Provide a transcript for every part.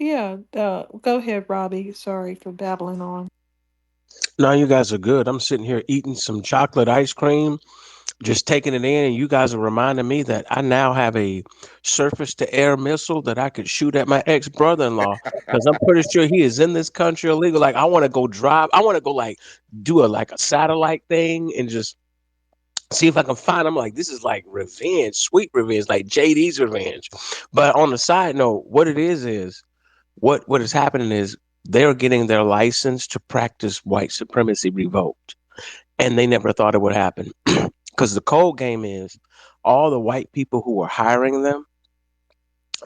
Yeah, go ahead, Robbie. Sorry for babbling on. No, you guys are good. I'm sitting here eating some chocolate ice cream, just taking it in, and you guys are reminding me that I now have a surface to air missile that I could shoot at my ex brother in law because I'm pretty sure he is in this country illegal. Like, I want to go drive, I want to go like do a like a satellite thing and just see if I can find him. Like, this is like revenge, sweet revenge, like JD's revenge. But on the side note, what it is what is happening is they're getting their license to practice white supremacy revoked, and they never thought it would happen because the cold game is all the white people who were hiring them,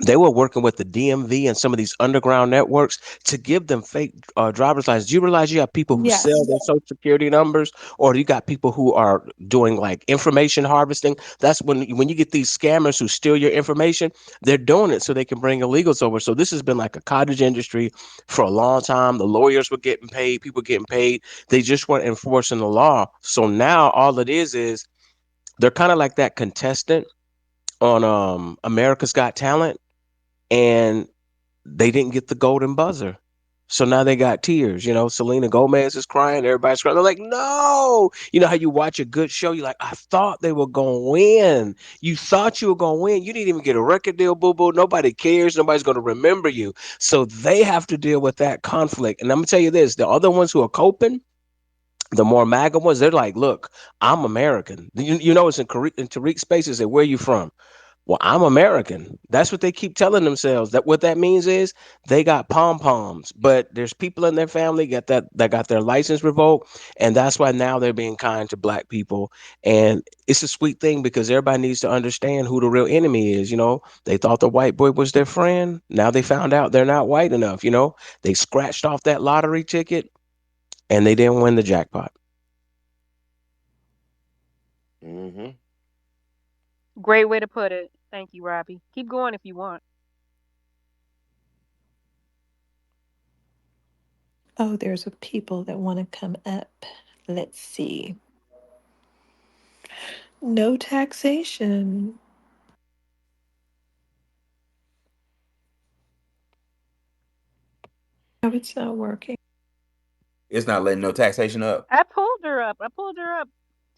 they were working with the DMV and some of these underground networks to give them fake driver's license. Do you realize you have people who sell Yes. their social security numbers, or you got people who are doing like information harvesting? That's when you get these scammers who steal your information, they're doing it so they can bring illegals over. So this has been like a cottage industry for a long time. The lawyers were getting paid, people getting paid. They just weren't enforcing the law. So now all it is they're kind of like that contestant on America's Got Talent, and they didn't get the golden buzzer. So now they got tears. You know, Selena Gomez is crying. Everybody's crying. They're like, no. You know how you watch a good show? You're like, I thought they were going to win. You thought you were going to win. You didn't even get a record deal, boo boo. Nobody cares. Nobody's going to remember you. So they have to deal with that conflict. And I'm going to tell you this, the other ones who are coping, the more MAGA ones, they're like, look, I'm American. You know, it's in Tariq spaces. Say, where are you from? Well, I'm American. That's what they keep telling themselves. That what that means is they got pom poms, but there's people in their family that got their license revoked, and that's why now they're being kind to black people. And it's a sweet thing because everybody needs to understand who the real enemy is. You know, they thought the white boy was their friend. Now they found out they're not white enough. You know, they scratched off that lottery ticket and they didn't win the jackpot. Hmm. Great way to put it. Thank you, Robbie. Keep going if you want. Oh, there's a people that want to come up. Let's see. No taxation. Oh, it's not working. It's not letting no taxation up. I pulled her up. I pulled her up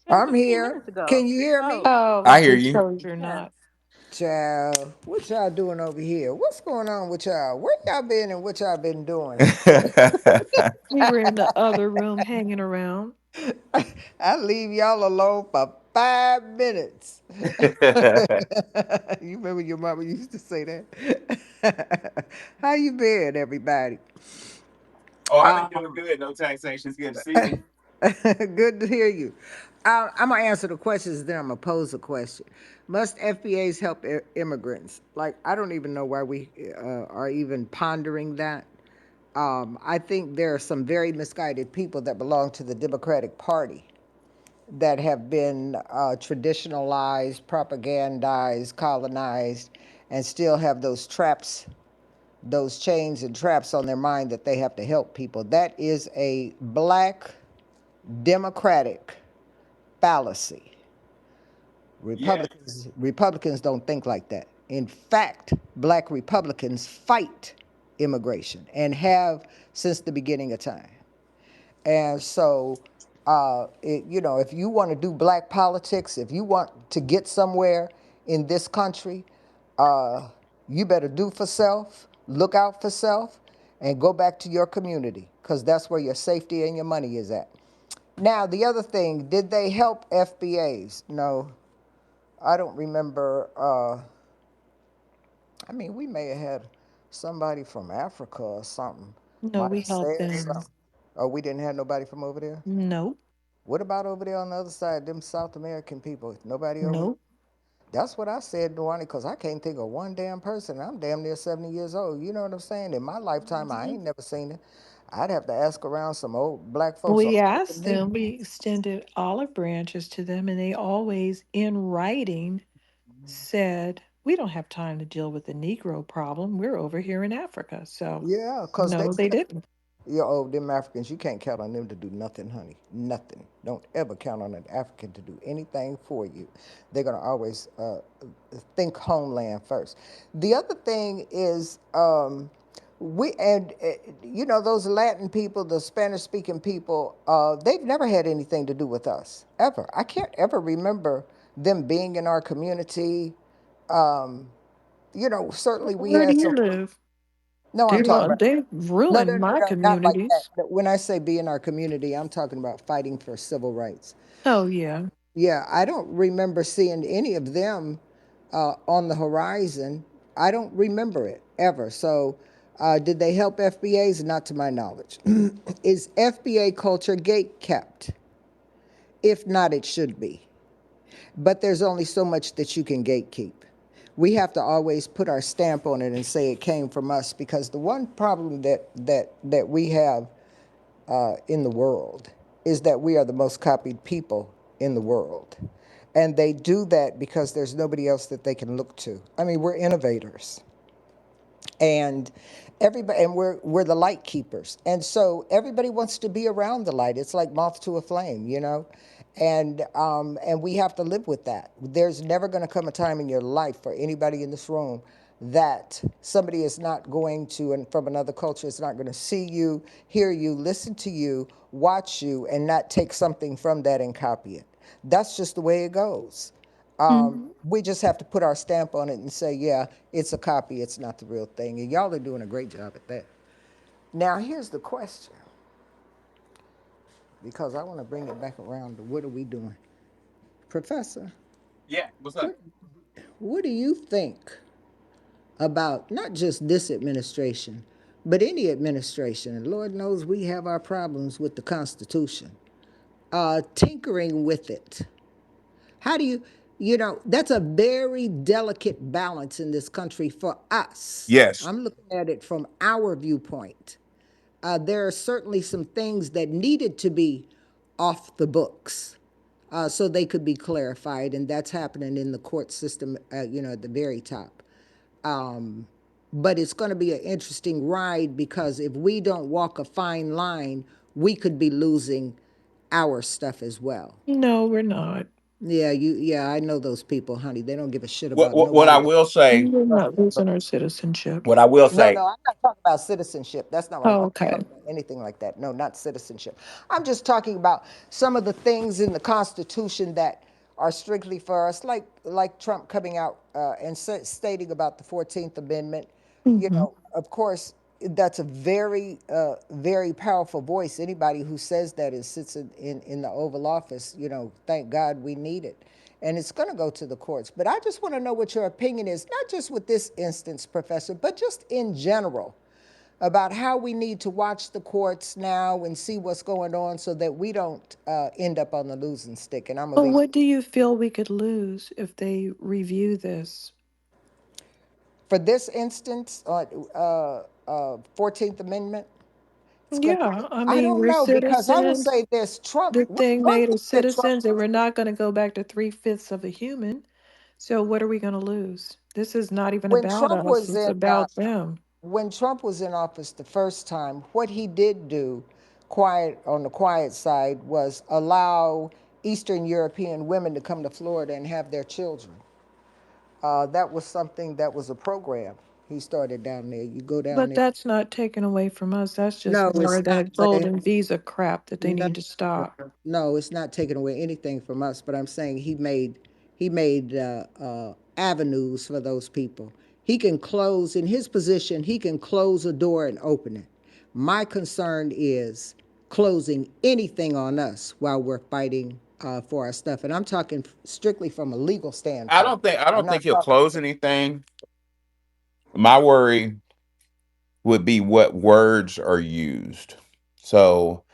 10, I'm 15 here. minutes ago. Can you hear me? Oh, Oh, I hear it you. shows you're yes. not. Child, what y'all doing over here? What's going on with y'all? Where y'all been and what y'all been doing? We were in the other room hanging around. I leave y'all alone for 5 minutes. You remember your mama used to say that? How you been, everybody? Oh, I've been doing good. No taxation. It's good to see you. Good to hear you. I'm gonna answer the questions, then I'm gonna pose a question. Must FBAs help immigrants? Like, I don't even know why we are even pondering that. I think there are some very misguided people that belong to the Democratic Party that have been traditionalized, propagandized, colonized, and still have those traps, those chains and traps on their mind that they have to help people. That is a black Democratic fallacy. Yeah. Republicans don't think like that. In fact, black Republicans fight immigration and have since the beginning of time. And so, if you want to do black politics, if you want to get somewhere in this country, uh, you better do for self, look out for self, and go back to your community because that's where your safety and your money is at. Now, the other thing, did they help FBAs? No, I don't remember. I mean, we may have had somebody from Africa or something No, might we have helped said them. something. Oh, we didn't have nobody from over there? Nope. What about over there on the other side, them South American people? Nobody over there? Nope. That's what I said, Duane, because I can't think of one damn person. I'm damn near 70 years old. You know what I'm saying? In my lifetime, I Mhm. ain't never seen it. I'd have to ask around some old black folks We older asked than me. them, we extended olive branches to them, and they always, in writing, said, we don't have time to deal with the Negro problem. We're over here in Africa. So, Yeah, because no, they didn't. you oh, them Africans, you can't count on them to do nothing, honey. Nothing. Don't ever count on an African to do anything for you. They're going to always think homeland first. The other thing is, we and you know those Latin people, the Spanish speaking people, they've never had anything to do with us ever. I can't ever remember them being in our community. Um, you know, certainly we Where do had you some. live? No, I'm talking about They've no, no, ruined no, my no, not like that. communities. When I say be in our community, I'm talking about fighting for civil rights. Oh yeah. Yeah, I don't remember seeing any of them on the horizon. I don't remember it ever. So, did they help FBAs? Not to my knowledge. Is FBA culture gate kept? If not, it should be. But there's only so much that you can gatekeep. We have to always put our stamp on it and say it came from us because the one problem that we have in the world is that we are the most copied people in the world. And they do that because there's nobody else that they can look to. I mean, we're innovators and everybody and we're the light keepers, and so everybody wants to be around the light. It's like moth to a flame, you know. And we have to live with that. There's never going to come a time in your life for anybody in this room that somebody is not going to, and from another culture is not going to see you, hear you, listen to you, watch you, and not take something from that and copy it. That's just the way it goes. Mhm. We just have to put our stamp on it and say, yeah, it's a copy, it's not the real thing. And y'all are doing a great job at that. Now, here's the question, because I want to bring it back around to what are we doing? Professor, Yeah, what's up? what, what do you think about not just this administration, but any administration? And Lord knows we have our problems with the Constitution, tinkering with it. How do you, you know, that's a very delicate balance in this country for us. Yes. I'm looking at it from our viewpoint. There are certainly some things that needed to be off the books so they could be clarified, and that's happening in the court system, you know, at the very top. Um, but it's going to be an interesting ride because if we don't walk a fine line, we could be losing our stuff as well. No, we're not. Yeah, yeah, I know those people, honey. They don't give a shit What about what I nobody will say, We're not losing our citizenship. what I will No, say, no, I'm not talking about citizenship. That's not what Oh, I'm not okay. talking about anything like that. No, not citizenship. I'm just talking about some of the things in the Constitution that are strictly for us, like Trump coming out and stating about the 14th Amendment. You Hmm. know, of course, that's a very, very powerful voice. Anybody who says that and sits in the Oval Office, you know, thank God we need it. And it's going to go to the courts. But I just want to know what your opinion is, not just with this instance, Professor, but just in general about how we need to watch the courts now and see what's going on so that we don't end up on the losing stick. And I'm going to Well, leave it what do you feel we could lose if they review this? for this instance, 14th Amendment. It's going to, Yeah, I I mean, don't we're know, because I will citizens. say this Trump, The thing one made thing us that Trump citizens, and we're not going to go back to three-fifths of a human. So what are we going to lose? This is not even when about Trump us. was It's in about them. when Trump was in office the first time, what he did do, quiet on the quiet side, was allow Eastern European women to come to Florida and have their children. That was something that was a program he started down there. You go down But there. that's not taken away from us. That's just No, more it's of not. that But it, golden visa crap that they no, need to stop. no, it's not taking away anything from us. But I'm saying he made avenues for those people. He can close in his position. He can close a door and open it. My concern is closing anything on us while we're fighting for our stuff. And I'm talking strictly from a legal standpoint. I I'm don't think not he'll talking. close anything. My worry would be what words are used. So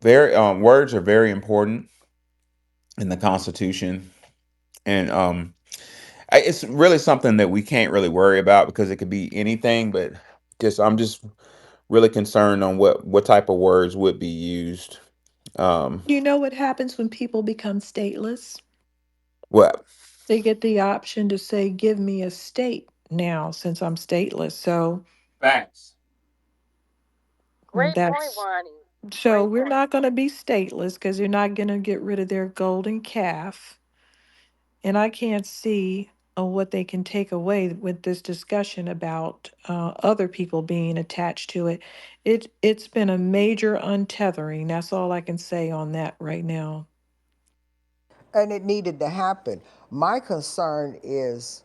very words are very important in the Constitution, and it's really something that we can't really worry about because it could be anything. But just I'm just really concerned on what type of words would be used. Um, You know what happens when people become stateless? what They get the option to say, give me a state now since I'm stateless. So facts? Great point, that's Ronnie. so Great we're point. not going to be stateless because you're not going to get rid of their golden calf. And I can't see. what they can take away with this discussion about other people being attached to it. It's been a major untethering. That's all I can say on that right now. And it needed to happen. My concern is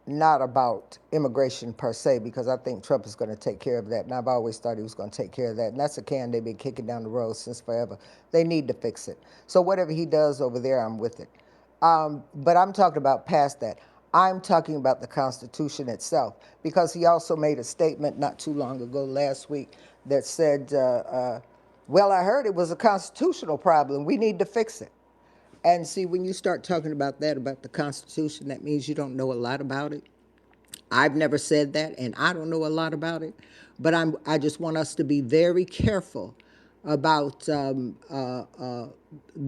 not about immigration per se, because I think Trump is going to take care of that. And I've always thought he was going to take care of that. And that's a can they've been kicking down the road since forever. They need to fix it. So whatever he does over there, I'm with it. But I'm talking about past that. I'm talking about the Constitution itself, because he also made a statement not too long ago, last week, that said, well, I heard it was a constitutional problem. We need to fix it. And see, when you start talking about that, about the Constitution, that means you don't know a lot about it. I've never said that, and I don't know a lot about it. But I just want us to be very careful about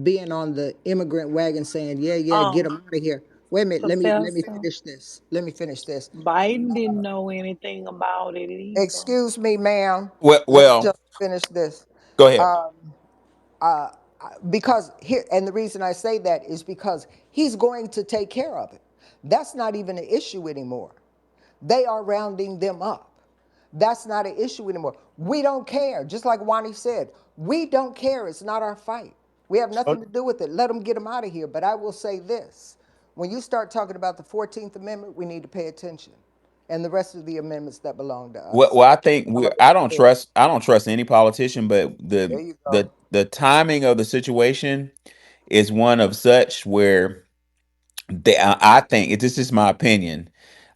being on the immigrant wagon saying, yeah, yeah, get Um, them out of here. Wait a minute, let me Professor, finish this. Let me finish this. Biden didn't know anything about it either. Excuse me, ma'am. Well, Let me well, just finish this. go ahead. Because here, and the reason I say that is because he's going to take care of it. That's not even an issue anymore. They are rounding them up. That's not an issue anymore. We don't care. Just like Wani said, we don't care. It's not our fight. We have So nothing to do with it. Let them get them out of here. But I will say this: when you start talking about the 14th Amendment, we need to pay attention, and the rest of the amendments that belong to Well, us. well, I think I'm we. gonna leave it there. I don't trust any politician, but There you go. the timing of the situation is one of such where I think this is my opinion.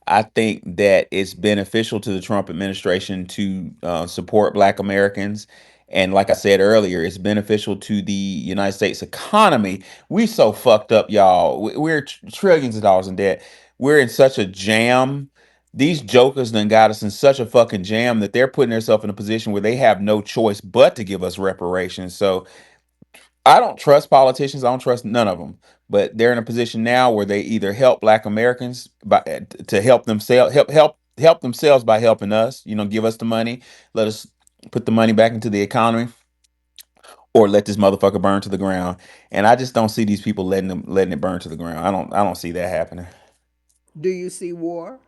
I think that it's beneficial to the Trump administration to support Black Americans. And like I said earlier, it's beneficial to the United States economy. We so fucked up, y'all. We're trillions of dollars in debt. We're in such a jam. These jokers done got us in such a fucking jam that they're putting themselves in a position where they have no choice but to give us reparations. So I don't trust politicians. I don't trust none of them. But they're in a position now where they either help Black Americans by to help themselves, help themselves by helping us. You know, give us the money, let us put the money back into the economy, or let this motherfucker burn to the ground. And I just don't see these people letting it burn to the ground. I don't see that happening. Do you see war?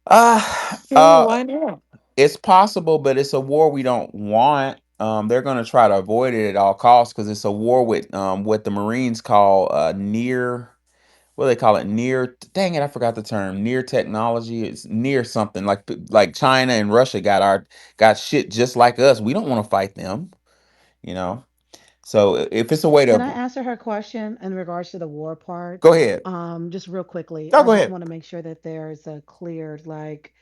Uh, Sure, uh, why not? it's possible, but it's a war we don't want. They're going to try to avoid it at all costs because it's a war with what the Marines call near. What do they call it? Near. Dang it, I forgot the term. Near technology. It's near something like China and Russia got shit just like us. We don't want to fight them. You know. So if it's a way Can to I answer her question in regards to the war part? go ahead. Just real quickly, No, I go just ahead. want to make sure that there's a clear, like,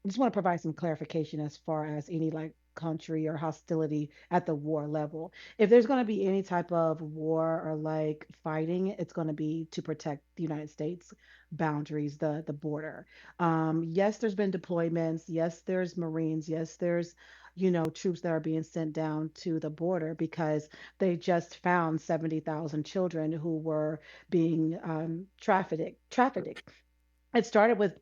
I just want to provide some clarification as far as any like country or hostility at the war level. If there's going to be any type of war or like fighting, it's going to be to protect the United States boundaries, the border. Yes, there's been deployments. Yes, there's Marines. Yes, there's troops that are being sent down to the border because they just found 70,000 children who were being trafficked. It started with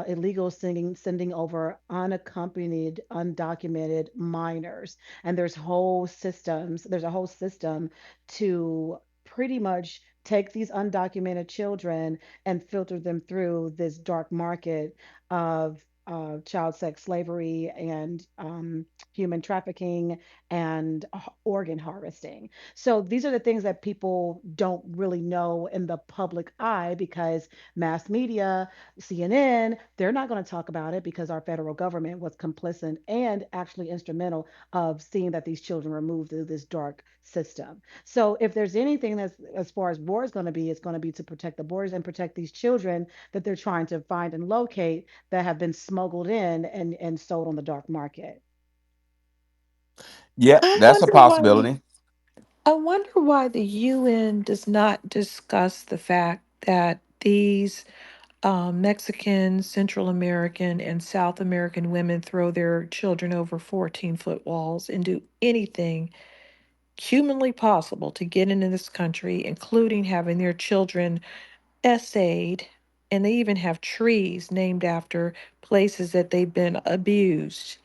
illegal sending over unaccompanied, undocumented minors, and there's a whole system to pretty much take these undocumented children and filter them through this dark market of child sex slavery and human trafficking and organ harvesting. So these are the things that people don't really know in the public eye because mass media, CNN, they're not going to talk about it because our federal government was complicit and actually instrumental of seeing that these children were moved through this dark system. So if there's anything that's as far as war is going to be, it's going to be to protect the borders and protect these children that they're trying to find and locate that have been smuggled in and sold on the dark market. Yep, I that's a wonder why the possibility. I wonder why the UN does not discuss the fact that these Mexican, Central American, and South American women throw their children over 14-foot walls and do anything humanly possible to get into this country, including having their children essayed. And they even have trees named after places that they've been abused.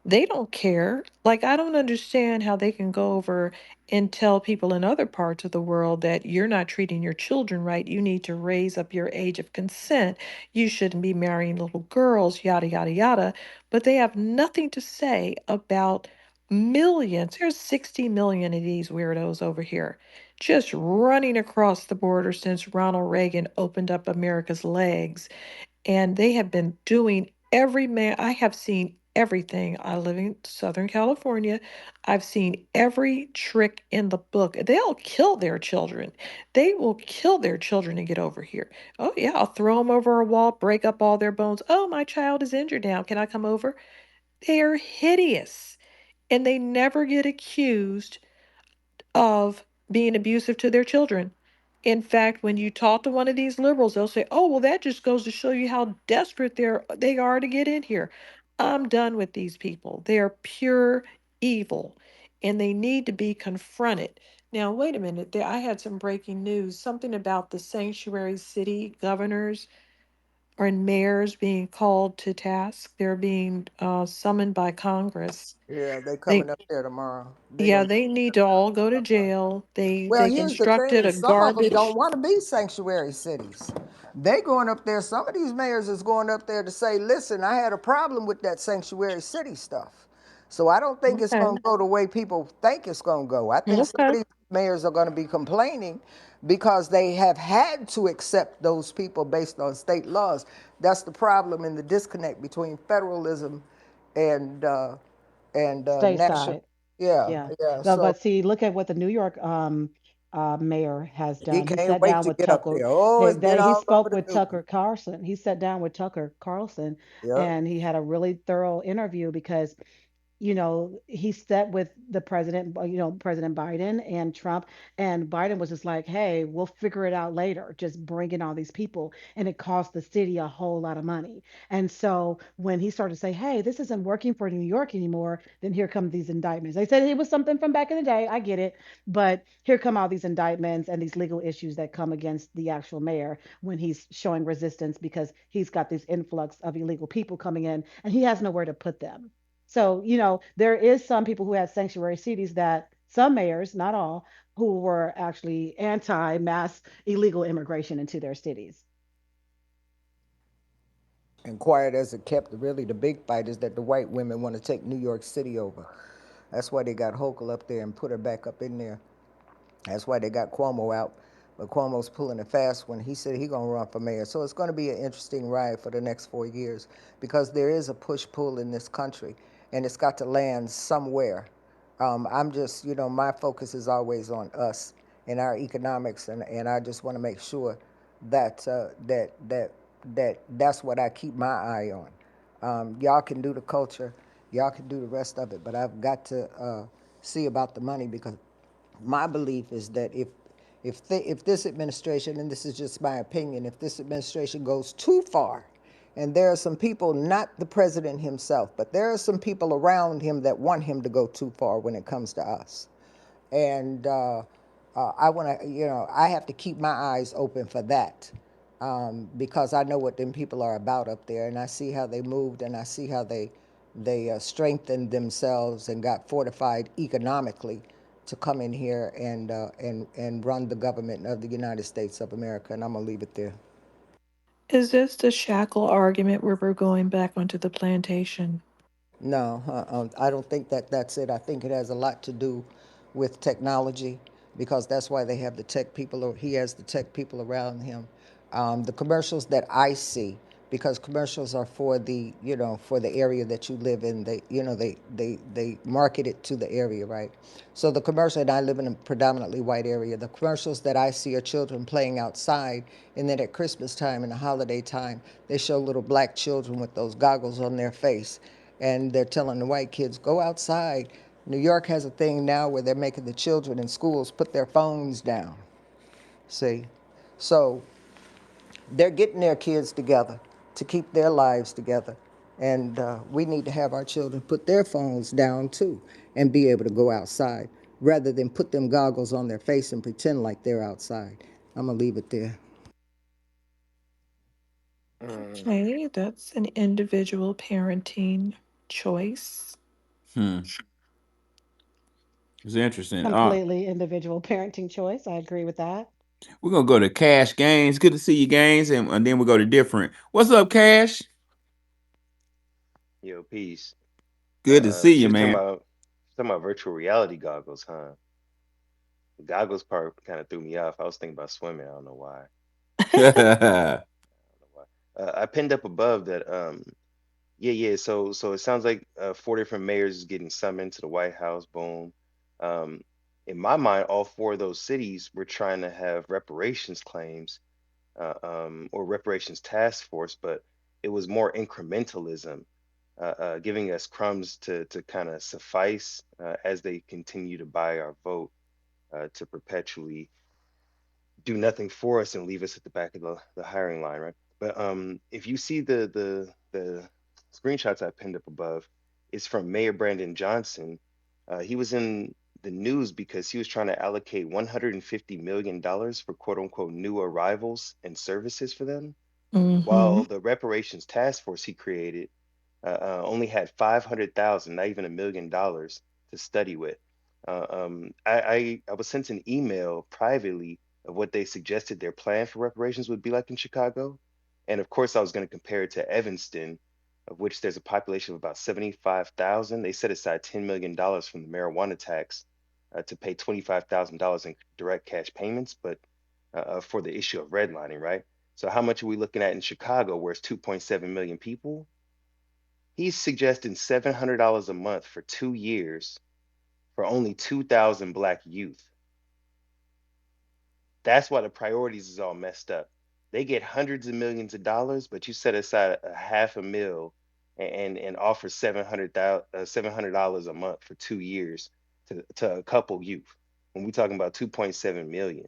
They don't care. Like, I don't understand how they can go over and tell people in other parts of the world that you're not treating your children right. You need to raise up your age of consent. You shouldn't be marrying little girls, yada, yada, yada. But they have nothing to say about millions. There's 60 million of these weirdos over here just running across the border since Ronald Reagan opened up America's legs, and they have been doing every man. I have seen everything. I live in Southern California. I've seen every trick in the book. They'll kill their children. They will kill their children to get over here. Oh yeah, I'll throw them over a wall, break up all their bones. Oh, my child is injured now. Can I come over? They are hideous, and they never get accused of being abusive to their children. In fact, when you talk to one of these liberals, they'll say, "Oh, well, that just goes to show you how desperate they are to get in here." I'm done with these people. They are pure evil, and they need to be confronted. Now, wait a minute. There, I had some breaking news. Something about the sanctuary city governors and mayors being called to task. They're being summoned by Congress. Yeah, they They coming up there tomorrow. They yeah, gonna. they need to all go to jail. Well, They here's the constructed thing: a some of them garbage. don't want to be sanctuary cities. They going up there. Some of these mayors is going up there to say, "Listen, I had a problem with that sanctuary city stuff." So I don't think it's Okay. going to go the way people think it's going to go. I think some of Okay. these mayors are going to be complaining because they have had to accept those people based on state laws. That's the problem in the disconnect between federalism and national. Stateside. Yeah, Yeah. yeah. No, So but see, look at what the New York mayor has he done. He can't sat wait down to with get up Tucker. there. Oh, it's been He all over spoke the with news. Tucker Carlson. He sat down with Tucker Carlson, Yep. and he had a really thorough interview because he sat with the president, President Biden and Trump, and Biden was just like, hey, we'll figure it out later, just bring in all these people. And it cost the city a whole lot of money. And so when he started to say, hey, this isn't working for New York anymore, then here come these indictments. They said it was something from back in the day. I get it. But here come all these indictments and these legal issues that come against the actual mayor when he's showing resistance because he's got this influx of illegal people coming in and he has nowhere to put them. So, there is some people who had sanctuary cities that some mayors, not all, who were actually anti-mass illegal immigration into their cities. And quiet as it kept, really the big fight is that the white women want to take New York City over. That's why they got Hochul up there and put her back up in there. That's why they got Cuomo out. But Cuomo's pulling it fast when he said he gonna run for mayor. So it's gonna be an interesting ride for the next 4 years because there is a push-pull in this country, and it's got to land somewhere. I'm just, my focus is always on us and our economics, and I just want to make sure that that's what I keep my eye on. Y'all can do the culture, y'all can do the rest of it, but I've got to see about the money because my belief is that if this administration, and this is just my opinion, if this administration goes too far, and there are some people, not the president himself, but there are some people around him that want him to go too far when it comes to us, and I want to, I have to keep my eyes open for that, because I know what them people are about up there, and I see how they moved, and I see how they strengthened themselves and got fortified economically to come in here and run the government of the United States of America, and I'm gonna leave it there. Is this the shackle argument where we're going back onto the plantation? No, I don't think that that's it. I think it has a lot to do with technology because that's why they have the tech people, or he has the tech people around him. The commercials that I see, because commercials are for the, for the area that you live in. They market it to the area, right? So the commercial, and I live in a predominantly white area. The commercials that I see are children playing outside, and then at Christmas time and the holiday time, they show little black children with those goggles on their face, and they're telling the white kids, go outside. New York has a thing now where they're making the children in schools put their phones down. See? So they're getting their kids together to keep their lives together. And we need to have our children put their phones down too and be able to go outside rather than put them goggles on their face and pretend like they're outside. I'm going to leave it there. Mm. Okay, that's an individual parenting choice. Hmm, it's interesting. Completely individual parenting choice. I agree with that. We're gonna go to Cash Gaines. Good to see you, Gaines, and then we go to different. What's up, Cash? Yo, peace. Good to see So you, you're man. talking about virtual reality goggles, huh? The goggles part kind of threw me off. I was thinking about swimming. I don't know why. I don't know why. I pinned up above that. Yeah, yeah. So it sounds like four different mayors is getting summoned to the White House. Boom. Um, in my mind, all four of those cities were trying to have reparations claims, or reparations task force, but it was more incrementalism, giving us crumbs to kind of suffice as they continue to buy our vote, to perpetually do nothing for us and leave us at the back of the hiring line, right? But if you see the screenshots I pinned up above, it's from Mayor Brandon Johnson. He was in the news because he was trying to allocate $150 million for quote unquote new arrivals and services for them, Mm-hmm. while the reparations task force he created only had 500,000, not even $1 million to study with. I was sent an email privately of what they suggested their plan for reparations would be like in Chicago. And of course, I was going to compare it to Evanston, of which there's a population of about 75,000. They set aside $10 million from the marijuana tax to pay $25,000 in direct cash payments, but for the issue of redlining, right? So how much are we looking at in Chicago, where it's 2.7 million people? He's suggesting $700 a month for 2 years for only 2,000 Black youth. That's why the priorities is all messed up. They get hundreds of millions of dollars, but you set aside a half a mil and offer $700 a month for 2 years to a couple youth. When we talking about 2.7 million,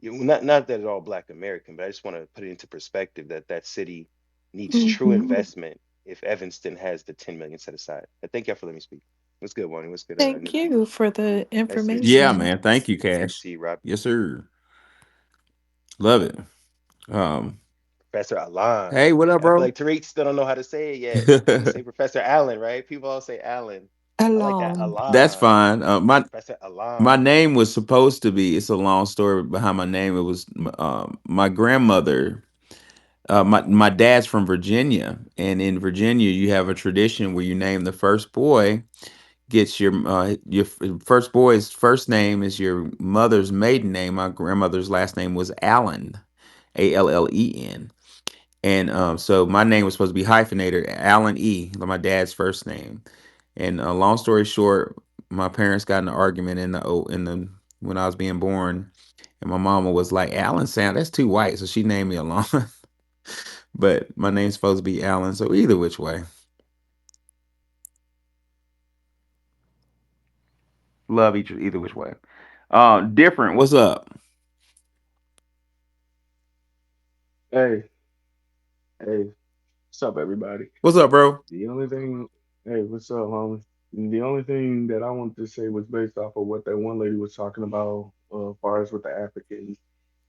not that it's all Black American, but I just want to put it into perspective that that city needs true Mm-hmm. investment if Evanston has the 10 million set aside. I thank y'all for letting me speak. What's good, Wani? What's good, Thank Nikki? you for the Nice to see Yeah, you. information. man. Thank you, Good to Cash. see you, Rob. Yes, sir. Love it. Um, Professor Alan. hey, what up, I feel bro? like Tariq still don't know how to say it yet. We say Professor Allen, right? People all say Allen. I like that Alon. That's Alan. fine. Professor My Alan. name was supposed to be. It's a long story behind my name. It was my grandmother. My dad's from Virginia, and in Virginia, you have a tradition where you name the first boy gets first boy's first name is your mother's maiden name. My grandmother's last name was Allen, Allen. And so my name was supposed to be hyphenated, Alan E, like my dad's first name. And long story short, my parents got in an argument in the when I was being born, and my mama was like, "Alan sound that's too white," so she named me Alon. But my name's supposed to be Alan, so either which way, love each either which way. Different. What's up? Hey, hey, what's up, everybody? What's up, bro? The only thing, hey, what's up, homie? The only thing that I wanted to say was based off of what that one lady was talking about, as far as with the Africans.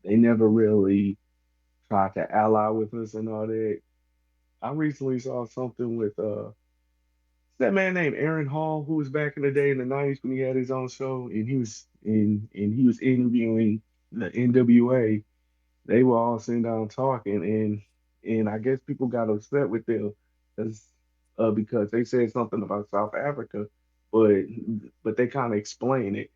They never really tried to ally with us and all that. I recently saw something with that man named Aaron Hall, who was back in the day in the '90s when he had his own show, and he was interviewing the NWA. They were all sitting down talking, and I guess people got upset with them because because they said something about South Africa, but they kind of explained it.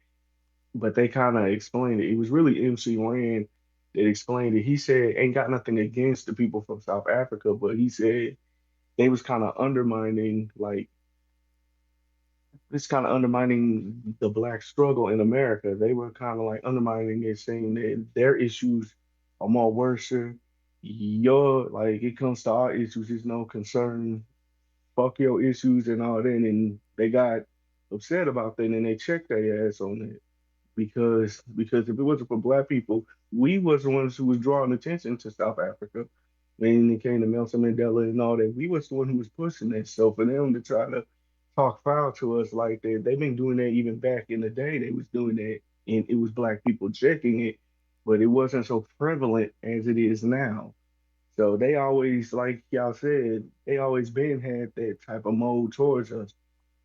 But they kind of explained it. It was really MC Ren that explained it. He said ain't got nothing against the people from South Africa, but he said they was kind of undermining like this kind of undermining the black struggle in America. They were kind of like undermining it, saying that their issues are more worse. Your like it comes to our issues, it's no concern. Fuck your issues and all that, and they got upset about that, and they checked their ass on that because if it wasn't for black people, we was the ones who was drawing attention to South Africa when it came to Nelson Mandela and all that. We was the one who was pushing that. So for them to try to talk foul to us like that, they've been doing that even back in the day. They was doing that, and it was black people checking it, but it wasn't so prevalent as it is now. So they always, like y'all said, they always been had that type of mode towards us.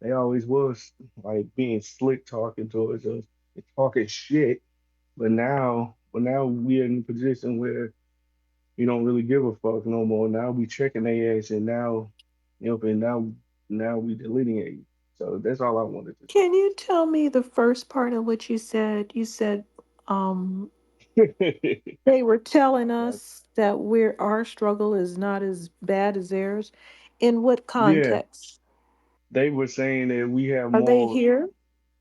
They always was like being slick talking towards us and talking shit. But now we're in a position where we don't really give a fuck no more. Now we checking their ass, and now, and now we delineate. So that's all I wanted Can you tell me the first part of what you said? You said um to say. they were telling Like, us that our struggle is not as bad as theirs. In what yeah, context? they were saying that we have Are they more here?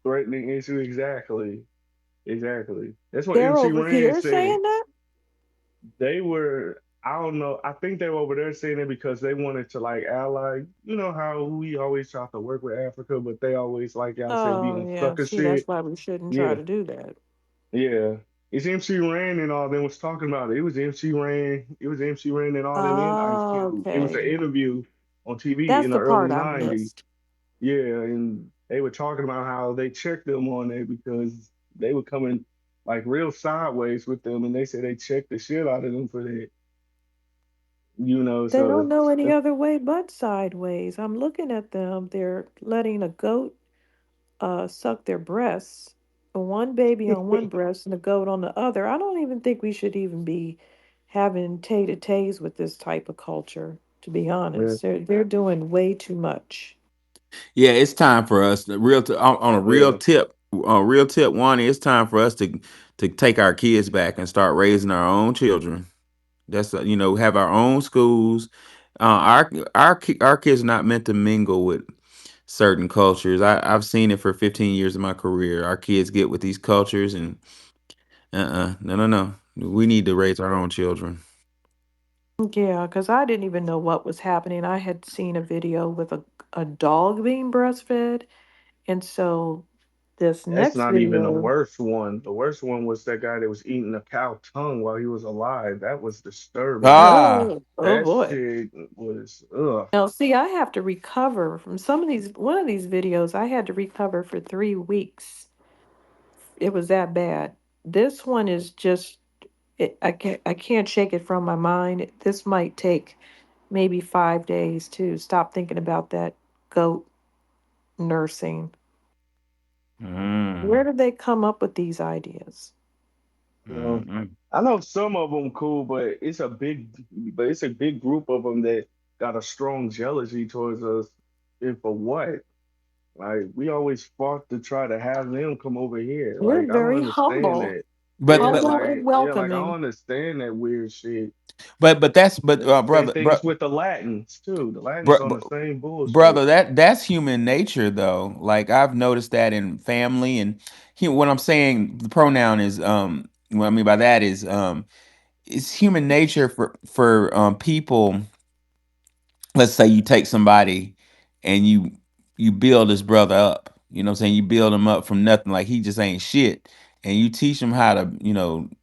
threatening issues. Exactly, exactly. That's what They're MC over Ran here said. saying that? They were, I don't know. I think they were over there saying it because they wanted to like ally. You know how we always try to work with Africa, but they always, like y'all said, be Oh on yeah. sucker See, that's shit. why we shouldn't try Yeah, to do that. yeah. It's MC Ran and all them was talking about it. It was MC Ran. It was MC Ran and all them in Ice Oh, Cube. It was an okay. interview on TV That's in the the early part I '90s. missed. Yeah, and they were talking about how they checked them on it because they were coming like real sideways with them, and they said they checked the shit out of them for that. They don't So know any other way but sideways. I'm looking at them. They're letting a goat suck their breasts. One baby on one breast and a goat on the other. I don't even think we should even be having tay-to-tays with this type of culture, to be yeah, honest. They're doing way too much. Yeah, it's time for us on a real yeah, tip. Real tip one, it's time for us to take our kids back and start raising our own children. That's have our own schools. Our kids are not meant to mingle with certain cultures. I've seen it for 15 years of my career. Our kids get with these cultures and no, no, no. We need to raise our own children. Yeah, because I didn't even know what was happening. I had seen a video with a dog being breastfed. And so this that's next not even the video, worst one. The worst one was that guy that was eating a cow tongue while he was alive. That was disturbing. Ah, oh That boy. shit was ugh. Now, see, I have to recover from some of these, one of these videos, I had to recover for 3 weeks. It was that bad. This one is just, I can't shake it from my mind. This might take maybe 5 days to stop thinking about that goat nursing. Where mm, did they come up with these ideas? Well, mm. I know some of them cool, but it's a big group of them that got a strong jealousy towards us. And for what? Like we always fought to try to have them come over here. You're Like I don't very understand humble, that. But Yeah, humble and like I don't welcoming. understand that weird shit. Same brother, things with the Latins too. The Latins on the bro, same bullshit. brother, that's human nature though. Like I've noticed that in family and what I'm saying, the pronoun is what I mean by that is it's human nature for people. Let's say you take somebody and you build this brother up. You know what I'm saying? You build him up from nothing, like he just ain't shit. And you teach him how to,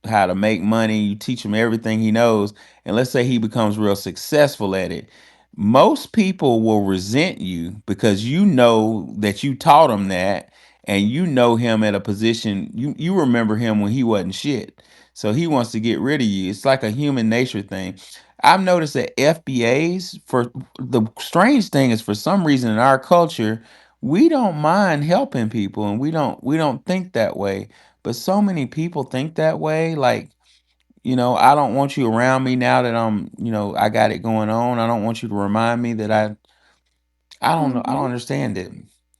how to make money. You teach him everything he knows. And let's say he becomes real successful at it. Most people will resent you because you know that you taught him that and you know him at a position you remember him when he wasn't shit. So he wants to get rid of you. It's like a human nature thing. I've noticed that FBAs, for the strange thing is, for some reason in our culture, we don't mind helping people and we don't think that way. But so many people think that way. Like, I don't want you around me now that I got it going on. I don't want you to remind me that I don't know. I don't Hmm. understand it.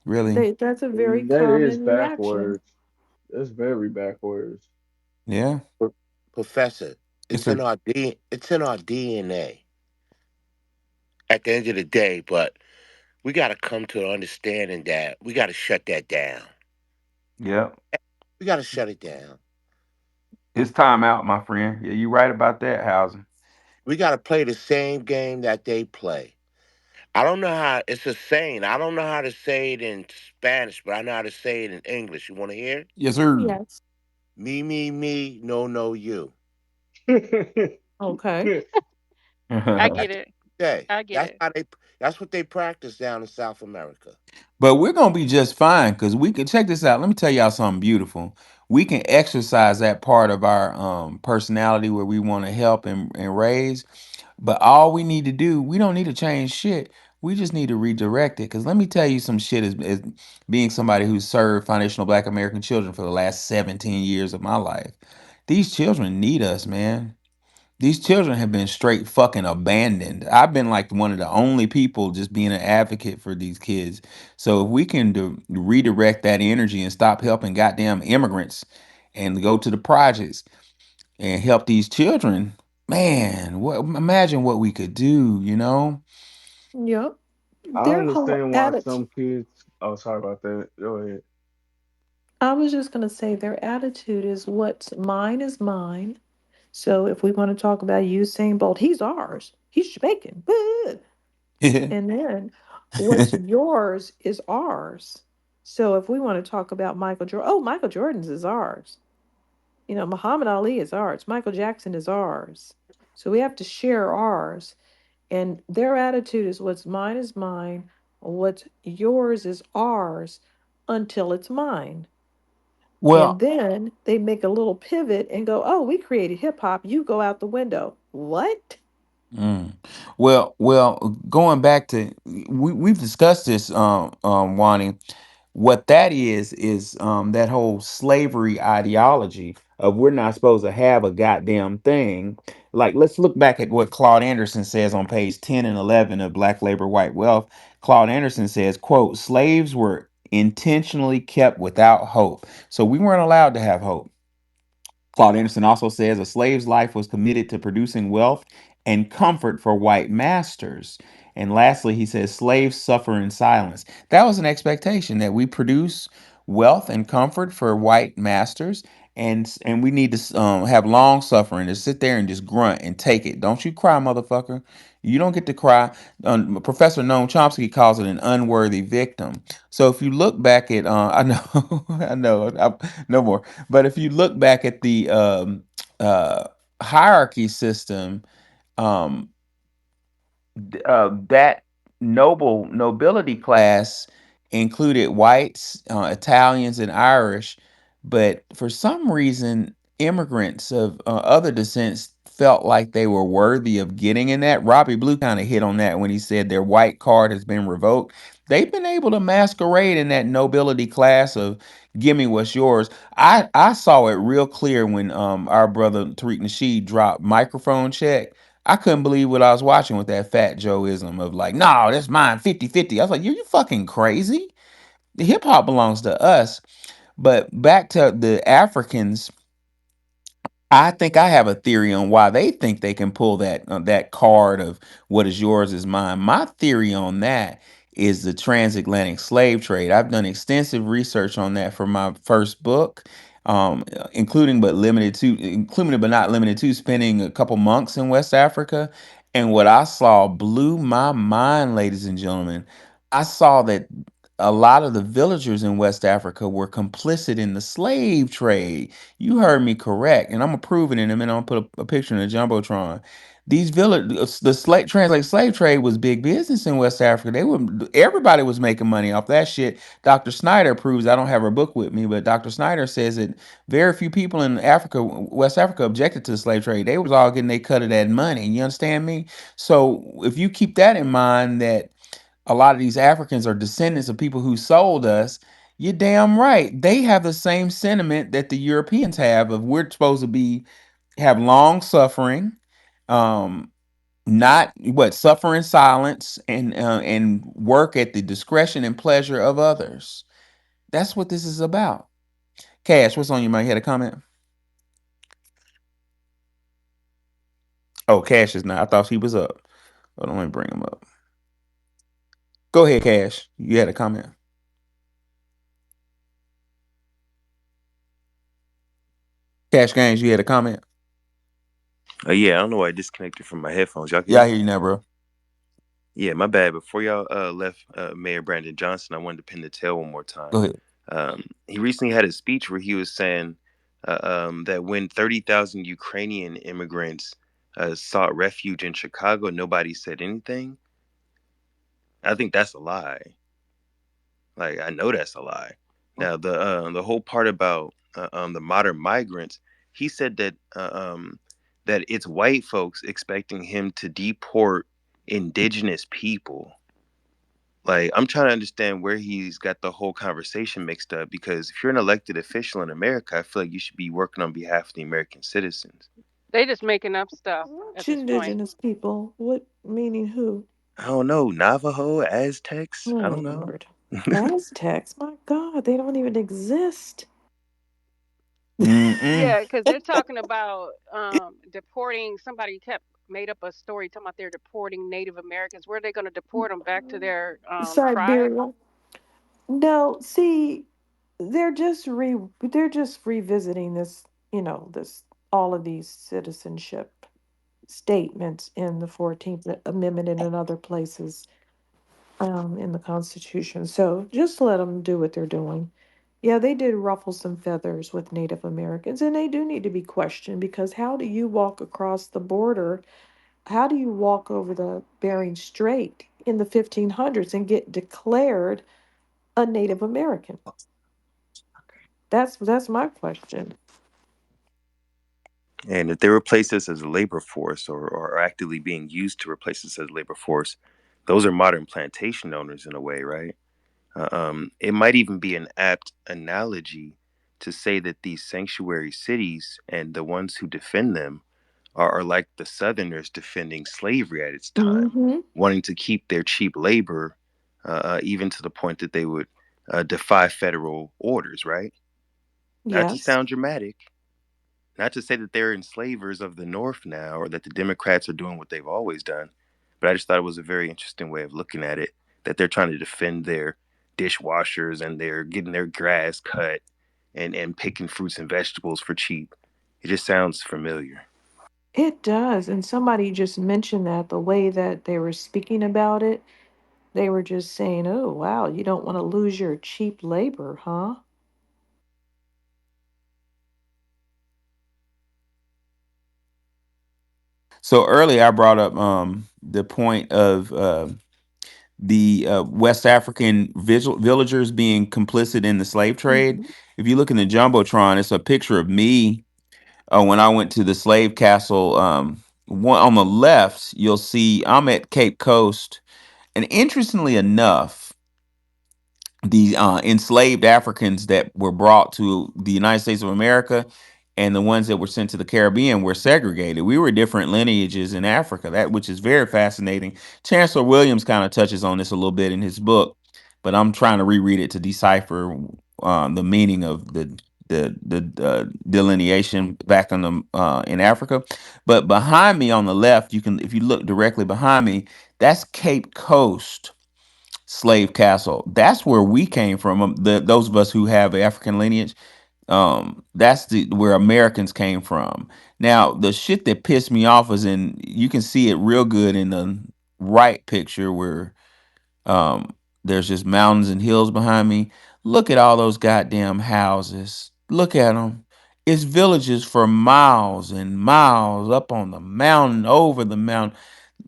Really. That's a very And that is common reaction. backwards. That's very backwards. Yeah. Pro- Professor, It's it's a in it's in our DNA at the end of the day, but we got to come to an understanding that we got to shut that down. yeah. We got to shut it down. It's time out, my friend. Yeah, you right about that, Housing. We got to play the same game that they play. I don't know how, it's a saying. I don't know how to say it in Spanish, but I know how to say it in English. You want to hear it? Yes, sir. Yes. Me, no, no, you. Okay. I But get That's it. okay. I get it. That's what they practice down in South America. we're gonna be just fine because we can check this out. Let me tell y'all something beautiful. We can exercise that part of our personality where we want to help and raise. But all we need to do, we don't need to change shit. We just need to redirect it. Because let me tell you some shit as being somebody who's served foundational Black American children for the last 17 years of my life. These children need us, man. These children have been straight fucking abandoned. I've been like one of the only people just being an advocate for these kids. So if we can redirect that energy and stop helping goddamn immigrants and go to the projects and help these children, man, what imagine what we could do, you know? Yep. I Their whole understand why attitude. some kids. Oh, sorry about that. Go ahead. I was just going to say their attitude is what's mine is mine. So if we want to talk about Usain Bolt, he's ours. He's Jamaican. Woo! And then what's yours is ours. So if we want to talk about Michael Jordan, oh, Michael Jordan's is ours. Muhammad Ali is ours. Michael Jackson is ours. So we have to share ours. And their attitude is what's mine is mine, what's yours is ours until it's mine. And Well, then they make a little pivot and go, oh, we created hip hop. You go out the window. What? mm. Well, going back to we've discussed this, Wani. What that is that whole slavery ideology of we're not supposed to have a goddamn thing. Like, let's look back at what Claude Anderson says on page 10 and 11 of Black Labor, White Wealth. Claude Anderson says, quote, slaves were intentionally kept without hope. So we weren't allowed to have hope. Claude Anderson also says a slave's life was committed to producing wealth and comfort for white masters. And lastly, he says slaves suffer in silence. That was an expectation that we produce wealth and comfort for white masters, and we need to have long suffering to sit there and just grunt and take it. Don't you cry, motherfucker. You don't get to cry. Professor Noam Chomsky calls it an unworthy victim. So if you look back at, I know, no more. But if you look back at the uh, hierarchy system, um, that nobility class included whites, Italians, and Irish, but for some reason, immigrants of other descents felt like they were worthy of getting in that. Robbie Blue kind of hit on that when he said their white card has been revoked. They've been able to masquerade in that nobility class of "give me what's yours." I saw it real clear when our brother Tariq Nasheed dropped microphone check. I couldn't believe what I was watching with that Fat Joeism of like, no, that's mine 50-50. I was like, you fucking crazy? The hip hop belongs to us. But back to the Africans, I think I have a theory on why they think they can pull that card of what is yours is mine. My theory on that is the transatlantic slave trade. I've done extensive research on that for my first book, including but not limited to spending a couple months in West Africa. And what I saw blew my mind, ladies and gentlemen. I saw that a lot of the villagers in West Africa were complicit in the slave trade. You heard me correct, and I'm gonna prove it in a minute. I'm gonna put a picture in the jumbotron. These village, the translate slave trade was big business in West Africa. Everybody was making money off that shit. Dr. Snyder proves. I don't have her book with me, but Dr. Snyder says that very few people in Africa, West Africa, objected to the slave trade. They was all getting their cut of that money. You understand me? So if you keep that in mind, that a lot of these Africans are descendants of people who sold us. You're damn right. They have the same sentiment that the Europeans have of we're supposed to be have long suffering, um, not what suffer in silence and work at the discretion and pleasure of others. That's what this is about. Cash, what's on your mind? You had a comment? Oh, Cash is not. I thought he was up. Hold on, let me bring him up. Go ahead, Cash. You had a comment. Cash Gaines, you had a comment. Yeah, I don't know why I disconnected from my headphones. Y'all can Yeah, hear I me? hear you now, bro. Yeah, my bad. Before y'all left Mayor Brandon Johnson, I wanted to pin the tail one more time. Go ahead. He recently had a speech where he was saying that when 30,000 Ukrainian immigrants sought refuge in Chicago, nobody said anything. I think that's a lie. Like, I know that's a lie. Now, the whole part about the modern migrants, he said that it's white folks expecting him to deport indigenous people. Like, I'm trying to understand where he's got the whole conversation mixed up, because if you're an elected official in America, I feel like you should be working on behalf of the American citizens. They just making up stuff at Which this point. indigenous people? What meaning who? I don't know, Navajo, Aztecs, I Oh don't know. Lord. Aztecs, my God, they don't even exist. Mm-mm. Yeah, because they're talking about deporting. Somebody kept made up a story talking about they're deporting Native Americans. Where are they going to deport them back to their tribe? Siberia. No, see, they're just revisiting this, this all of these citizenship statements in the 14th Amendment and in other places in the Constitution. So just let them do what they're doing. Yeah, they did ruffle some feathers with Native Americans, and they do need to be questioned because how do you walk across the border? How do you walk over the Bering Strait in the 1500s and get declared a Native American? That's my question. And if they replace us as a labor force, or actively being used to replace us as a labor force, those are modern plantation owners in a way, right? It might even be an apt analogy to say that these sanctuary cities and the ones who defend them are like the Southerners defending slavery at its time, Mm-hmm. wanting to keep their cheap labor, even to the point that they would defy federal orders, right? Not to Yes. sound dramatic, not to say that they're enslavers of the North now, or that the Democrats are doing what they've always done, but I just thought it was a very interesting way of looking at it, that they're trying to defend their dishwashers and they're getting their grass cut and picking fruits and vegetables for cheap. It just sounds familiar. It does. And somebody just mentioned that the way that they were speaking about it, they were just saying, oh, wow, you don't want to lose your cheap labor, huh? So earlier I brought up the point of the West African villagers being complicit in the slave trade. Mhm. If you look in the jumbotron, it's a picture of me when I went to the slave castle. One on the left, you'll see I'm at Cape Coast, and interestingly enough, the enslaved Africans that were brought to the United States of America and the ones that were sent to the Caribbean were segregated. We were different lineages in Africa, that which is very fascinating. Chancellor Williams kind of touches on this a little bit in his book, but I'm trying to reread it to decipher the meaning of the delineation back in Africa. But behind me on the left, you can, if you look directly behind me, that's Cape Coast slave castle. That's where we came from. Those of us who have African lineage, that's where Americans came from. Now, the shit that pissed me off is in, you can see it real good in the right picture where um there's just mountains and hills behind me. Look at all those goddamn houses. Look at them. It's villages for miles and miles up on the mountain, over the mountain.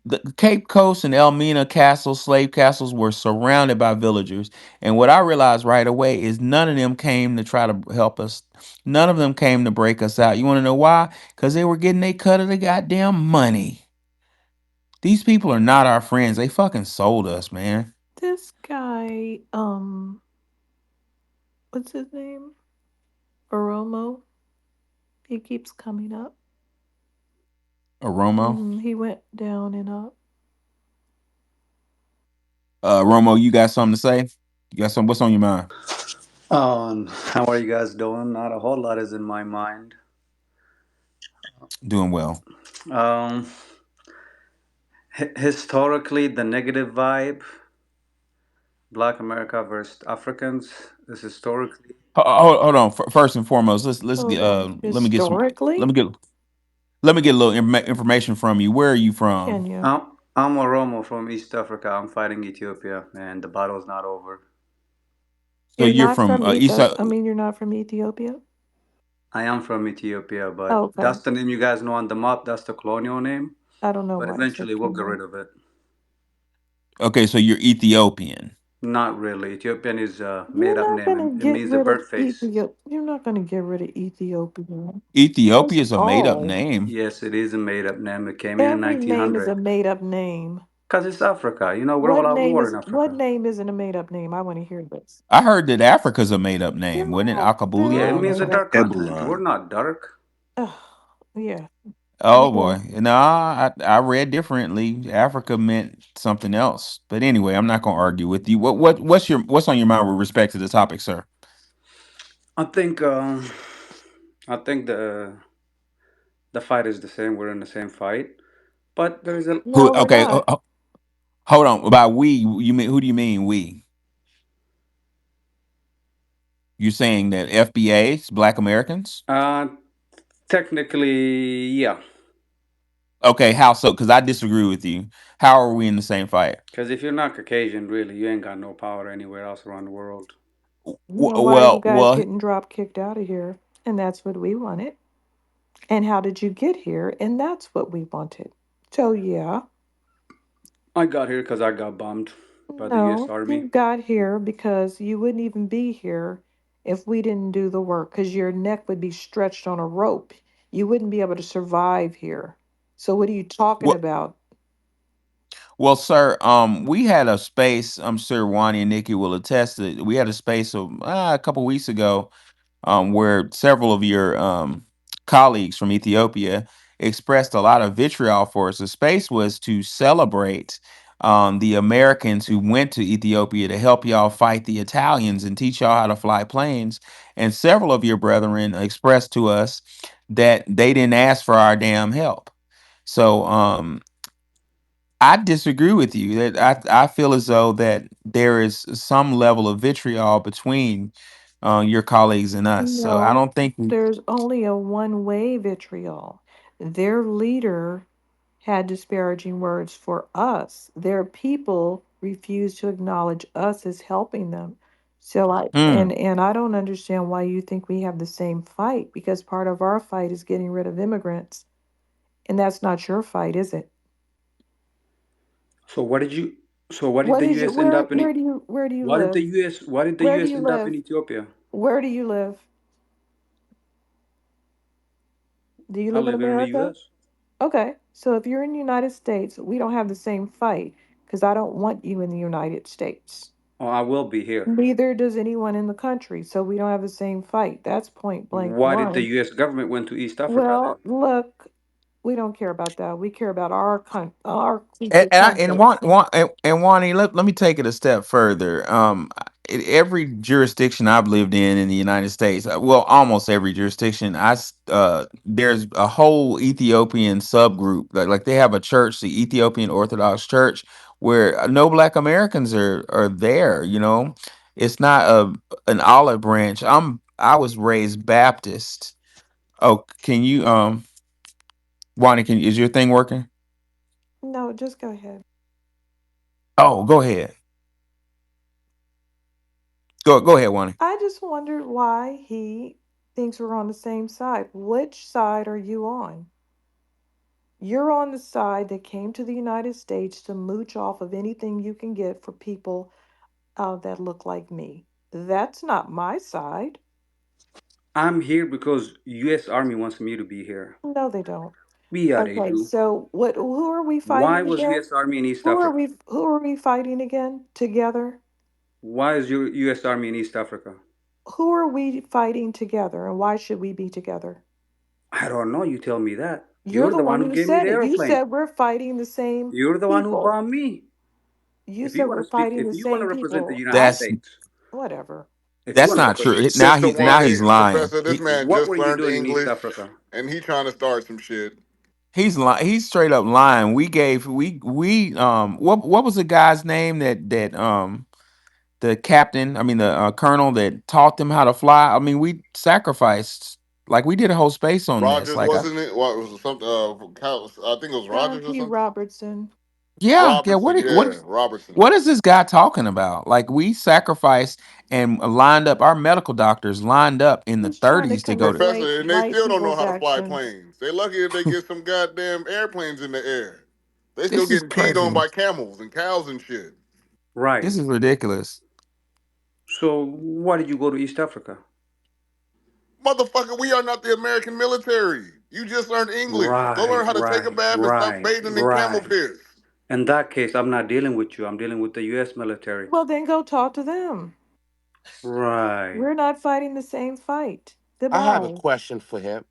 The Cape Coast and Elmina castles, slave castles, were surrounded by villagers. And what I realized right away is none of them came to try to help us. None of them came to break us out. You want to know why? Because they were getting a cut of the goddamn money. These people are not our friends. They fucking sold us, man. This guy, what's his name? Oromo. He keeps coming up. Romo. He went down and up. Romo, you got something to say? You got some? What's on your mind? How are you guys doing? Not a whole lot is in my mind. Doing well. Um, Historically, the negative vibe, Black America versus Africans, is historically. Hold on. First and foremost, let's get Hold on. let me get some. Let Historically, me get let me get a little information from you. Where are you from? Kenya. I'm Oromo from East Africa. I'm fighting Ethiopia, and the battle's not over. So You're you're not from from East. Ethiopia. I mean, you're not from Ethiopia. I am from Ethiopia, but Okay. that's the name you guys know on the map. That's the colonial name. I don't know But why I said eventually, we'll get Kenya. rid of it. Okay, so you're Ethiopian. Not really. Ethiopian is a You're made-up not name. gonna It get means the rid of bird face. Ethiopia. You're not gonna get rid of Ethiopia. Ethiopia That's is a made up all. name. Yes, it is a made-up name. It came in Every name is a 1900. made up name. Because it's Africa. You know, we're What all at name war in is what Africa. name isn't a made up name? I want to hear this. I heard that Africa's a made up name, They're wasn't it? they're Yeah, it all Akabulia or means a made something. up. dark continent. We're Ebulan. not dark. Ugh, yeah. Oh Okay. boy, no, I read differently. Africa meant something else. But anyway, I'm not gonna argue with you. What's on your mind with respect to the topic, sir? I think I think the fight is the same. We're in the same fight, but there is a Who? No, we're Okay, not. hold on. About we, you mean who do you mean we? You saying that FBAs, Black Americans? uh technically, yeah. Okay, how so? Because I disagree with you. How are we in the same fight? Because if you're not Caucasian, really, you ain't got no power anywhere else around the world. Then why are you Well, guys well, getting drop kicked out of here? And that's what we wanted. And how did you get here? And that's what we wanted. So yeah. I got here because I got bombed by the U.S. No, Army. you got here because you wouldn't even be here if we didn't do the work, because your neck would be stretched on a rope. You wouldn't be able to survive here. So what are you talking well, about? well, sir. We had a space. I'm sure Wani and Nikki will attest that we had a space a couple weeks ago where several of your colleagues from Ethiopia expressed a lot of vitriol for us. The space was to celebrate the Americans who went to Ethiopia to help y'all fight the Italians and teach y'all how to fly planes. And several of your brethren expressed to us that they didn't ask for our damn help. So I disagree with you. That I feel as though that there is some level of vitriol between your colleagues and us. So I No, don't think. there's only a one-way vitriol. Their leader had disparaging words for us. Their people refused to acknowledge us as helping them. So I Hmm. and I don't understand why you think we have the same fight, because part of our fight is getting rid of immigrants, and that's not your fight, is it? So what did you? So what did What the is you U.S. end up in? where do you What did the live? U.S. What did the Where do U.S. you end up in live? Ethiopia? Where do you live? Do you I live in live here in the America? U.S. Okay. So if you're in the United States, we don't have the same fight, because I don't want you in the United States. Oh, I will be here. Neither does anyone in the country, so we don't have the same fight. That's point blank Why did the one. U.S. government went to East Africa then? Well, look, we don't care about that. We care about our And, future and I and comfort. and Wani, let me take it a step further. Every jurisdiction I've lived in the United States, well, almost every jurisdiction, there's a whole Ethiopian subgroup. Like they have a church, the Ethiopian Orthodox Church, where no Black Americans are there. You know, it's not an olive branch. I was raised Baptist. Oh, can you Wani, is your thing working? No, just go ahead. Oh, go ahead. Go ahead, Wani. I just wondered why he thinks we're on the same side. Which side are you on? You're on the side that came to the United States to mooch off of anything you can get for people that look like me. That's not my side. I'm here because U.S. Army wants me to be here. No, they don't. Yeah, they Okay, do. so what? Who are we Why fighting was again? U.S. Army in East Africa? Who are we fighting again together? Why is your U.S. Army in East Africa? Who are we fighting together, and why should we be together? I don't know. You tell me that. You're You're the the one one who who gave me said the it. You airplane. said we're fighting the same You're the one who people. bombed me. You said we're fighting If the you want to same represent the people. United I That's States, whatever. if you that's want to not represent true. the Now United Sister now States, Wani, he's lying. Professor, this man what just were you learned doing in East English Africa? and he trying to start some shit. He's straight up lying. We what was the guy's name that the captain, I mean the colonel that taught them how to fly? I mean, we sacrificed, like we did a whole space on this. Rogers, Like wasn't it? What was it, something? I think it was John Rogers or P. something. Robertson. yeah, Robertson, yeah, Robertson. what is this guy talking about? Like we sacrificed and lined up, our medical doctors lined up in the He's trying to 30s to go to conflate Professor, and they white still don't know people's how to fly actions. planes. They lucky if they get some goddamn airplanes in the air. They still this is getting peed on crazy. by camels and cows and shit. Right. This is ridiculous. So why did you go to East Africa? Motherfucker, we are not the American military. You just learned English. Go Right, learn how to take a right, bath and stop right, bathing in camel right. piss. In that case, I'm not dealing with you. I'm dealing with the U.S. military. Well, then go talk to them. Right. We're not fighting the same fight. I have a Goodbye. question for him.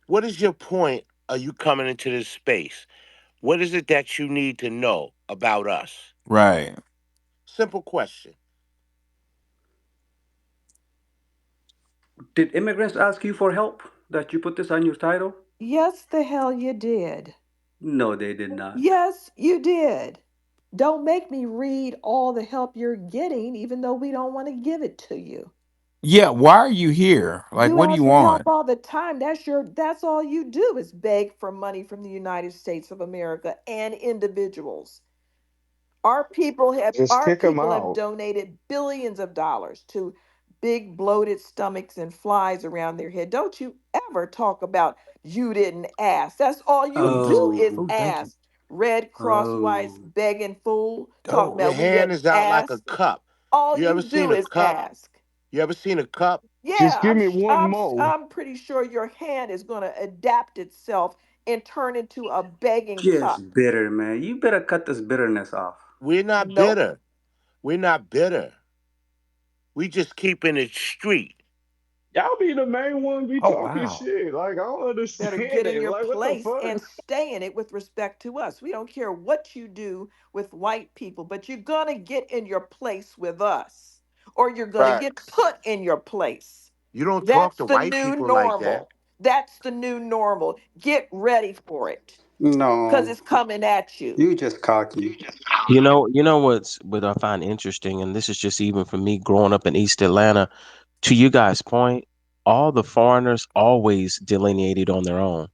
What is your point of you coming into this space? What is it that you need to know about us? Right. Simple question. Did immigrants ask you for help that you put this on your title? Yes, the hell you did. No, they did not. Yes, you did. Don't make me read all the help you're getting, even though we don't want to give it to you. Yeah, why are you here? Like, You what do you ask for help want? all the time. That's all you do is beg for money from the United States of America and individuals. Just Our kick them people have out. donated billions of dollars to big bloated stomachs and flies around their head. Don't you ever talk about you didn't ask. That's all you do is Oh, ask. Red Cross oh. wise begging fool talking Your about we hand didn't is out like a ask. cup. All You ever you seen do a is cup? ask. You ever seen a cup? Yeah, Just give me one more. I'm pretty sure your hand is going to adapt itself and turn into a begging cup. Just bitter, man. You better cut this bitterness off. We're not Nope. bitter. We're not bitter. We just keeping it street. Y'all be the main one be Oh talking wow. shit. Like, I don't Better understand get in it. your Like, what the place fuck? and stay in it with respect to us. We don't care what you do with white people, but you're going to get in your place with us or you're going to get Facts. put in your place. You don't talk That's to the white new people like that. normal. That's the new normal. Get ready for it because No, it's coming at you. you just cocky. What I find interesting, and this is just even for me growing up in East Atlanta. To you guys' point, all the foreigners always delineated on their own,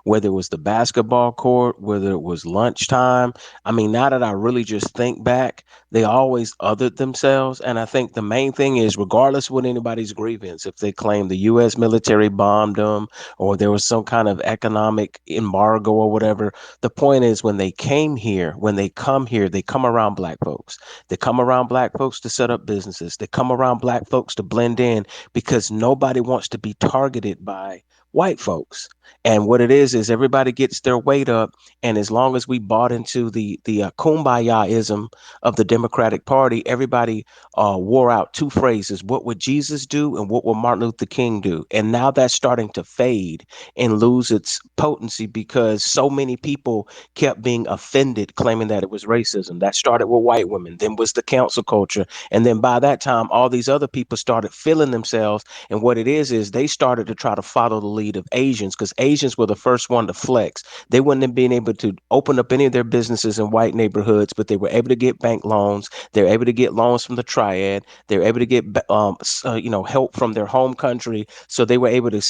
whether it was the basketball court, whether it was lunchtime. I mean, now that I really just think back, they always othered themselves. And I think the main thing is, regardless of what anybody's grievance, if they claim the U.S. military bombed them or there was some kind of economic embargo or whatever, the point is when they came here, when they come here, they come around black folks. They come around black folks to set up businesses. They come around black folks to blend in because nobody wants to be targeted by white folks. And what it is everybody gets their weight up. And as long as we bought into the kumbaya-ism of the Democratic Party, everybody wore out two phrases: "What would Jesus do?" and "What would Martin Luther King do?" And now that's starting to fade and lose its potency because so many people kept being offended, claiming that it was racism. That started with white women, then was the council culture. And then by that time, all these other people started feeling themselves. And what it is they started to try to follow the lead of Asians because Asians were the first one to flex. They wouldn't have been able to open up any of their businesses in white neighborhoods, but they were able to get bank loans. They're able to get loans from the triad. They're able to get, help from their home country. So they were able to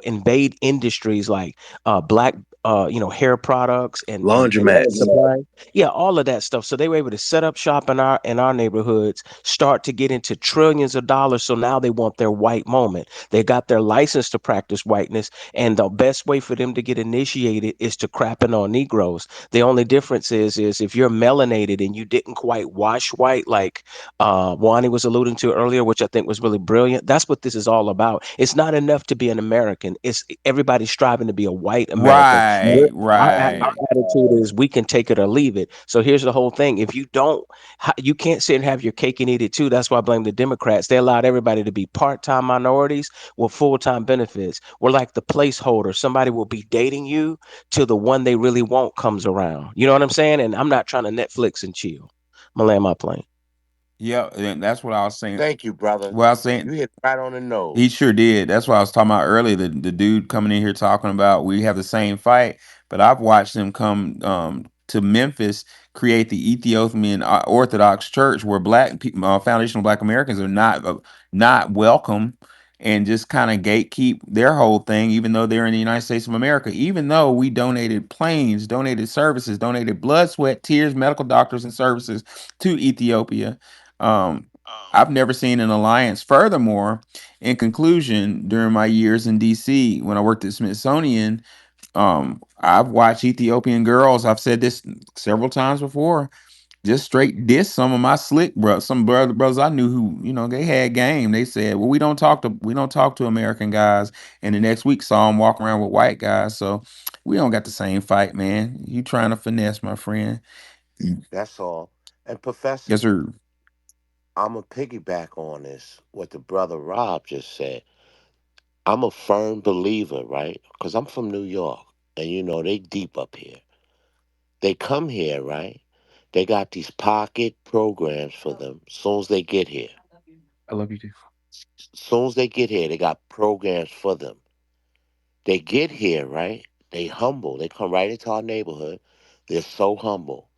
invade industries like black hair products and pet Laundromats. supply. Yeah, all of that stuff. So they were able to set up shop in our neighborhoods, start to get into trillions of dollars. So now they want their white moment. They got their license to practice whiteness, and the best way for them to get initiated is to crapping on Negroes. The only difference is if you're melanated and you didn't quite wash white, like Wani was alluding to earlier, which I think was really brilliant. That's what this is all about. It's not enough to be an American. It's everybody striving to be a white American. Right, Our right. attitude is we can take it or leave it. So here's the whole thing: if you don't, you can't sit and have your cake and eat it too. That's why I blame the Democrats. They allowed everybody to be part-time minorities with full-time benefits. We're like the placeholder. Somebody will be dating you till the one they really want comes around. You know what I'm saying? And I'm not trying to Netflix and chill. I'm gonna land my plane. Yeah, and that's what I was saying. Thank you, brother. Well, I was saying You hit right on the he nose. sure did. That's what I was talking about earlier. The dude coming in here talking about we have the same fight, but I've watched him come to Memphis, create the Ethiopian Orthodox Church where black people, foundational Black Americans are not welcome, and just kind of gatekeep their whole thing, even though they're in the United States of America. Even though we donated planes, donated services, donated blood, sweat, tears, medical doctors, and services to Ethiopia. Um, I've never seen an alliance. Furthermore, in conclusion, during my years in DC, when I worked at Smithsonian, I've watched Ethiopian girls. I've said this several times before. Just straight diss some of my slick bro, some brothers I knew who they had game. They said, "Well, we don't talk to American guys," and the next week saw them walking around with white guys. So we don't got the same fight, man. You trying to finesse, my friend? Mm. That's all. And Yes, Professor, sir. I'm a piggyback on this. What the brother Rob just said. I'm a firm believer, right? Because I'm from New York, and they deep up here. They come here, right? They got these pocket programs for them. Soon as they get here, I love you too. soon as they get here, they got programs for them. They get here, right? They humble. They come right into our neighborhood. They're so humble.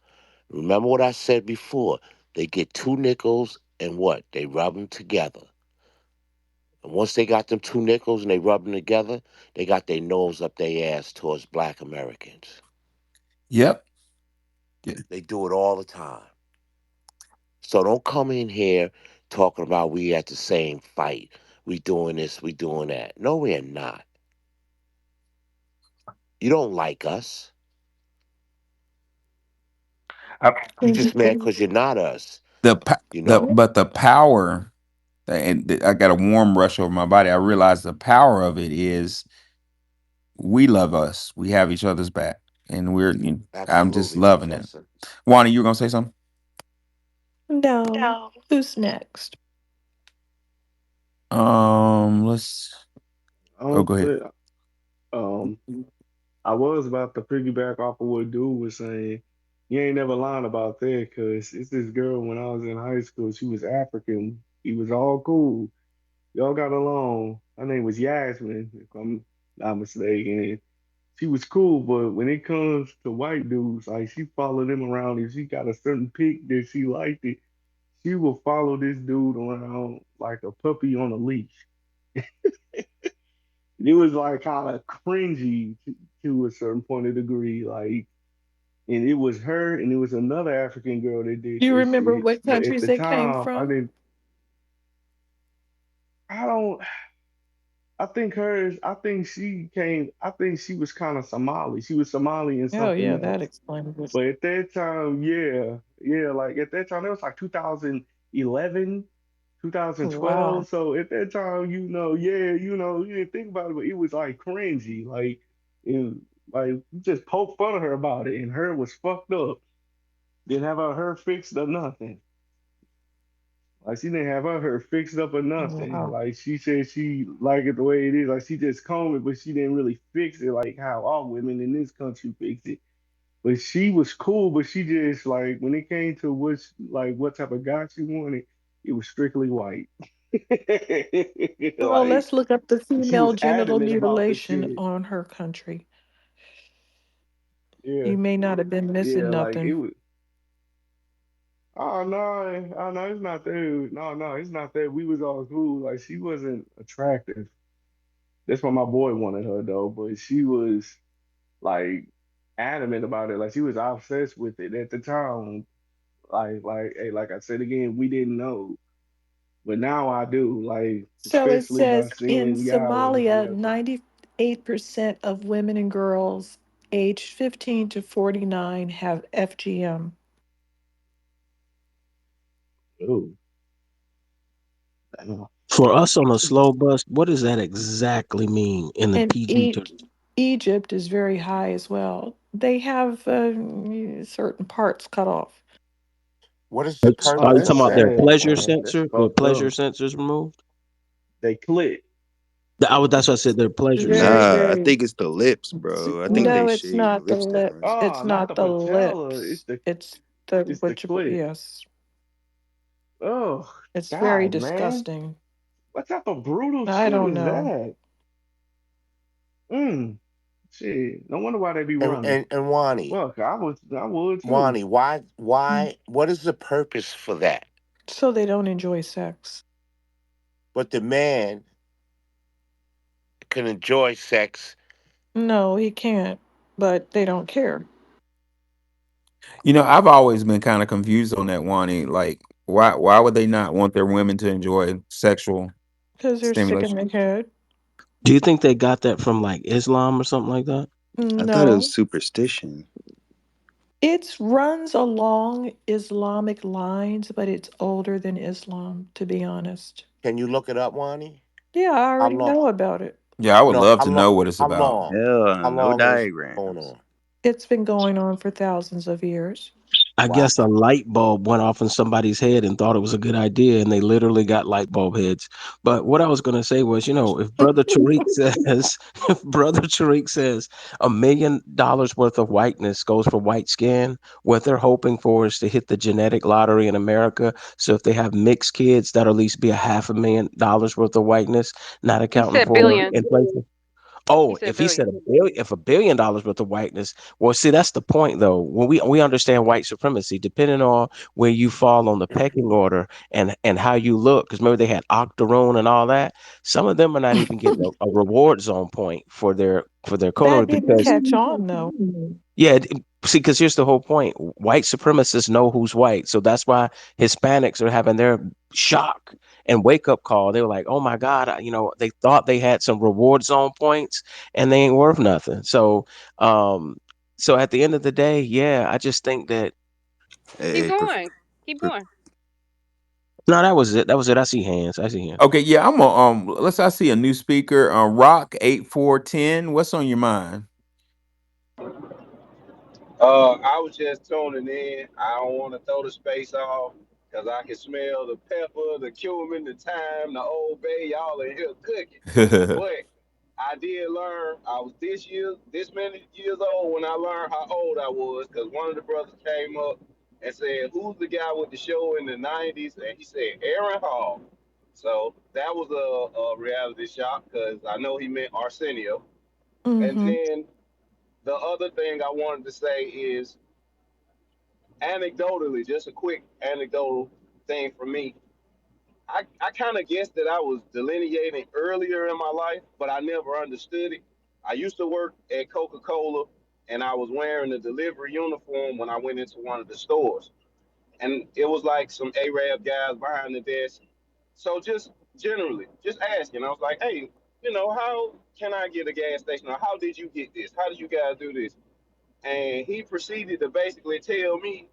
Remember what I said before? They get two nickels and what? They rub them together. And once they got them two nickels and they rub them together, they got their nose up their ass towards black Americans. Yep. Yeah. They do it all the time. So don't come in here talking about we at the same fight. We doing this, we doing that. No, we're not. You don't like us. I, You just mad because you're not us, you know? the power, and I got a warm rush over my body. I realize the power of it is we love us. We have each other's back, and I'm just Absolutely, loving it. Professor. Wani, you were gonna say something? No. Who's next? Let's. I Oh, don't go ahead. think. Um, I was about to piggyback off of what dude was saying. You ain't never lying about that, cause it's this girl when I was in high school. She was African. He was all cool. Y'all got along. Her name was Yasmin, if I'm not mistaken. She was cool, but when it comes to white dudes, like she followed them around. If she got a certain pick that she liked it, she will follow this dude around like a puppy on a leash. It was like kind of cringy to a certain point of degree, like, and it was her and it was another African girl that did Do you that remember shit. what But at countries the they came time, I from? didn't. I don't. I think hers. I think she came. I think she was kind of Somali. She was Somali and Oh, something yeah, that else. explains it. But at that time, yeah, yeah, like at that time, it was like 2011, Wow. 2012. So at that time, yeah, you didn't think about it, but it was like cringy. Like you just poke fun of her about it, and her was fucked up. Didn't have her fixed or nothing. Like she didn't have her fixed up or nothing. Wow. Like she said she like it the way it is. Like she just combed it, but she didn't really fix it like how all women in this country fix it. But she was cool, but she just like when it came to what type of guy she wanted, it was strictly white. Well, Like let's look up the she female was genital adamant about the mutilation shit. on her country. Yeah, You may not have been missing yeah, like it nothing. was. Oh no, it's not that. No, it's not that. We was all cool. Like she wasn't attractive. That's why my boy wanted her though. But she was like adamant about it. Like she was obsessed with it at the time. Hey, like I said again, we didn't know, but now I do. Like So it especially by says in seeing Yahweh. Somalia, Yeah. 98% of women and girls aged 15 to 49 have FGM. Oh, damn. For us on a slow bus, what does that exactly mean in the And PG term? Egypt is very high as well. They have certain parts cut off. What is the Oh, Are you purpose that's of talking about that? their sad, pleasure man. That's sensor? Their fucked pleasure up. sensors removed? They clit. That's what I said. Their pleasure Very, sensor. Nah, I very. think it's the lips, bro. I think No, they it's shave the not the lips lips. down. It's Oh, not not the the patella. lips. It's It's the what you, clit. yes. Oh, It's very God, man. disgusting. What type of brutal I shit don't is know. that? Mm, shit. No wonder why they be And running. and and Wani, Fuck, I would too. Wani, why Mm. why what is the purpose for that? So they don't enjoy sex. But the man can enjoy sex. No, he can't. But they don't care I've always been kind of confused on that, Wani. Like, why would they not want their women to enjoy sexual because they're sick in stimulation? the head. Do you think they got that from like Islam or something like that? I thought it was No, superstition. it runs along Islamic lines, but it's older than Islam, to be honest. Can you look it up, Wani? Yeah, I How already long? know about it. Yeah, I would No, love how to long? know what it's How about. long? Hell, How no long is going diagrams. on? It's been going on for thousands of years. I Wow. guess a light bulb went off in somebody's head and thought it was a good idea, and they literally got light bulb heads. But what I was going to say was, if Brother Tariq says, if Brother Tariq says $1 million worth of whiteness goes for white skin, what they're hoping for is to hit the genetic lottery in America. So if they have mixed kids, that'll at least be a $500,000 worth of whiteness, not He accounting said for billion. inflation. He Oh, said if he said billion. $1 billion worth of whiteness, well, see, that's the point, though. When we understand white supremacy, depending on where you fall on the pecking order and how you look, because remember they had octoroon and all that. Some of them are not even getting a reward zone point for their color That didn't because catch on though. yeah, see, because here's the whole point: white supremacists know who's white, so that's why Hispanics are having their shock and wake up call. They were like, "Oh my God," they thought they had some reward zone points, and they ain't worth nothing. Um, so at the end of the day, yeah, I just think that Keep Hey, going. Keep going. no, that was it. That was it. I see hands. I see hands. Okay, yeah, I'm a let's I see a new speaker, Rock 8410. What's on your mind? I was just tuning in. I don't want to throw the space off because I can smell the pepper, the cumin, the thyme, the old bay. Y'all in here cooking. But I did learn. I was this many years old when I learned how old I was because one of the brothers came up and said, "Who's the guy with the show in the '90s?" And he said, "Aaron Hall." So that was a reality shock because I know he meant Arsenio. And Mm-hmm. then the other thing I wanted to say is anecdotally, just a quick anecdotal thing for me. I kind of guessed that I was delineating earlier in my life, but I never understood it. I used to work at Coca Cola and I was wearing a delivery uniform when I went into one of the stores. And it was like some Arab guys behind the desk. So just generally, just asking, I was like, hey, how can I get a gas station? Or how did you get this? How did you guys do this? And he proceeded to basically tell me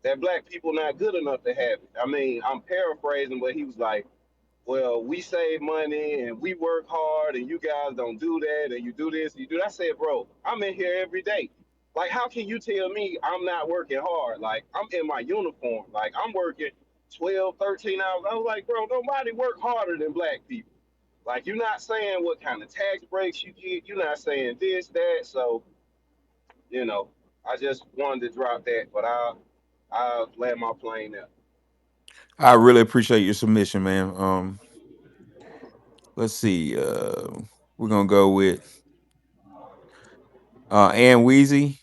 that black people not good enough to have it. I mean, I'm paraphrasing, but he was like, "Well, we save money and we work hard, and you guys don't do that, and you do this, and you do that." I said, "Bro, I'm in here every day. Like, how can you tell me I'm not working hard? Like, I'm in my uniform. Like, I'm working 12, 13 hours." I was like, "Bro, nobody work harder than black people. Like, you're not saying what kind of tax breaks you get. You're not saying this, that. So, you know, I just wanted to drop that, but I'll land my plane there." I really appreciate your submission, man. Let's see. We're gonna go with Ann Wheezy.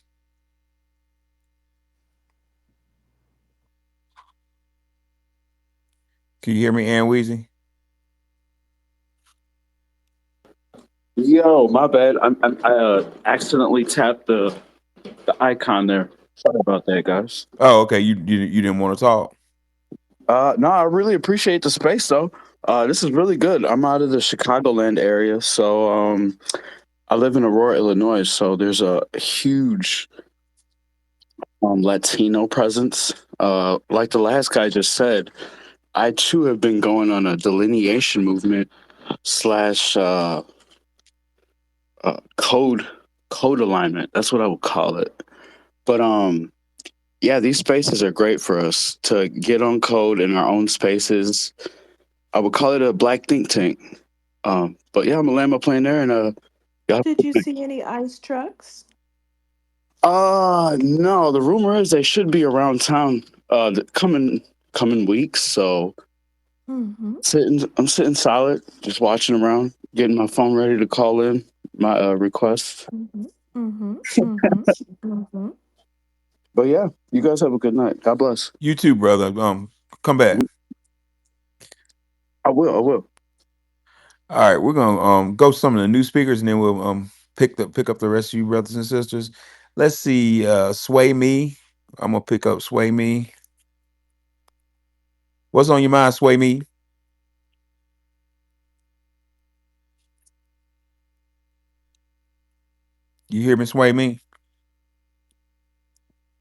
Can you hear me, Ann Wheezy? Yo, my bad. I accidentally tapped the icon there. Sorry about that, guys. Oh, okay. You didn't want to talk. No, I really appreciate the space though. This is really good. I'm out of the Chicagoland area, so I live in Aurora, Illinois. So there's a huge Latino presence. Like the last guy just said, I too have been going on a delineation movement slash code alignment. That's what I would call it. But yeah, these spaces are great for us to get on code in our own spaces. I would call it a black think tank. But yeah, I'm gonna land my plane there and y'all. Did you see any ice trucks? No, the rumor is they should be around town the coming weeks. So Mm-hmm. I'm sitting solid, just watching around, getting my phone ready to call in my request. Mm-hmm. Mm-hmm. Mm-hmm. Mm-hmm. But yeah, you guys have a good night. God bless. You too, brother. Come back. I will. I will. All right, we're gonna go some of the new speakers, and then we'll pick up the rest of you brothers and sisters. Let's see. Sway Me. I'm gonna pick up Sway Me. What's on your mind, Sway Me? You hear me, Sway Me?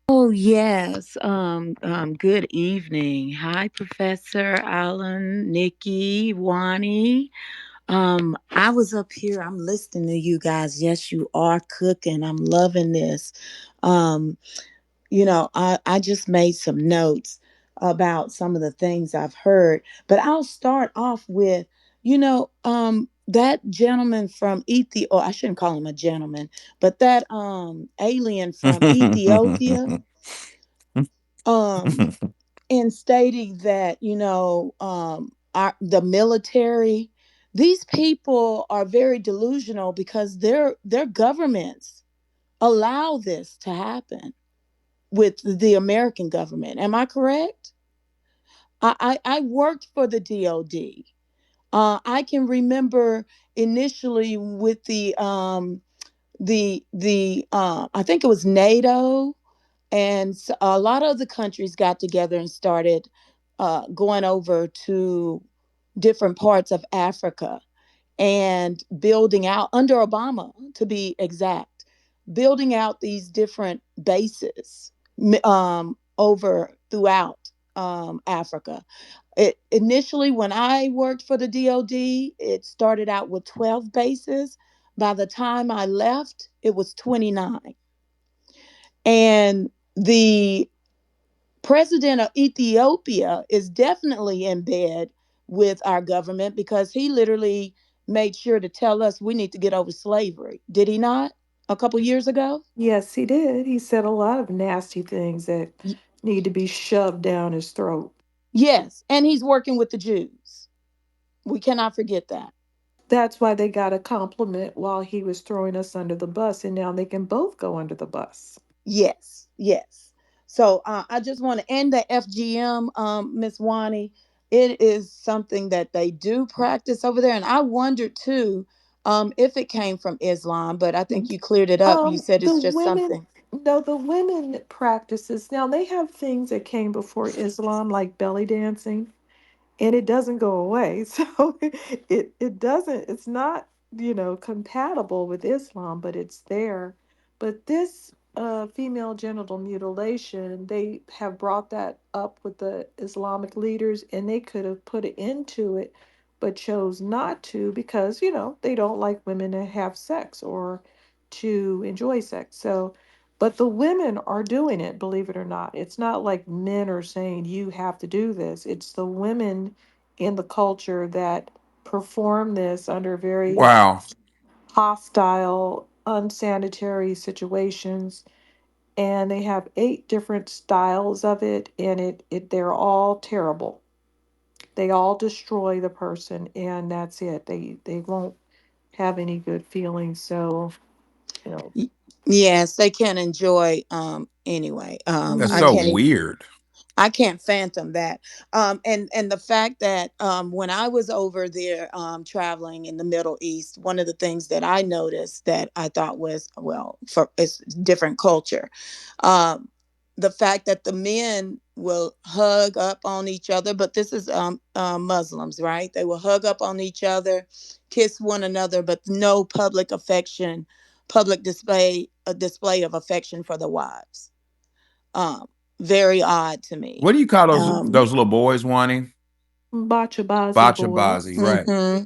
Oh, yes. Good evening. Hi, Professor Alan, Nikki, Wani. I was up here. I'm listening to you guys. Yes, you are cooking. I'm loving this. Um, I just made some notes about some of the things I've heard, but I'll start off with, that gentleman from Ethiopia, or I shouldn't call him a gentleman, but that alien from Ethiopia, um, in stating that, the military, these people are very delusional because their governments allow this to happen with the American government. Am I correct? I worked for the DOD. I can remember initially with the I think it was NATO, and a lot of the countries got together and started going over to different parts of Africa and building out under Obama, to be exact, building out these different bases over throughout Africa. It initially, when I worked for the DoD, it started out with 12 bases. By the time I left, it was 29. And the president of Ethiopia is definitely in bed with our government because he literally made sure to tell us we need to get over slavery. Did he not? A couple years ago? Yes, he did. He said a lot of nasty things that need to be shoved down his throat. Yes, and he's working with the Jews. We cannot forget that. That's why they got a compliment while he was throwing us under the bus, and now they can both go under the bus. Yes, yes. So I just want to end the FGM, Miss Wani. It is something that they do practice over there, and I wonder too if it came from Islam. But I think you cleared it up. You said The it's just women, something. no, the women practices now they have things that came before Islam, like belly dancing, and it doesn't go away. So it doesn't. It's not compatible with Islam, but it's there. But this female genital mutilation, they have brought that up with the Islamic leaders, and they could have put it into it, but chose not to because they don't like women to have sex or to enjoy sex. So. But the women are doing it, believe it or not. It's not like men are saying you have to do this. It's the women in the culture that perform this under very Wow. hostile, unsanitary situations. And they have 8 different styles of it, and they're all terrible. They all destroy the person, and that's it. They won't have any good feelings. So, you know, Y- Yes, they can enjoy. Anyway, That's I so mhm. can't even. weird. I can't phantom that. And the fact that when I was over there traveling in the Middle East, one of the things that I noticed that I thought was, well, for it's different culture, um, the fact that the men will hug up on each other, but this is Muslims, right? They will hug up on each other, kiss one another, but no public affection, public display of affection for the wives. Um, Very odd to me. What do you call Um, those little boys wanting? Bachabazi Bacha bazi, boys. right? hmm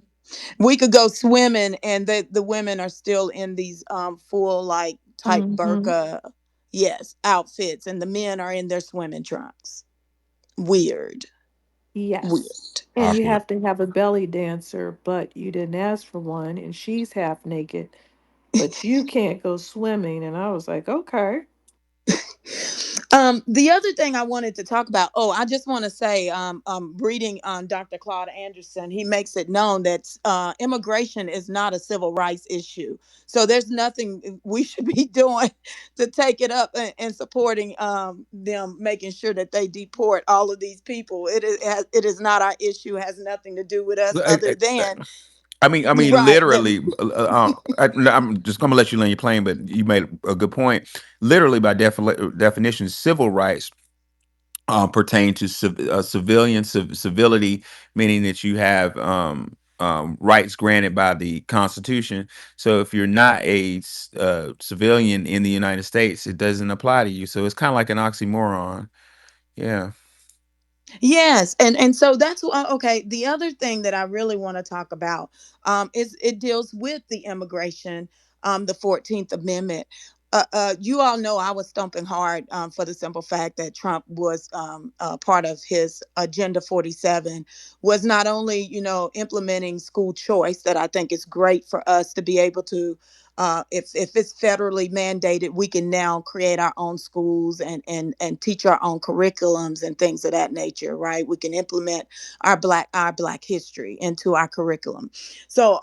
We could go swimming, and the women are still in these full like type Hmm. burqa, yes, outfits, and the men are in their swimming trunks. Weird, Yes. weird. And you Awkward. have to have a belly dancer, but you didn't ask for one, and she's half naked, but you can't go swimming. And I was like, okay. The other thing I wanted to talk about, oh, I just want to say, reading on Dr. Claude Anderson, he makes it known that immigration is not a civil rights issue. So there's nothing we should be doing to take it up and supporting them, making sure that they deport all of these people. It is not our issue. Has nothing to do with us, other than I mean, right. literally. I'm just gonna let you land your plane, but you made a good point. Literally, by definition, civil rights pertain to civilian civility, meaning that you have rights granted by the Constitution. So if you're not a civilian in the United States, it doesn't apply to you. So it's kind of like an oxymoron. Yeah. Yes, and so that's why. Okay, the other thing that I really want to talk about is it deals with the immigration, the 14th Amendment. You all know I was stomping hard for the simple fact that Trump was part of his Agenda 47 was not only, implementing school choice that I think is great for us to be able to, if it's federally mandated, we can now create our own schools and teach our own curriculums and things of that nature, right? We can implement our black history into our curriculum. So,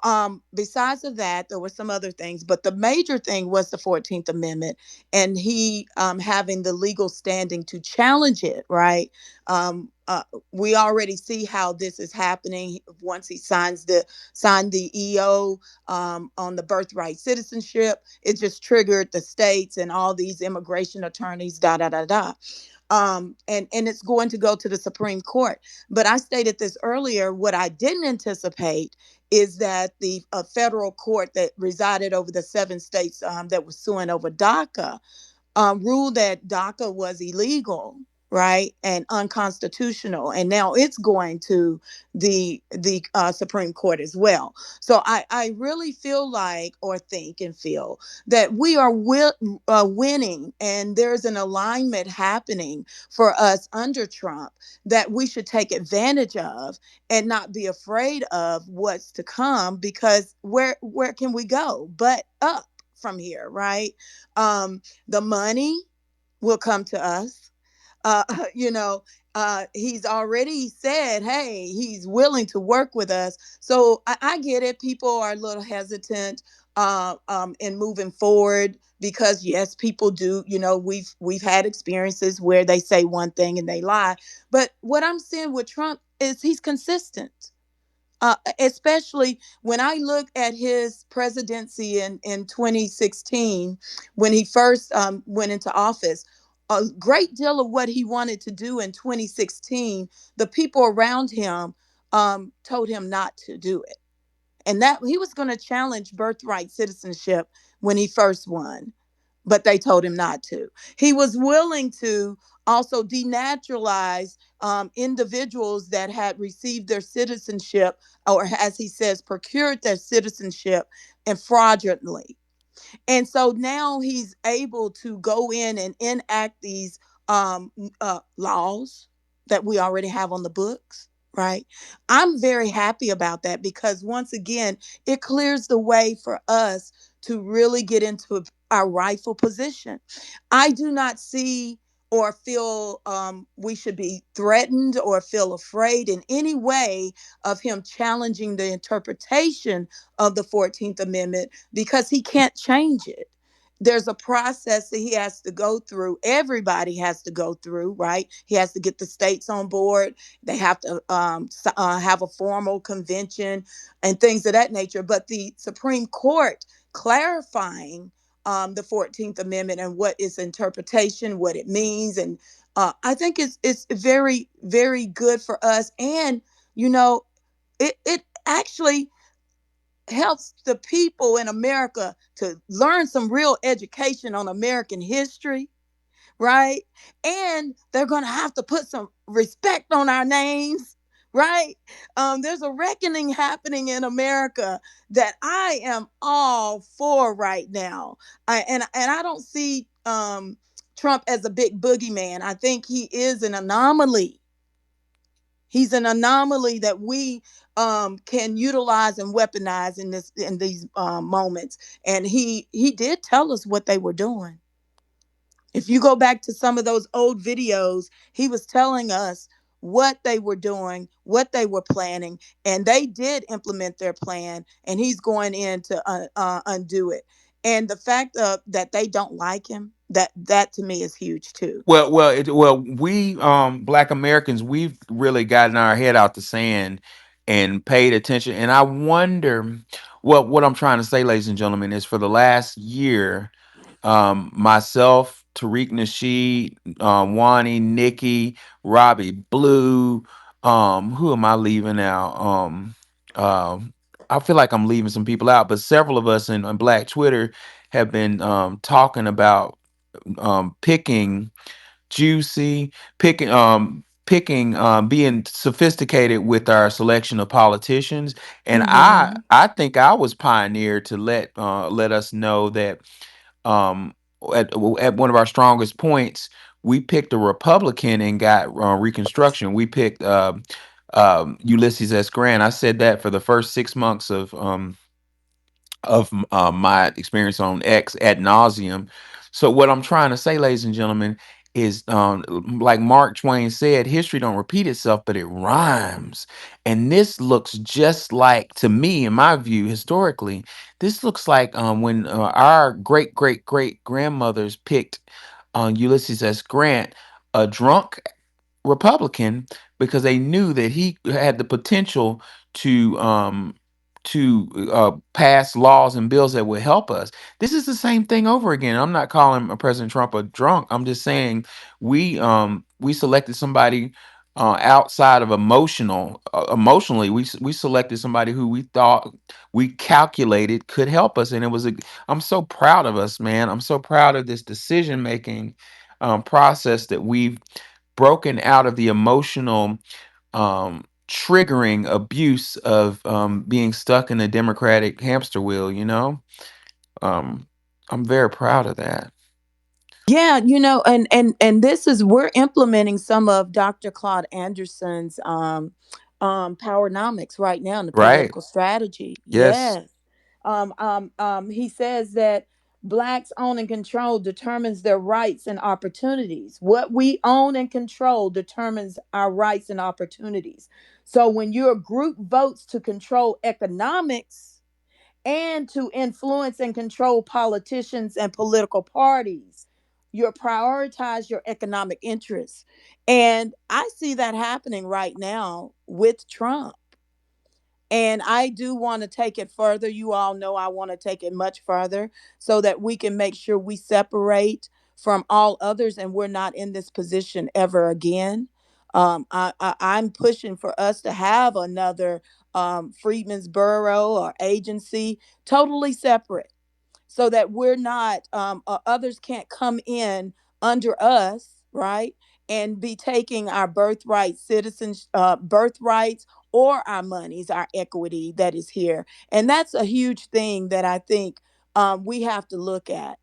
besides of that, there were some other things, but the major thing was the 14th Amendment, and he having the legal standing to challenge it. Right? Um, uh, we already see how this is happening once he signed the EO on the birthright citizenship. It just triggered the states and all these immigration attorneys. Da da da da. And it's going to go to the Supreme Court. But I stated this earlier. What I didn't anticipate is that the federal court that resided over the 7 states that was suing over DACA ruled that DACA was illegal, right, and unconstitutional, and now it's going to the Supreme Court as well. So I really feel like, or think and feel that we are winning, and there's an alignment happening for us under Trump that we should take advantage of and not be afraid of what's to come, because where can we go but up from here, right? The money will come to us. Uh, you know, he's already said, hey, he's willing to work with us. So I get it. People are a little hesitant in moving forward because yes, people do. We've had experiences where they say one thing and they lie. But what I'm saying with Trump is he's consistent, especially when I look at his presidency in 2016, when he first went into office. A great deal of what he wanted to do in 2016, the people around him told him not to do it, and that he was going to challenge birthright citizenship when he first won, but they told him not to. He was willing to also denaturalize individuals that had received their citizenship, or as he says, procured their citizenship and fraudulently. And so now he's able to go in and enact these laws that we already have on the books, right? I'm very happy about that because once again, it clears the way for us to really get into our rightful position. I do not see or feel we should be threatened or feel afraid in any way of him challenging the interpretation of the 14th Amendment because he can't change it. There's a process that he has to go through. Everybody has to go through, right? He has to get the states on board. They have to have a formal convention and things of that nature. But the Supreme Court clarifying the 14th Amendment and what its interpretation, what it means. And I think it's very, very good for us. And, it actually helps the people in America to learn some real education on American history, right? And they're going to have to put some respect on our names, right? There's a reckoning happening in America that I am all for right now. And I don't see Trump as a big boogeyman. I think he is an anomaly. He's an anomaly that we can utilize and weaponize in these moments. And he did tell us what they were doing. If you go back to some of those old videos, he was telling us what they were doing, what they were planning, and they did implement their plan. And he's going in to undo it. And the fact that they don't like him, that to me is huge too. We Black Americans, we've really gotten our head out the sand and paid attention. And I wonder, what I'm trying to say, ladies and gentlemen, is for the last year, myself, Tariq Nasheed, Wani, Nikki, Robbie Blue, who am I leaving out? I feel like I'm leaving some people out, but several of us in on Black Twitter have been talking about picking juicy, being sophisticated with our selection of politicians. And Mm-hmm. I think I was pioneered to let us know that um at one of our strongest points, we picked a Republican and got Reconstruction. We picked Ulysses S. Grant. I said that for the first 6 months of my experience on X ad nauseum. So what I'm trying to say, ladies and gentlemen, is like Mark Twain said, history don't repeat itself, but it rhymes. And this looks just like, to me, in my view, historically, this looks like when our great grandmothers picked Ulysses S. Grant, a drunk Republican, because they knew that he had the potential to pass laws and bills that would help us. This is the same thing over again. I'm not calling President Trump a drunk. I'm just saying we selected somebody outside of emotionally we selected somebody who we thought we calculated could help us, and it was a I'm so proud of us, man. I'm so proud of this decision making process that we've broken out of the emotional triggering abuse of being stuck in a democratic hamster wheel, um I'm very proud of that. Yeah, and this is we're implementing some of Dr. Claude Anderson's powernomics right now in the Right. political strategy. Yes. Yes. He says that blacks own and control determines their rights and opportunities. What we own and control determines our rights and opportunities. So when your group votes to control economics and to influence and control politicians and political parties, you prioritize your economic interests. And I see that happening right now with Trump. And I do want to take it further. You all know I want to take it much further so that we can make sure we separate from all others and we're not in this position ever again. I'm pushing for us to have another Freedmen's Bureau or agency totally separate so that we're not others can't come in under us, right, and be taking our birthright citizens birthrights or our monies, our equity that is here. And that's a huge thing that I think we have to look at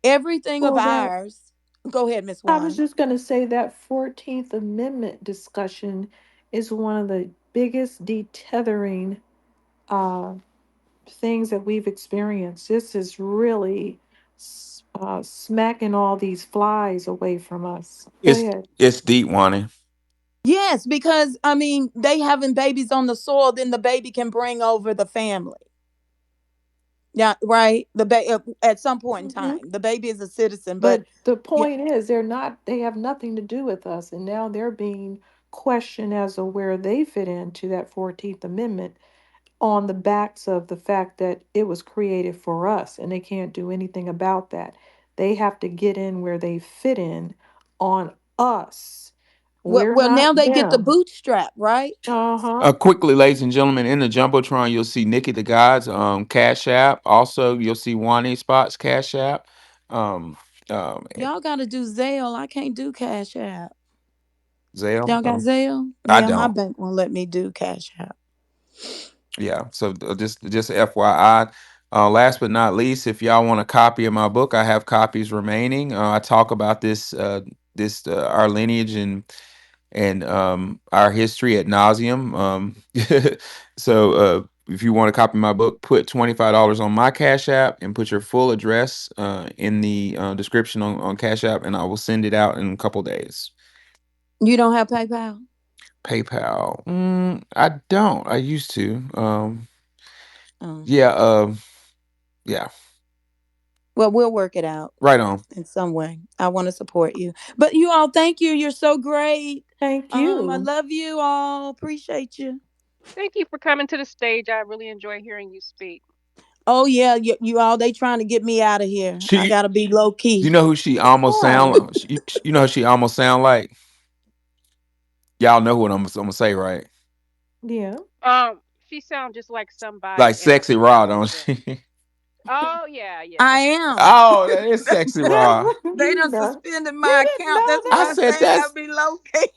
everything of Well, that ours. Go ahead, Miss I was Wanda. just going to say that 14th Amendment discussion is one of the biggest detethering uh, things that we've experienced. This is really smacking all these flies away from us. Go it's ahead. it's deep, Wani. Yes, because I mean they having babies on the soil, then the baby can bring over the family. Yeah, right. At some point in Hmm. time, the baby is a citizen, but But the yeah, point is, they have nothing to do with us. And now they're being questioned as to where they fit into that 14th Amendment on the backs of the fact that it was created for us and they can't do anything about that. They have to get in where they fit in on us. We're well, now not they get the them. bootstrap, right? Uh-huh. Quickly, ladies and gentlemen, in the jumbotron, you'll see Nikki the God's Cash App. Also, you'll see Wani Spot's Cash App. Um, and Y'all got to do Zelle. I can't do Cash App. Zelle. Y'all got Zelle? I Yeah, my don't. bank won't let me do Cash App. Yeah. So just FYI. Last but not least, if y'all want a copy of my book, I have copies remaining. I talk about this our lineage and our history at nauseum. So if you want to copy my book, put $25 on my Cash App and put your full address in the description on Cash App, and I will send it out in a couple days. You don't have PayPal? PayPal. I don't. I used to. Um, Yeah. Yeah. well, we'll work it out Right on. in some way. I want to support you. But you all, thank you. You're so great. Thank I you. love you all. Appreciate you. Thank you for coming to the stage. I really enjoy hearing you speak. Oh yeah, you all they trying to get me out of here. I She. gotta be low You key. know who she almost Why? sound. You know who she almost sound like. Y'all know what I'm gonna say, right? Yeah. She sounds just like Like somebody in a sexy raw, commercial don't that. she? Oh yeah, yeah. I Okay. am. Oh, that is sexy raw. They You done know. suspended You my didn't account. know That's I why I that? said say I gotta that's be low key.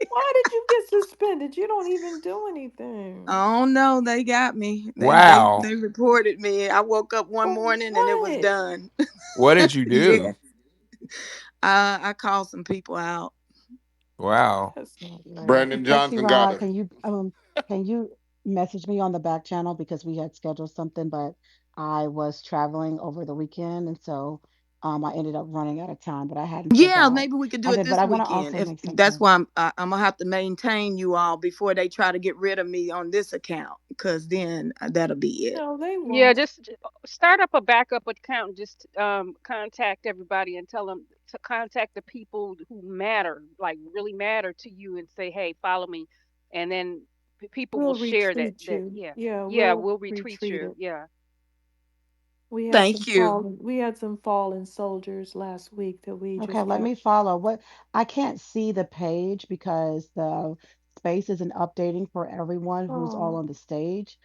Why did you get suspended? You don't even do anything. Oh no, they got me. They Wow. reported me. I woke up one For morning and it was what? done. What did you Yeah. do? I called some people out. Wow. That's not right. Brandon Sexy Johnson got Rod, her. can you message me on the back channel because we had scheduled something, but I was traveling over the weekend, and so I ended up running out of time, but I hadn't Yeah, forgot. maybe we could do And it then, but this I want to weekend. also If make that's something. why I'm gonna have to maintain you all before they try to get rid of me on this account, because then that'll be it. No, they Yeah, won't. just start up a backup account and just contact everybody and tell them to contact the people who matter, like really matter to you, and say, "Hey, follow me," and then people will We'll share that. retweet That you. yeah, Yeah, yeah, we'll we'll retweet retweet you. it. Yeah. Thank you. We had some fallen soldiers last week that we Okay, just let me captured. follow. What I can't see the page because the space isn't updating for everyone who's all Oh, on the stage.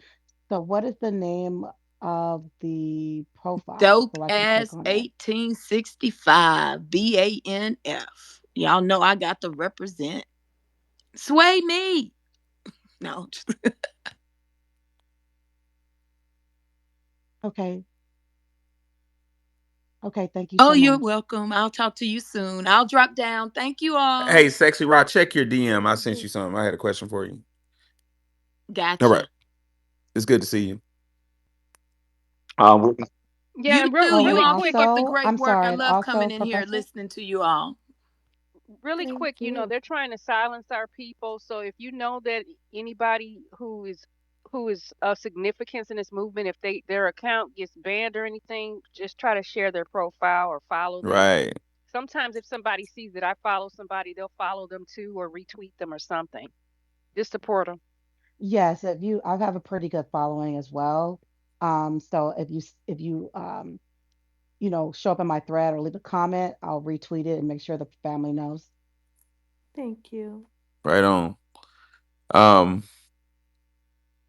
So, what is the name of the profile Dope so I can click as on it? 1865 BANF. Y'all know I got to represent. Sway me. No. Okay. Okay, thank you Oh, so you're much. welcome. I'll talk to you soon. I'll drop down. Thank you all. Hey, Sexy Rod, check your DM. I thank sent you. you something. I had a question for you. All right. Gotcha. It's good to see you. We- Yeah, You and too. Oh, You and really all quick, keep up the also, great I'm work. I sorry, and love also, coming in here Professor. listening to you all. really Thank quick, you. they're trying to silence our people. So if you know that anybody who is of significance in this movement, if their account gets banned or anything, just try to share their profile or follow them. right. Sometimes if somebody sees that I follow somebody, they'll follow them too or retweet them or something. Just support them. Yes, if you, I have a pretty good following as well. So if you show up in my thread or leave a comment, I'll retweet it and make sure the family knows. Thank you. Right on. Um,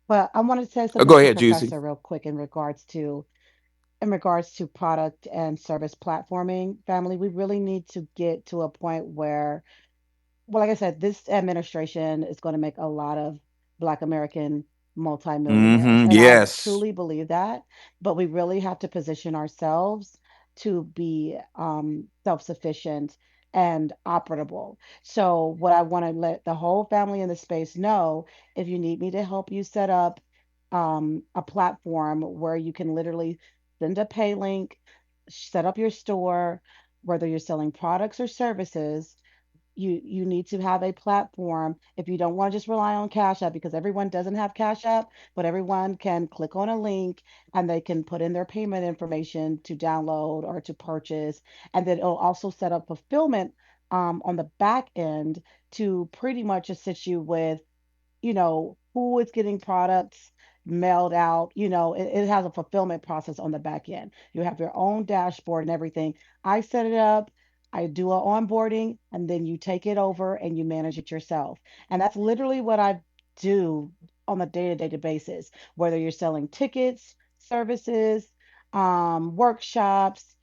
But I want to say something go to ahead, Juicy. Professor real quick in regards to product and service platforming, family. We really need to get to a point where, well, like I said, this administration is going to make a lot of Black American multimillionaires. Mm-hmm. And I Yes. truly believe that. But we really have to position ourselves to be self sufficient and operable. So, what I want to let the whole family in the space know, if you need me to help you set up a platform where you can literally send a pay link, set up your store, whether you're selling products or services, you need to have a platform. If you don't want to just rely on Cash App, because everyone doesn't have Cash App, but everyone can click on a link and they can put in their payment information to download or to purchase, and then it'll also set up fulfillment on the back end to pretty much assist you with who is getting products mailed out. It has a fulfillment process on the back end. You have your own dashboard and everything. I set it up, I do a onboarding, and then you take it over and you manage it yourself. And that's literally what I do on a day-to-day basis, whether you're selling tickets, services, workshops,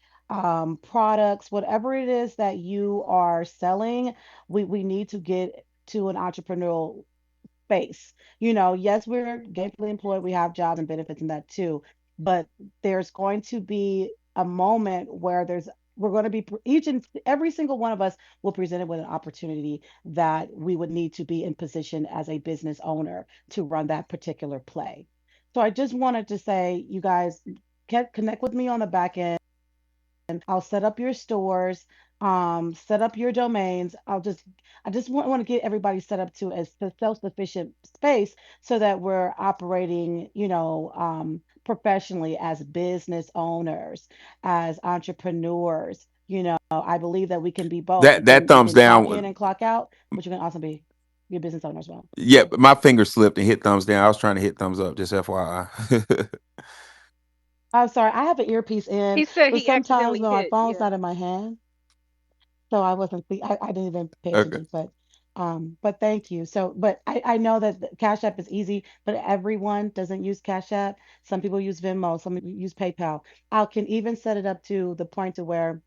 products, whatever it is that you are selling, we need to get to an entrepreneurial space. Yes, we're gainfully employed, we have jobs and benefits and that too, but there's going to be a moment where we're going to be each and every single one of us will presented with an opportunity that we would need to be in position as a business owner to run that particular play. So I just wanted to say, you guys can connect with me on the back end. I'll set up your stores, set up your domains. I just want to get everybody set up to a self-sufficient space so that we're operating, professionally as business owners, as entrepreneurs. I believe that we can be both. You That can you thumbs can clock in down. and clock out, but you can also be a business owner as well. Yeah, my finger slipped and hit thumbs down. I was trying to hit thumbs up, just FYI. I'm sorry, I have an earpiece in, He said but he sometimes accidentally when my hit. phone's Yeah. not in my hand. So I wasn't, I didn't even pay Okay. attention, but thank you. So, but I know that the Cash App is easy, but everyone doesn't use Cash App. Some people use Venmo, some people use PayPal. I can even set it up to the point to where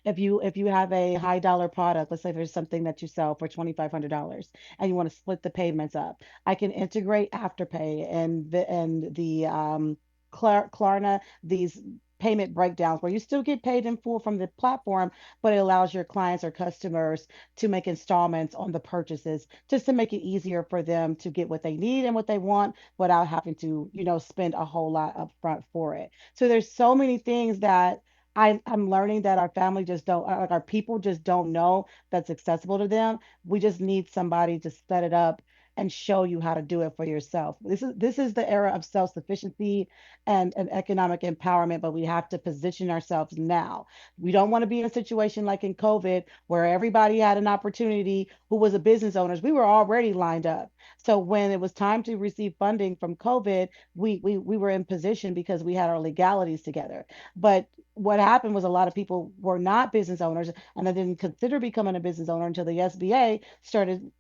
If you have a high dollar product, let's say there's something that you sell for $2,500 and you want to split the payments up, I can integrate Afterpay and the Klarna, these payment breakdowns where you still get paid in full from the platform, but it allows your clients or customers to make installments on the purchases just to make it easier for them to get what they need and what they want without having to, spend a whole lot up front for it. So there's so many things that I'm learning that our family just don't, like our people just don't know that's accessible to them. We just need somebody to set it up and show you how to do it for yourself. This is the era of self-sufficiency and economic empowerment, but we have to position ourselves now. We don't want to be in a situation like in COVID where everybody had an opportunity who was a business owners. We were already lined up. So when it was time to receive funding from COVID, we were in position because we had our legalities together. But what happened was a lot of people were not business owners and they didn't consider becoming a business owner until the SBA started,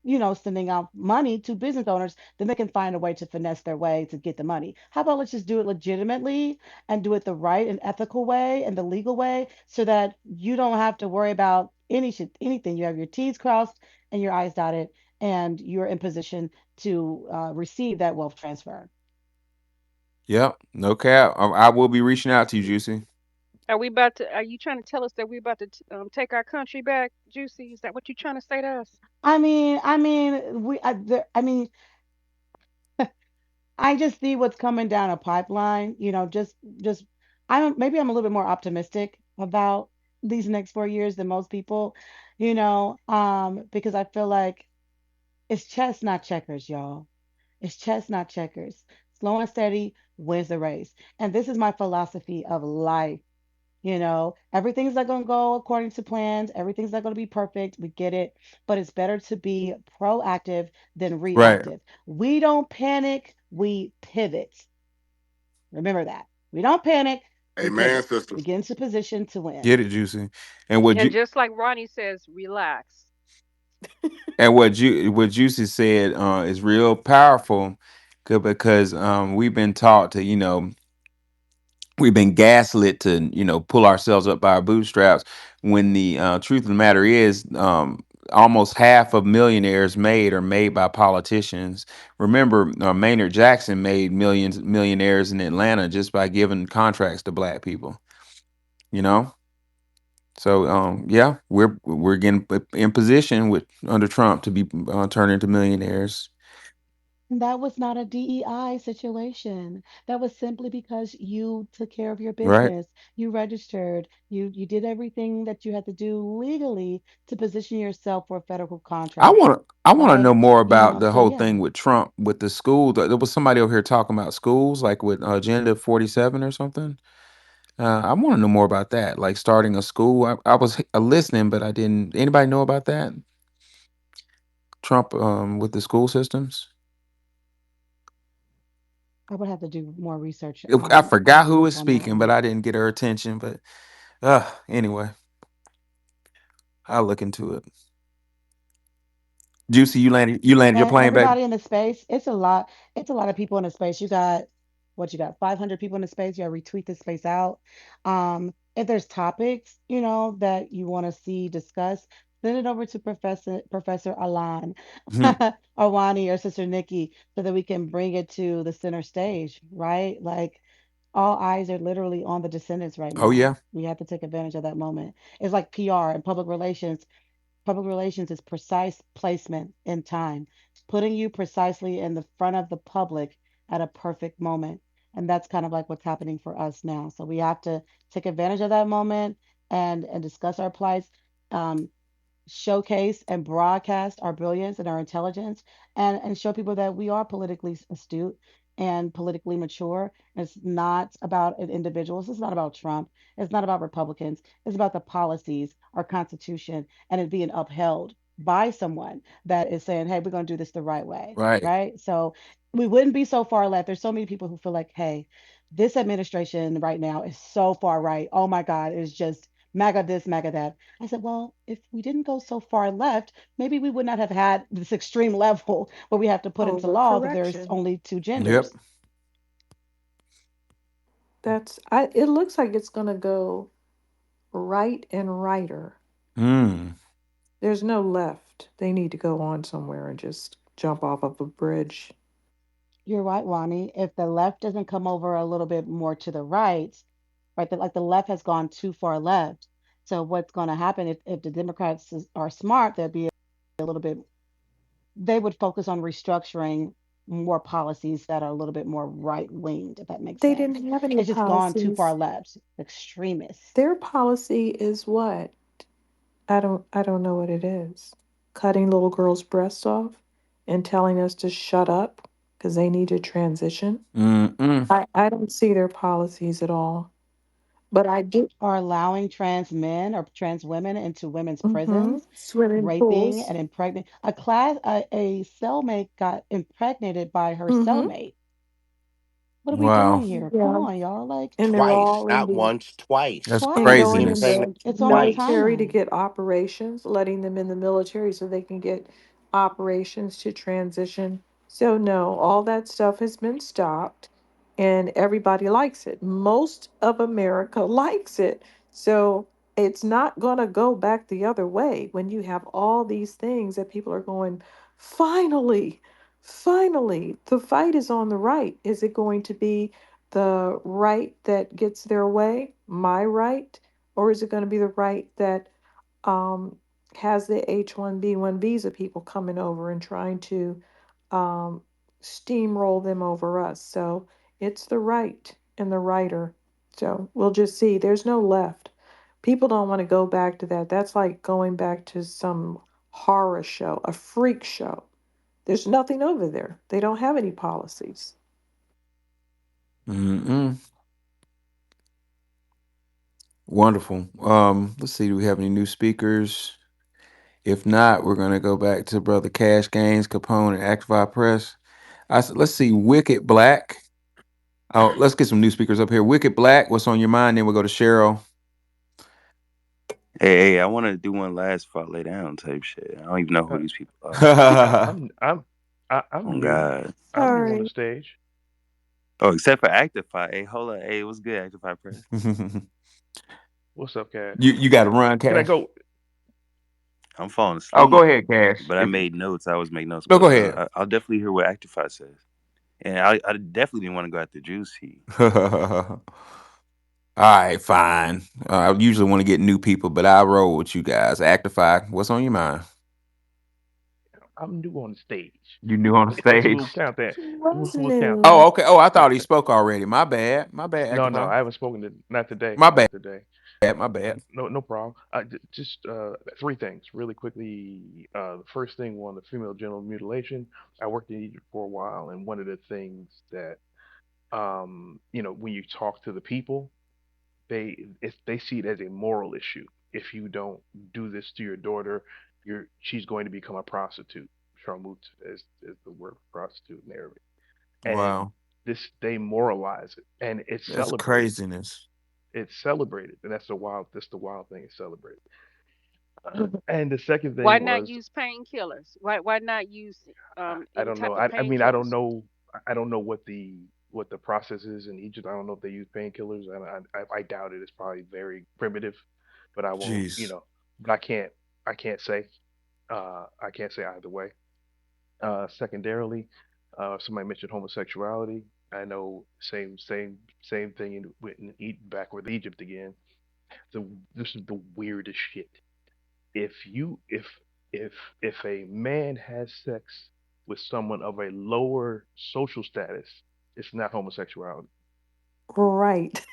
sending out money to business owners. Then they can find a way to finesse their way to get the money. How about let's just do it legitimately and do it the right and ethical way and the legal way so that you don't have to worry about anything. You have your T's crossed and your I's dotted, and you're in position to receive that wealth transfer. Yep, no cap. I will be reaching out to you, Juicy. Are we about to? Are you trying to tell us that we're about to take our country back, Juicy? Is that what you're trying to say to us? I just see what's coming down a pipeline. Just maybe I'm a little bit more optimistic about these next 4 years than most people, because I feel like it's chess, not checkers, y'all. It's chess, not checkers. Slow and steady wins the race. And this is my philosophy of life. Everything's not going to go according to plans. Everything's not going to be perfect. We get it. But it's better to be proactive than Right. reactive. We don't panic, we pivot. Remember that. We don't panic, we Amen, pivot. sister. We get into position to win. Get it, Juicy. And what And you just like Ronnie says, relax. what Juicy said is real powerful, because we've been taught to, we've been gaslit to, pull ourselves up by our bootstraps, when the truth of the matter is, almost half of millionaires made are made by politicians. Remember, Maynard Jackson made millionaires in Atlanta just by giving contracts to black people, you know. So yeah, we're getting in position with under Trump to be turned into millionaires. That was not a DEI situation. That was simply because you took care of your Right. business. You registered. You did everything that you had to do legally to position yourself for a federal contract, I want to know right? more about the So whole yeah, thing with Trump with the school. There was somebody over here talking about schools, like with Agenda 47 or something. I want to know more about that, like starting a school. I was listening, but I didn't. Anybody know about that? Trump with the school systems. I would have to do more research I on forgot the who loop was on that speaking, but one. I didn't get her attention. But anyway, I'll look into it. Juicy, you landed your And plane, baby. everybody in the space, it's a lot of people in the space. You got 500 people in the space. You got to retweet this space out. If there's topics, that you want to see discussed, send it over to Professor Alan, Mhm. or Wani or Sister Nikki, so that we can bring it to the center stage, right? Like all eyes are literally on the descendants right Oh yeah. now. We have to take advantage of that moment. It's like PR and public relations. Public relations is precise placement in time, putting you precisely in the front of the public at a perfect moment. And that's kind of like what's happening for us now. So we have to take advantage of that moment and discuss our plights. Um, Showcase and broadcast our brilliance and our intelligence, and show people that we are politically astute and politically mature. It's not about an individual. It's not about Trump. It's not about Republicans. It's about the policies, our Constitution, and it being upheld by someone that is saying, hey, we're going to do this the right way. Right. Right. So we wouldn't be so far left. There's so many people who feel like, hey, this administration right now is so far right. Oh my God, it's just MAGA this, MAGA that. I said, well, if we didn't go so far left, maybe we would not have had this extreme level where we have to put into law that there's Overcorrection. only two Yep. genders. It looks like it's gonna go right and righter. Mm. There's no left. They need to go on somewhere and just jump off of a bridge. You're right, Wani. If the left doesn't come over a little bit more to the right, right, like the left has gone too far left. So what's going to happen if the Democrats are smart, they'll be a little bit, they would focus on restructuring more policies that are a little bit more right winged, if that makes They sense. didn't have any It's just gone too far policies. left, extremists. Their policy is what? I don't know what it is. Cutting little girls' breasts off and telling us to shut up because they need to transition. Mm-mm. I don't see their policies at all. But I do. Or allowing trans men or trans women into women's Mm-hmm. prisons, Swimming raping pools. and impregnating. A cellmate got impregnated by her Mm-hmm. cellmate. What are we doing Wow. here? Come Yeah. on, y'all. Like, And they're Twice, all in not the once, twice. That's and She going was in craziness. pregnant the it's on her twice. military to timeline. get operations, letting them in the military so they can get operations to transition. So no, all that stuff has been stopped and everybody likes it. Most of America likes it. So it's not going to go back the other way when you have all these things that people are going, finally, finally, the fight is on the right. Is it going to be the right that gets their way, my right, or is it going to be the right that um, has the H-1B1 visa people coming over and trying to um, steamroll them over us? So it's the right and the righter. So we'll just see. There's no left. People don't want to go back to that. That's like going back to some horror show, a freak show. There's nothing over there. They don't have any policies. Mm-mm. Wonderful. Let's see. Do we have any new speakers? If not, we're gonna go back to Brother Cash Gaines, Capone, and Actify Press. Let's see. Wicked Black. Oh, let's get some new speakers up here. Wicked Black. What's on your mind? Then we'll go to Cheryl. Hey, I want to do one last before I lay down type shit. I don't even know who Uh, these people are. I, I'm Oh new. God. I'm new on the Sorry. stage. Oh, except for Actify. Hey, hold on. Hey, what's good, Actify Press? you What's up, Cash? you got to run, Can I Cash. go? I'm falling Oh, go asleep, ahead, Cash. but I made notes. I always make notes, No, go but ahead. I'll definitely hear what Actify says. And I definitely didn't want to go after Juicy. All right, fine. I usually want to get new people, but I roll with you guys. Actify. What's on your mind? I'm new on the stage. You new on the stage? We'll count that. She We'll, was we'll count Oh, new. that. okay. Oh, I thought he spoke already. My bad. My bad, No, no, Actify. I haven't spoken to not today. My bad. Not today. My bad. No, no problem. Just three things really quickly. The first thing on the female genital mutilation. I worked in Egypt for a while, and one of the things that when you talk to the people, they see it as a moral issue. If you don't do this to your daughter, she's going to become a prostitute. Sharmut is the word for prostitute in Arabic, and Wow. this they moralize it, and it's That's celebrated. craziness. It's celebrated, and that's the wild thing. It's celebrated. And the second Why thing not was use painkillers? Why not use I any don't know. type of I mean I don't painkillers? know what the process is in Egypt. I don't know if they use painkillers. I doubt it. It's probably very primitive, but I won't. Jeez. But I can't say. I can't say either way. Secondarily, somebody mentioned homosexuality. I know same thing back with Egypt again. The This is the weirdest shit. If you if if a man has sex with someone of a lower social status, it's not homosexuality. Right.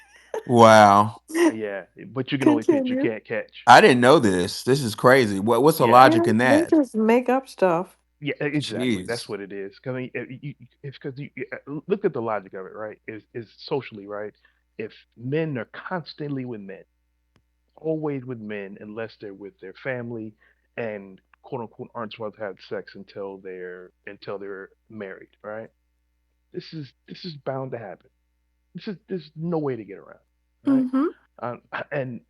Wow. Yeah, but you can only pitch, you Continue. can't catch. I didn't know this. This is crazy. What's the Yeah, logic Yeah, in they that? just make up stuff. yeah, exactly. That's Jeez. what it is. 'Cause I mean, it's because look at the logic of it, right? Is socially right. If men are constantly with men, always with men, unless they're with their family, and quote unquote aren't supposed to have sex until they're married, right? This is bound to happen. There's no way to get around, right? Mm-hmm. Um, and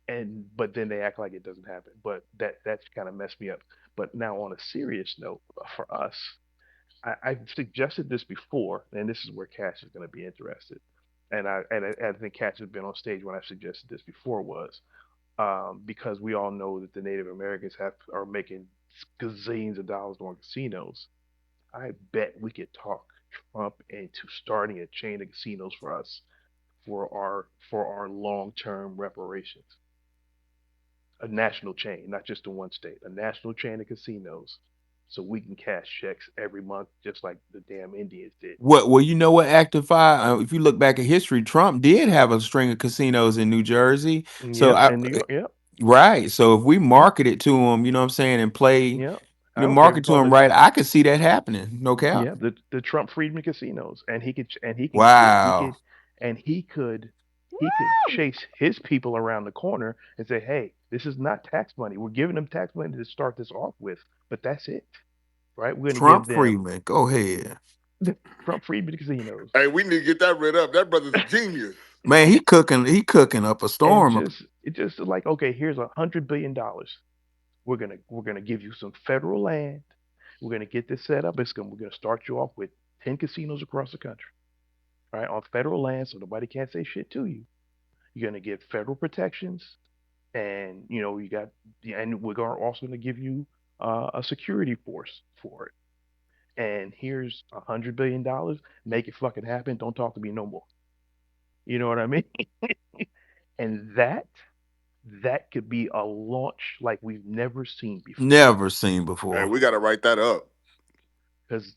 and but then they act like it doesn't happen. But that's kind of messed me up. But now on a serious note, for us, I've suggested this before, and this is where Cash is going to be interested. And I think Catch has been on stage when I suggested this before was because we all know that the Native Americans have are making gazillions of dollars on casinos. I bet we could talk Trump into starting a chain of casinos for us for our long term reparations. A national chain, not just in one state, a national chain of casinos, so we can cash checks every month, just like the damn Indians did. What? Well, you know what, Actify. If you look back at history, Trump did have a string of casinos in New Jersey. So Yep, I, in New York. Yep, right. So if we yep, market it to him, you know what I'm saying, and play, yep. I don't care if we market to call him it right, I could see that happening. No cap. yeah, the Trump Freedman casinos, and he can get Wow. and he could chase his people around the corner and say, hey, this is not tax money. We're giving them tax money to start this off with, but that's it, right? We're going to give Trump them Freeman. Go ahead. the Trump Freedman casinos. Hey, we need to get that rid up. That brother's a genius. Man, he cooking up a And storm. it just like, okay, here's $100 billion. We're gonna give you some federal land. We're gonna get this set up. We're gonna start you off with 10 casinos across the country, right, on federal land, so nobody can't say shit to you. You're gonna get federal protections, and you got, and we're also gonna give you a security force for it. And here's $100 billion. Make it fucking happen. Don't talk to me no more. You know what I mean? And that could be a launch like we've never seen before. Never seen Hey, before. we got to write that up. Because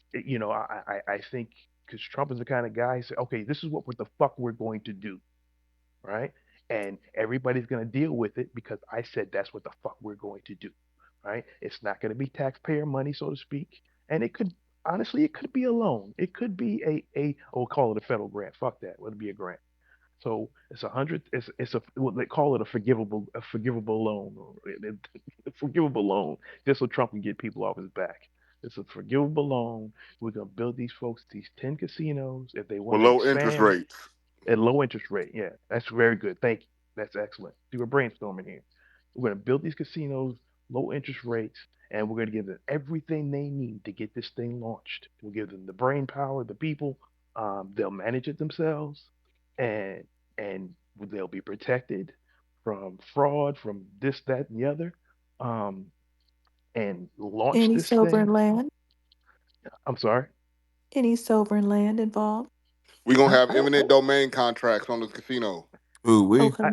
I think because Trump is the kind of guy who say, okay, this is what the fuck we're going to do, right? And everybody's going to deal with it because I said that's what the fuck we're going to do, right? It's not going to be taxpayer money, so to speak, and it could honestly it could be a loan, it could be we'll call it a federal grant. Fuck that, would it be a grant? So it's 100. It's a what they call it, a forgivable loan, or a forgivable loan, just so Trump can get people off his back. It's a forgivable loan. We're gonna build these folks these 10 casinos. If they want With to low interest expand, rates. at low interest rate. Yeah, that's very good. Thank you. That's excellent. Do a brainstorming here. We're going to build these casinos, low interest rates, and we're going to give them everything they need to get this thing launched. We'll give them the brain power, the people. They'll manage it themselves, and and they'll be protected from fraud, from this, that, and the other. Um, and launch Any this sovereign thing. land? I'm sorry. Any sovereign land involved? We're going to have I don't eminent know. domain contracts on the casino. Ooh, we. Okay.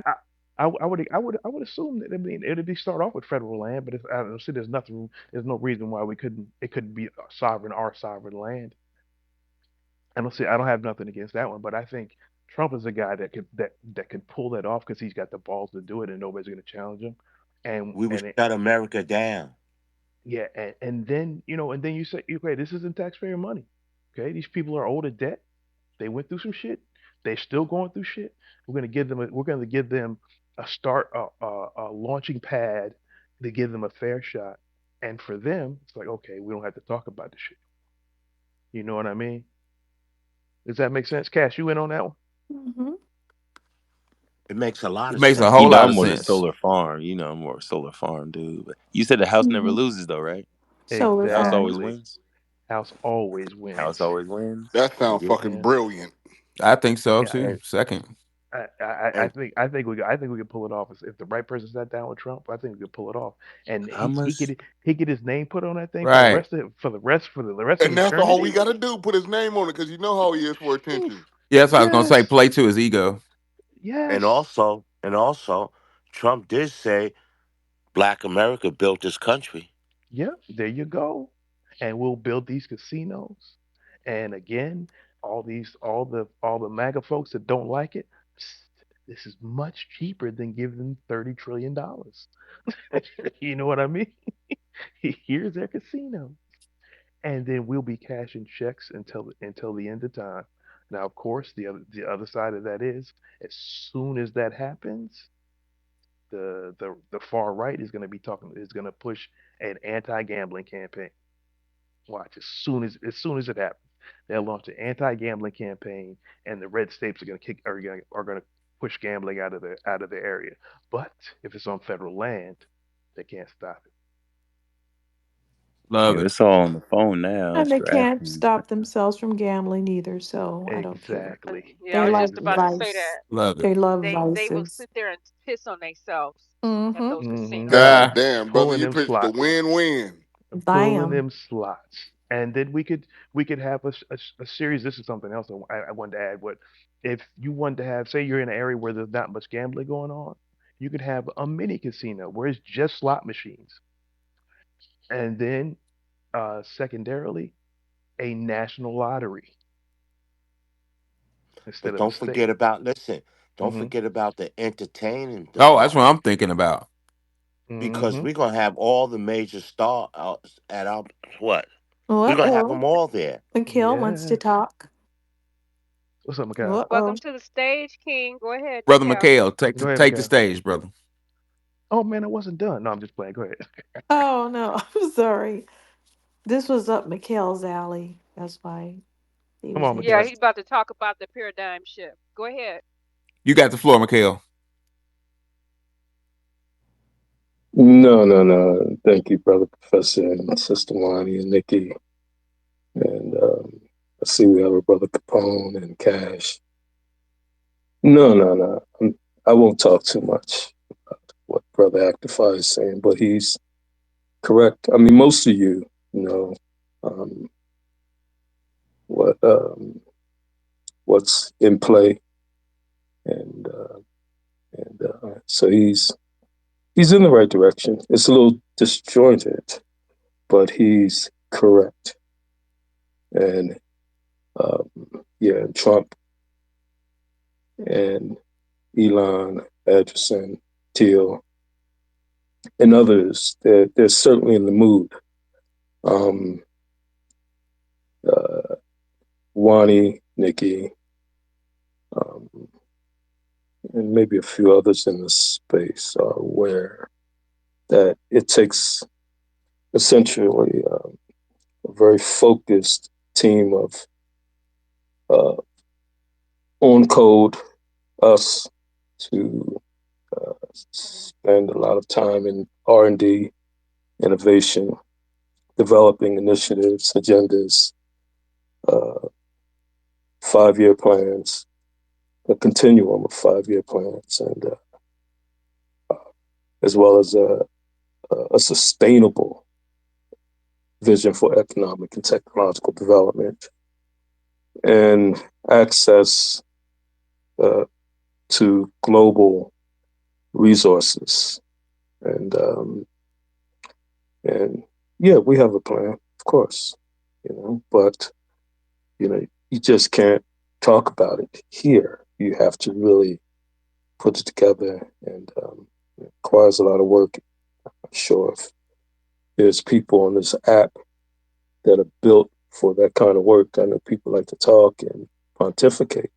I would assume that, I mean, it'd be start off with federal land, but I don't see there's no reason why it couldn't be our sovereign land. I don't have nothing against that one, but I think Trump is a guy that could pull that off because he's got the balls to do it, and nobody's going to challenge him. And We would and it, shut America down. yeah, and then and then you say, okay, this isn't taxpayer money. Okay, these people are owed a debt. They went through some shit. They're still going through shit. We're gonna give them a start a launching pad to give them a fair shot. And for them, it's like, okay, we don't have to talk about this shit. You know what I mean? Does that make sense? Cash, you in on that one? Hmm. It makes a lot It of makes a You whole sense. know, lot I'm of more the sense. solar farm. You know, I'm more a solar farm dude. But you said the house never Hmm. loses, though, right? Solar House farm. always Exactly. wins. House always House wins. always wins. That I sounds get it. fucking And brilliant. I think so yeah, too. Second. I And think we could pull it off if the right person sat down with Trump. I think we could pull it off, and How much? he get his name put on that thing Right. for the rest of And that's all we eternity. got to do. Put his name on it because you know how he is for attention. Oof. Yeah, that's what I was gonna say. Yes, Play to his ego. yes. and also, Trump did say Black America built this country. Yep, there you go. And we'll build these casinos. And again, all the MAGA folks that don't like it, this is much cheaper than giving them $30 trillion. You know what I mean? Here's their casino, and then we'll be cashing checks until the end of time. Now, of course, the other side of that is, as soon as that happens, the far right is going to push an anti-gambling campaign. Watch, as soon as it happens, they'll launch an anti-gambling campaign, and the red states are going to push gambling out of the area. But if it's on federal land, they can't stop it. Love it. It's all on the phone now. And It's they can't DraftKings. stop themselves from gambling either, so I don't care. Exactly. Yeah, I They was like just about to Exactly. say vice. that. Love it. They love They will vices. sit there and piss on themselves at Mm-hmm. those Hmm. casinos. God Ah, damn, brother, Pulling you them pitched the slots. win-win. Pulling Damn. them slots. And then we could have a series. This is something else I wanted to add. What if you wanted to have, say, you're in an area where there's not much gambling going on, you could have a mini casino where it's just slot machines, and then secondarily a national lottery instead But of a don't state. forget about, listen, don't Hmm. forget about the entertaining oh, that's what department I'm thinking about. because Hmm. we're going to have all the major stars at our, what? We're going to have Uh-oh. them all there. Mikhail wants to Yes. talk. What's up, Mikhail? Uh-oh. Welcome to the stage, King. Go ahead, Brother Mikhail. Mikhail, Go ahead, take the Mikhail. stage, brother. Oh man, I wasn't done. No, I'm just playing. Go ahead. Oh no, I'm sorry. This was up Mikhail's alley. That's why he Come was on, Yeah, Mikhail. he's interested. about to talk about the paradigm shift. Go ahead. You got the floor, Mikhail. No, no, no. Thank you, brother professor and sister Wani and Nikki. And I see we have a brother Capone and Cash. No, no, no. I won't talk too much about what brother Actify is saying, but he's correct. I mean, most of you know um, what what's in play, and so he's in the right direction. It's a little disjointed, but he's correct. And um, yeah, Trump and Elon, Edgerson, Teal, and others, they're certainly in the mood. Um, uh, Wani, Nikki, um, and maybe a few others in this space are aware that it takes essentially a very focused team of uh, on code, us, to spend a lot of time in R&D, innovation, developing initiatives, agendas, uh, 5-year plans, a continuum of 5-year plans, and as well as a sustainable vision for economic and technological development and access uh, to global resources. And and yeah, we have a plan, of course, but you just can't talk about it here. You have to really put it together, and it requires a lot of work. I'm sure if there's people on this app that are built for that kind of work, I know people like to talk and pontificate,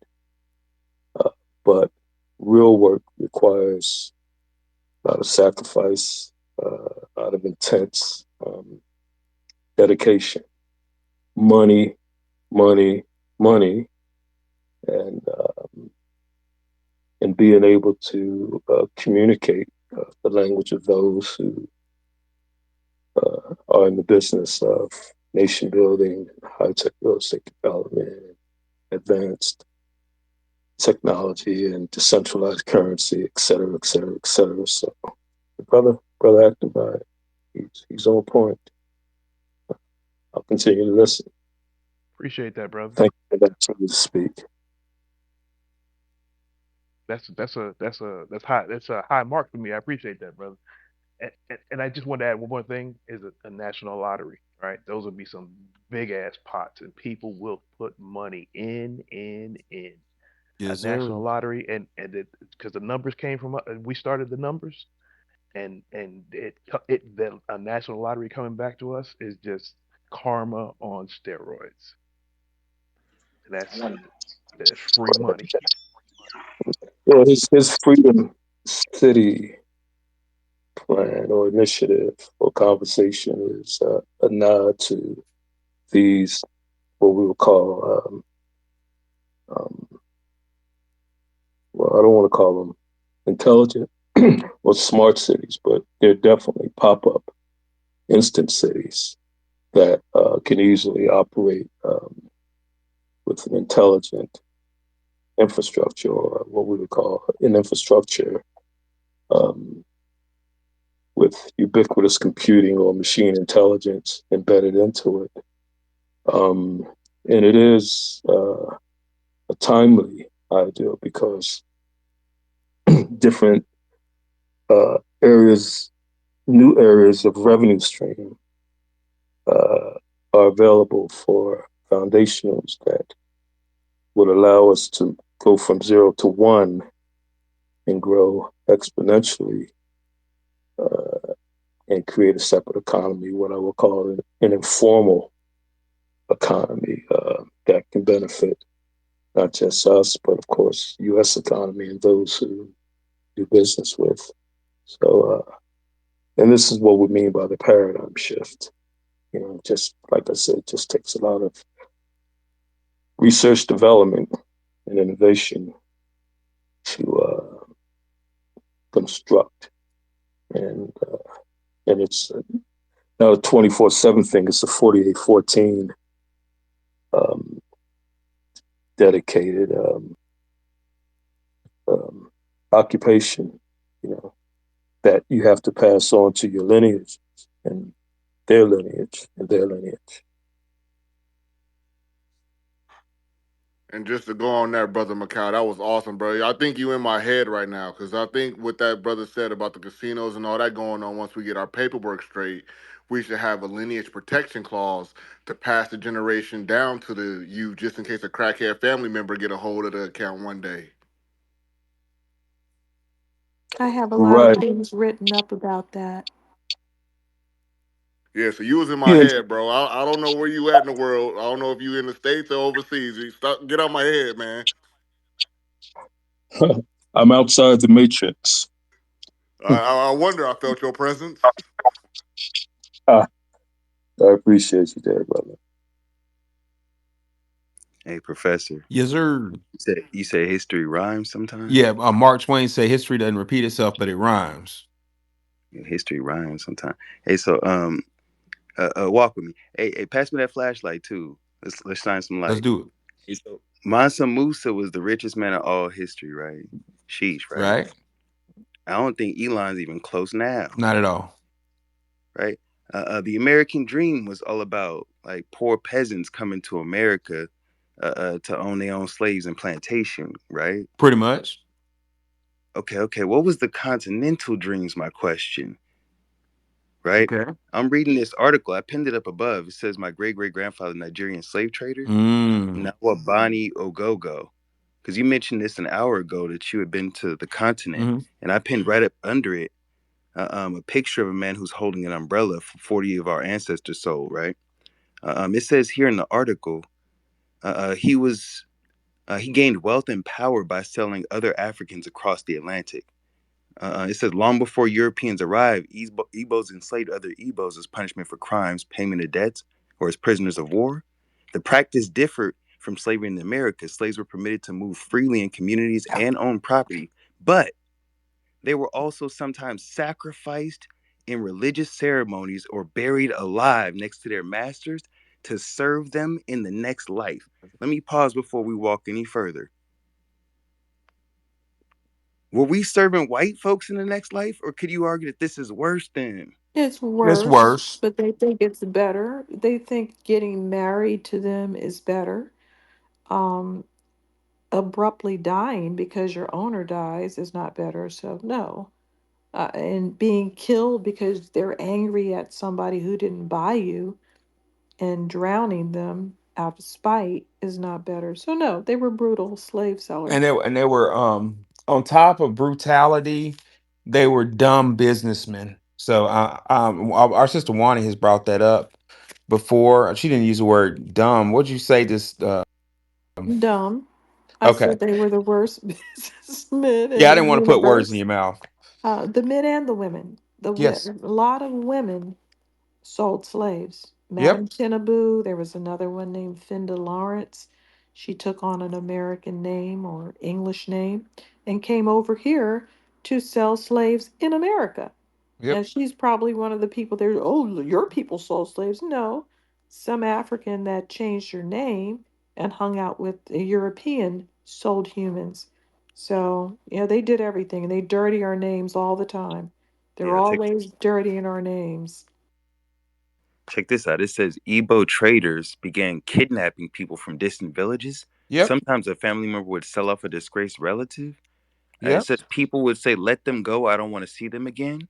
uh, but real work requires a lot of sacrifice, a lot of intense dedication, money, money, money, and being able to communicate the language of those who are in the business of nation building, high tech real estate development, advanced technology, and decentralized currency, et cetera, et cetera, et cetera. So, brother Activide, he's on point. I'll continue to listen. Appreciate that, brother. Thank you for that opportunity to speak. That's a high mark for me. I appreciate that, brother. And I just want to add one more thing: is a national lottery, right? Those would be some big ass pots, and people will put money in a Yes, sir. national lottery, and it because the numbers came from we started the numbers, and the a national lottery coming back to us is just karma on steroids. And that's free money. Well, his Freedom City plan or initiative or conversation is a nod to these what we would call um, well, I don't want to call them intelligent or smart cities, but they're definitely pop up instant cities. that can easily operate with an intelligent infrastructure, or what we would call an infrastructure um, with ubiquitous computing or machine intelligence embedded into it. Um, and it is a timely idea because different areas, new areas of revenue stream uh, are available for foundationals that would allow us to go from 0 to 1 and grow exponentially and create a separate economy, what I would call an informal economy that can benefit not just us, but of course, U.S. economy and those who do business with. So, and this is what we mean by the paradigm shift. You know, just like I said, it just takes a lot of research, development, and innovation to construct. And and it's not a 24/7 thing; it's a 48/14 um, dedicated um, occupation. You know, that you have to pass on to your lineage and their lineage and their lineage. And just to go on that, brother Macau, that was awesome, bro. I think you in my head right now because I think what that brother said about the casinos and all that going on. Once we get our paperwork straight, we should have a lineage protection clause to pass the generation down to the you, just in case a crackhead family member get a hold of the account one day. I have a lot of Right. things written up about that. Yeah, so you was in my Yeah. head, bro. I don't know where you at in the world. I don't know if you in the States or overseas. You stop, get out my head, man. I'm outside the matrix. I wonder. I felt your presence. Ah, I appreciate you there, brother. Hey, professor, Yes, sir. you say history rhymes Yeah, sometimes. Mark Twain say history doesn't repeat itself, but it rhymes. Yeah, history rhymes sometimes. Hey, so walk with me. Hey, pass me that flashlight too. Let's shine some Let's light. do it. Hey, so Mansa Musa was the richest man in all history, right? Sheesh, right? Right? I don't think Elon's even close now, Not at all. right? The American dream was all about like poor peasants coming to America to own their own slaves and plantation, right? Pretty much. Okay. What was the continental dreams? My question, right? Okay. I'm reading this article. I pinned it up above. It says my great great grandfather, Nigerian slave trader, Mm. Nawabani Ogogo. Because you mentioned this an hour ago that you had been to the continent, Hmm. and I pinned right up under it a picture of a man who's holding an umbrella for 40 of our ancestors sold, right? It says here in the article, he gained wealth and power by selling other Africans across the Atlantic. It says long before Europeans arrived, Igbos enslaved other Igbos as punishment for crimes, payment of debts, or as prisoners of war. The practice differed from slavery in the Americas. Slaves were permitted to move freely in communities and own property, but they were also sometimes sacrificed in religious ceremonies or buried alive next to their masters to serve them in the next life. Let me pause before we walk any further. Were we serving white folks in the next life, or could you argue that this is worse than? It's It's worse, worse. but they think it's better. They think getting married to them is better. Um, Abruptly dying because your owner dies is not better. So no. And being killed because they're angry at somebody who didn't buy you and drowning them out of spite is not better. So no, they were brutal slave sellers. And they were on top of brutality, they were dumb businessmen. So our sister Wani has brought that up before. She didn't use the word dumb. What'd you say this Dumb. I okay. said they were the worst businessmen in Yeah, I the didn't want to put words in universe. your mouth. The men and the women. Yes. A lot of women sold slaves. Yep. Madame Tenaboo, there was another one named Finda Lawrence. She took on an American name or English name and came over here to sell slaves in America. Yep. And she's probably one of the people there. Oh, your people sold slaves. No, some African that changed her name and hung out with the European sold humans. So, yeah, they did everything and they dirty our names all the time. They're Yeah, always dirtying our names. check this out. It says Igbo traders began kidnapping people from distant villages. Yep. Sometimes a family member would sell off a disgraced relative. It Yep. says people would say, "Let them go. I don't want to see them again."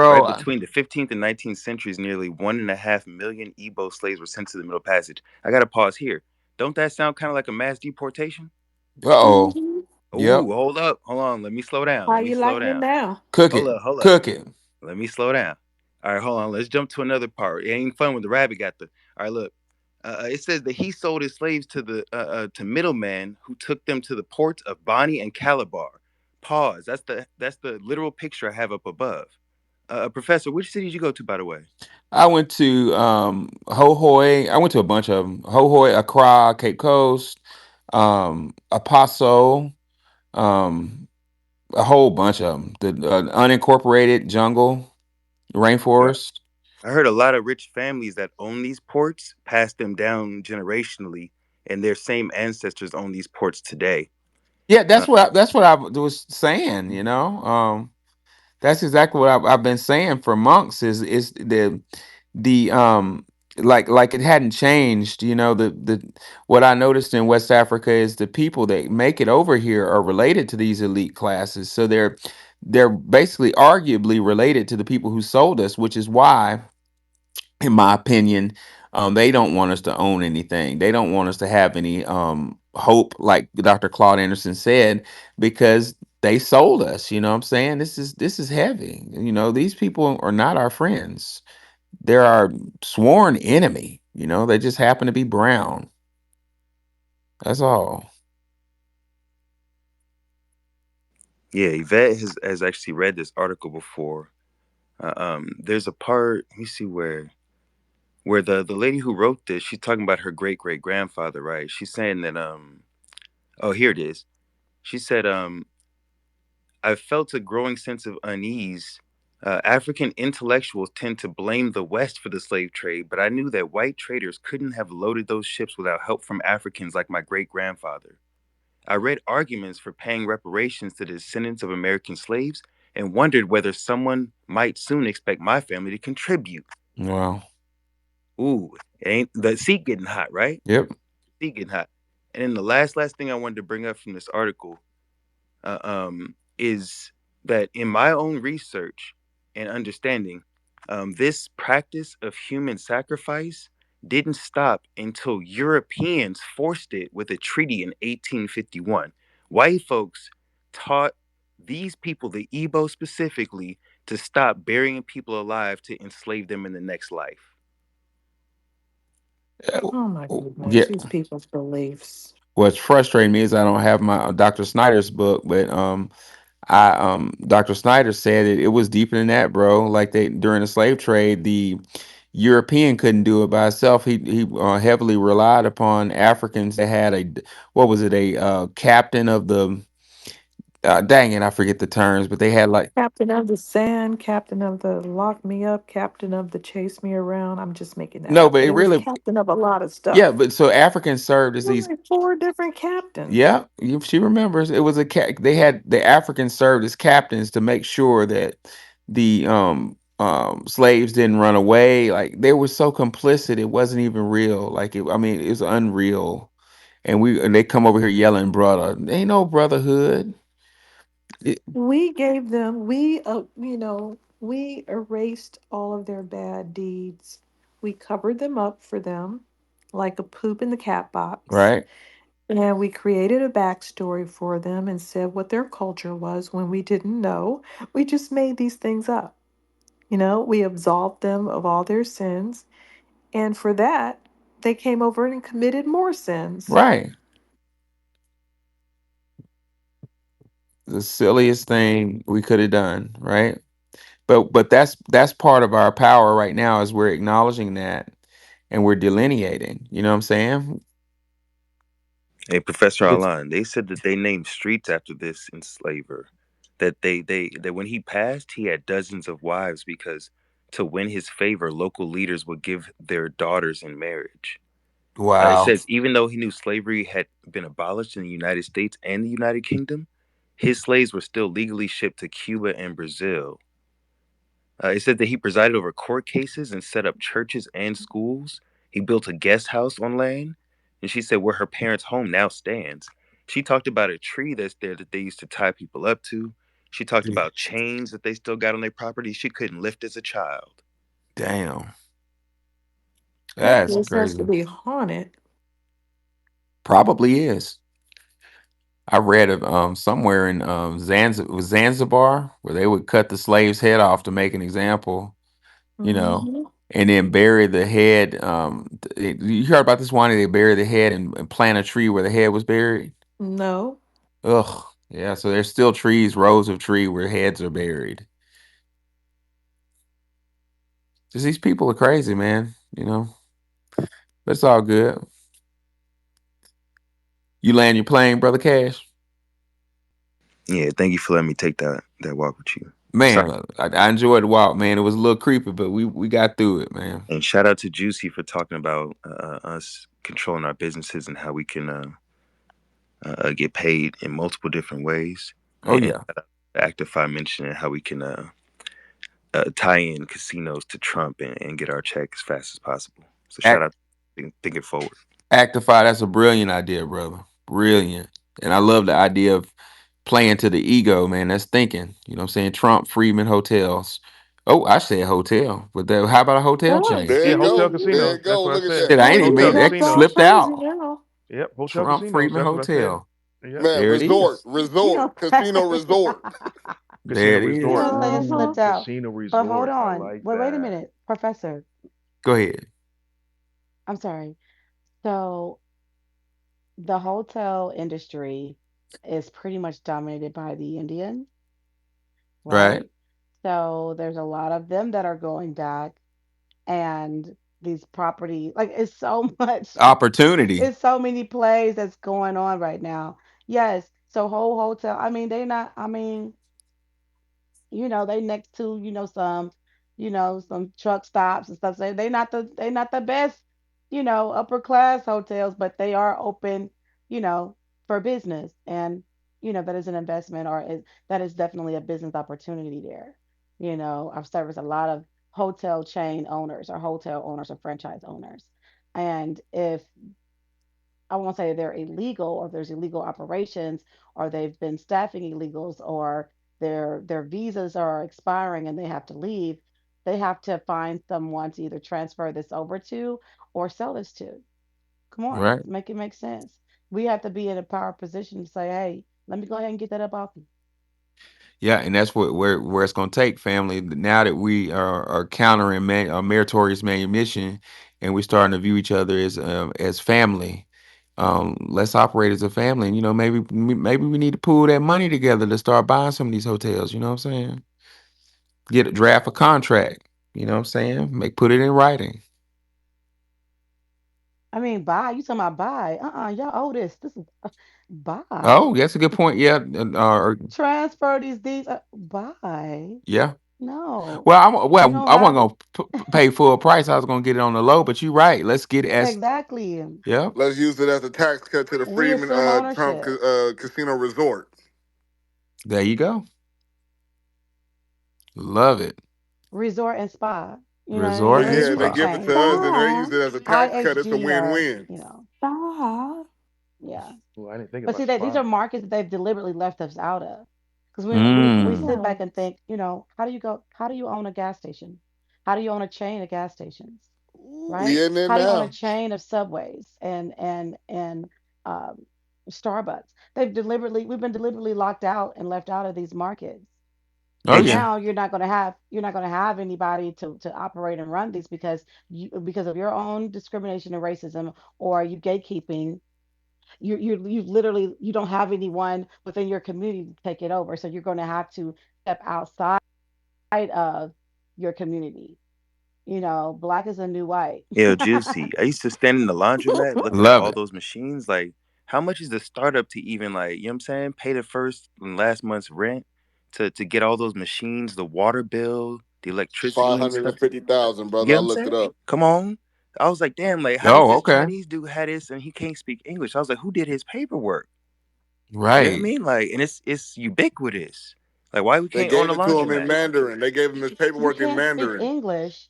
Right Bro, between the 15th and 19th centuries, nearly 1.5 million Igbo slaves were sent to the Middle Passage. I got to pause here. Don't that sound kind of like a mass deportation? uh-oh. Hmm. Oh, Yep. hold up. Hold on. Let me slow down. How Let me you slow liking it down. now? Cook Hold it. up. Hold up. Cook it. Let me slow down. All right, hold on. Let's jump to another part. It ain't fun when the rabbit got the. All right, look. It says that he sold his slaves to the to middlemen who took them to the ports of Bonny and Calabar. Pause. That's the literal picture I have up above. Professor, which city did you go to, by the way? I went to Hohoi. I went to a bunch of them. Hohoi, Accra, Cape Coast, Apaso, um, a whole bunch of them. The unincorporated jungle, Yeah. rainforest. I heard a lot of rich families that own these ports pass them down generationally, and their same ancestors own these ports today. Yeah, Uh, that's what I was saying. That's exactly what I've been saying for monks. Is the like it hadn't changed. The what I noticed in West Africa is the people that make it over here are related to these elite classes. So they're basically arguably related to the people who sold us, which is why, in my opinion, they don't want us to own anything. They don't want us to have any hope, like Dr. Claude Anderson said, because they sold us. You know what I'm saying? This is heavy. These people are not our friends. They're our sworn enemy. They just happen to be brown. That's all. yeah, Yvette has actually read this article before. There's a part. Let me see where the lady who wrote this. She's talking about her great great grandfather, right? She's saying that oh, here it is. She said I felt a growing sense of unease. African intellectuals tend to blame the West for the slave trade, but I knew that white traders couldn't have loaded those ships without help from Africans like my great grandfather. I read arguments for paying reparations to the descendants of American slaves and wondered whether someone might soon expect my family to contribute. Well, Ooh, it ain't the seat getting hot, right? yep. Seat getting hot. And then the last thing I wanted to bring up from this article is that in my own research and understanding, this practice of human sacrifice didn't stop until Europeans forced it with a treaty in 1851. White folks taught these people, the Igbo specifically, to stop burying people alive to enslave them in the next life. Oh my Yeah. goodness, these people's beliefs. What's frustrating me is I don't have my Dr. Snyder's book, but I Dr. Snyder said it was deeper than that, bro. Like they during the slave trade, the European couldn't do it by itself. He heavily relied upon Africans that had what was it, a captain of the dang it, I forget the terms, but they had like Captain of the sand, captain of the lock me up, captain of the chase me around. I'm just making that no, up, but but it it was really, captain of a lot of yeah, stuff. but so Africans served as There were these. like four different captains. Yeah, she remembers. It was they had the Africans served as captains to make sure that the slaves didn't run away. Like they were so complicit, it wasn't even real. I mean, it was unreal. And they come over here yelling, "Brother!" Ain't no brotherhood. It- We gave them, we erased all of their bad deeds. We covered them up for them like a poop in the cat box. right, And we created a backstory for them and said what their culture was when we didn't know. We just made these things up. We absolved them of all their sins. And for that, they came over and committed more sins. right. The silliest thing we could have done, right? But that's part of our power right now is we're acknowledging that and we're delineating. You know what I'm saying? Hey, Professor It's Alon, they said that they named streets after this enslaver. That that when he passed, he had dozens of wives because To win his favor, local leaders would give their daughters in marriage. It Wow. says even though he knew slavery had been abolished in the United States and the United Kingdom, his slaves were still legally shipped to Cuba and Brazil. It said that he presided over court cases and set up churches and schools. He built a guest house on land. And she said where her parents' home now stands. She talked about a tree that's there that they used to tie people up to. She talked about chains that they still got on their property she couldn't lift as a child. Damn. That That's place has to crazy. be haunted. Probably is. I read of somewhere in Zanzibar where they would cut the slave's head off to make an example, you know, Hmm. and then bury the head. You heard about this one? They bury the head and plant a tree where the head was buried. No. Ugh. Yeah. So there's still trees, rows of tree where heads are buried. Just these people are crazy, man. But it's all good. You land your plane, brother Cash. Yeah, thank you for letting me take that walk with you. Sorry. Man, I enjoyed the walk, man. It was a little creepy, but we got through it, man. And shout out to Juicy for talking about us controlling our businesses and how we can get paid in multiple different ways. Oh And yeah. shout out to Actify mentioning how we can tie in casinos to Trump and get our check as fast as possible. So shout Act out to thinking forward. Actify, that's a brilliant idea, brother. Brilliant. And I love the idea of playing to the ego, man. That's thinking. You know what I'm saying? Trump, Freeman hotels. Oh, I said hotel. But how about a hotel chain? Does. There Yeah, you hotel go. There casinos. you That's go. what I Look at said. Shit, that. I ain't Hotel even That's that all casinos. slipped crazy out. now. Yep, hotel Trump, casinos. Freeman That's what I said. Hotel. Yep. Man, There it resort, is. You resort, know, casino resort. Casino There it you is. resort. didn't say it Uh-huh. Ooh, slipped out. casino But hold resort. I on. like Wait a that. minute, Professor. Go ahead. I'm sorry. So the hotel industry is pretty much dominated by the Indian, Right. right? So there's a lot of them that are going back, and these property, like it's so much, Opportunity. it's so many plays that's going on right now. Yes. So whole hotel. I mean, they not. I mean, they next to, some truck stops and stuff. So they not the best, upper class hotels, but they are open, you know, for business. And, that is an investment, or that is definitely a business opportunity there. I've serviced a lot of hotel chain owners or hotel owners or franchise owners. And if I won't say they're illegal, or there's illegal operations, or they've been staffing illegals, or their visas are expiring and they have to leave. They have to find someone to either transfer this over to or sell this to. Come on, Right. make it make sense. We have to be in a power position to say, hey, let me go ahead and get that up off you. Yeah, and that's where it's going to take, family. Now that we are countering meritorious manumission, and we're starting to view each other as family, let's operate as a family. And maybe we need to pool that money together to start buying some of these hotels. You know what I'm saying? Get a draft a contract. You know what I'm saying? Put it in writing. I mean, buy. You talking about buy? Y'all owe this. This is buy. Oh, that's a good point. Yeah, Transfer these. Buy. yeah. No, Well, you don't I wasn't have gonna pay full price. I was gonna get it on the low. But you're right. Let's get it as exactly. yeah. Let's use it as a tax cut to the We Freeman assume Trump ownership. casino resort. There you go. Love it. Resort and spa. You know what I Resort mean? and Any Yeah, they any spa. give it to chain. us and they Spa. use it as a tax cut. It's a IHG or, win-win. Spa. yeah. Well, I didn't think But about see that these spa. are markets that they've deliberately left us out of. Because we Mm. sit Yeah. back and think, how do you own a gas station? How do you own a chain of gas stations? Ooh, Right? we in there How do you own a now. chain of subways and um, Starbucks? We've been deliberately locked out and left out of these markets. Oh And And yeah. now you're not going to have anybody to operate and run these because of your own discrimination and racism, or you gatekeeping. You don't have anyone within your community to take it over, so you're going to have to step outside of your community. Black is a new white. yeah, Juicy. I used to stand in the laundromat looking at Love all it. those machines. Like, how much is the startup to even like, you know what I'm saying? Pay the first and last month's rent to get all those machines, the water bill. the electricity Five and hundred stuff. and fifty thousand, You brother. know I what I'm looked it saying? up. Come on. I was like, damn, like, how does Oh, this okay. Chinese dude have this and he can't speak English? I was like, who did his paperwork? You know what I Right. mean? Like, and it's ubiquitous. Like, why we They can't own a gave it to him in laundromat? Mandarin. They gave him his You paperwork in can't speak Mandarin. English,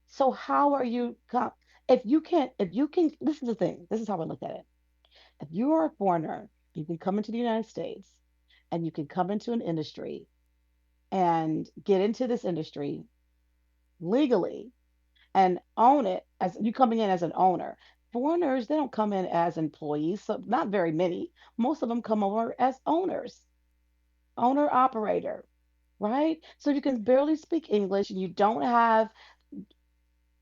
so how are you? If you can't, if you can, this is the thing. This is how I look at it. If you are a foreigner, you can come into the United States, and you can come into an industry and get into this industry legally and own it as you coming in as an owner. Foreigners, they don't come in as employees, so not very many. Most of them come over as owners, owner operator, right? So you can barely speak English and you don't have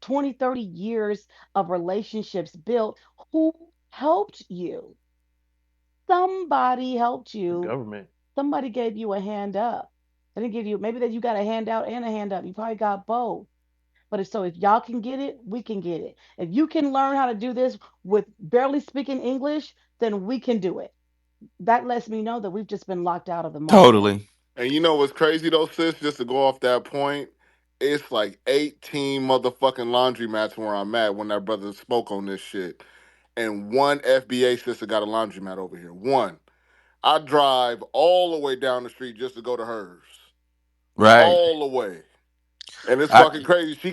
20, 30 years of relationships built. Who helped you? Somebody helped The you. government. Somebody gave you a hand up. They didn't give you, maybe that you got a handout and a hand up. You probably got both. But if y'all can get it, we can get it. If you can learn how to do this with barely speaking English, then we can do it. That lets me know that we've just been locked out of the market. Totally. And you know what's crazy though, sis? Just to go off that point, it's like 18 motherfucking laundromats where I'm at when that brother spoke on this shit. And one FBA sister got a laundromat over here. One. I drive all the way down the street just to go to hers. Right. All the way. And it's I fucking crazy. She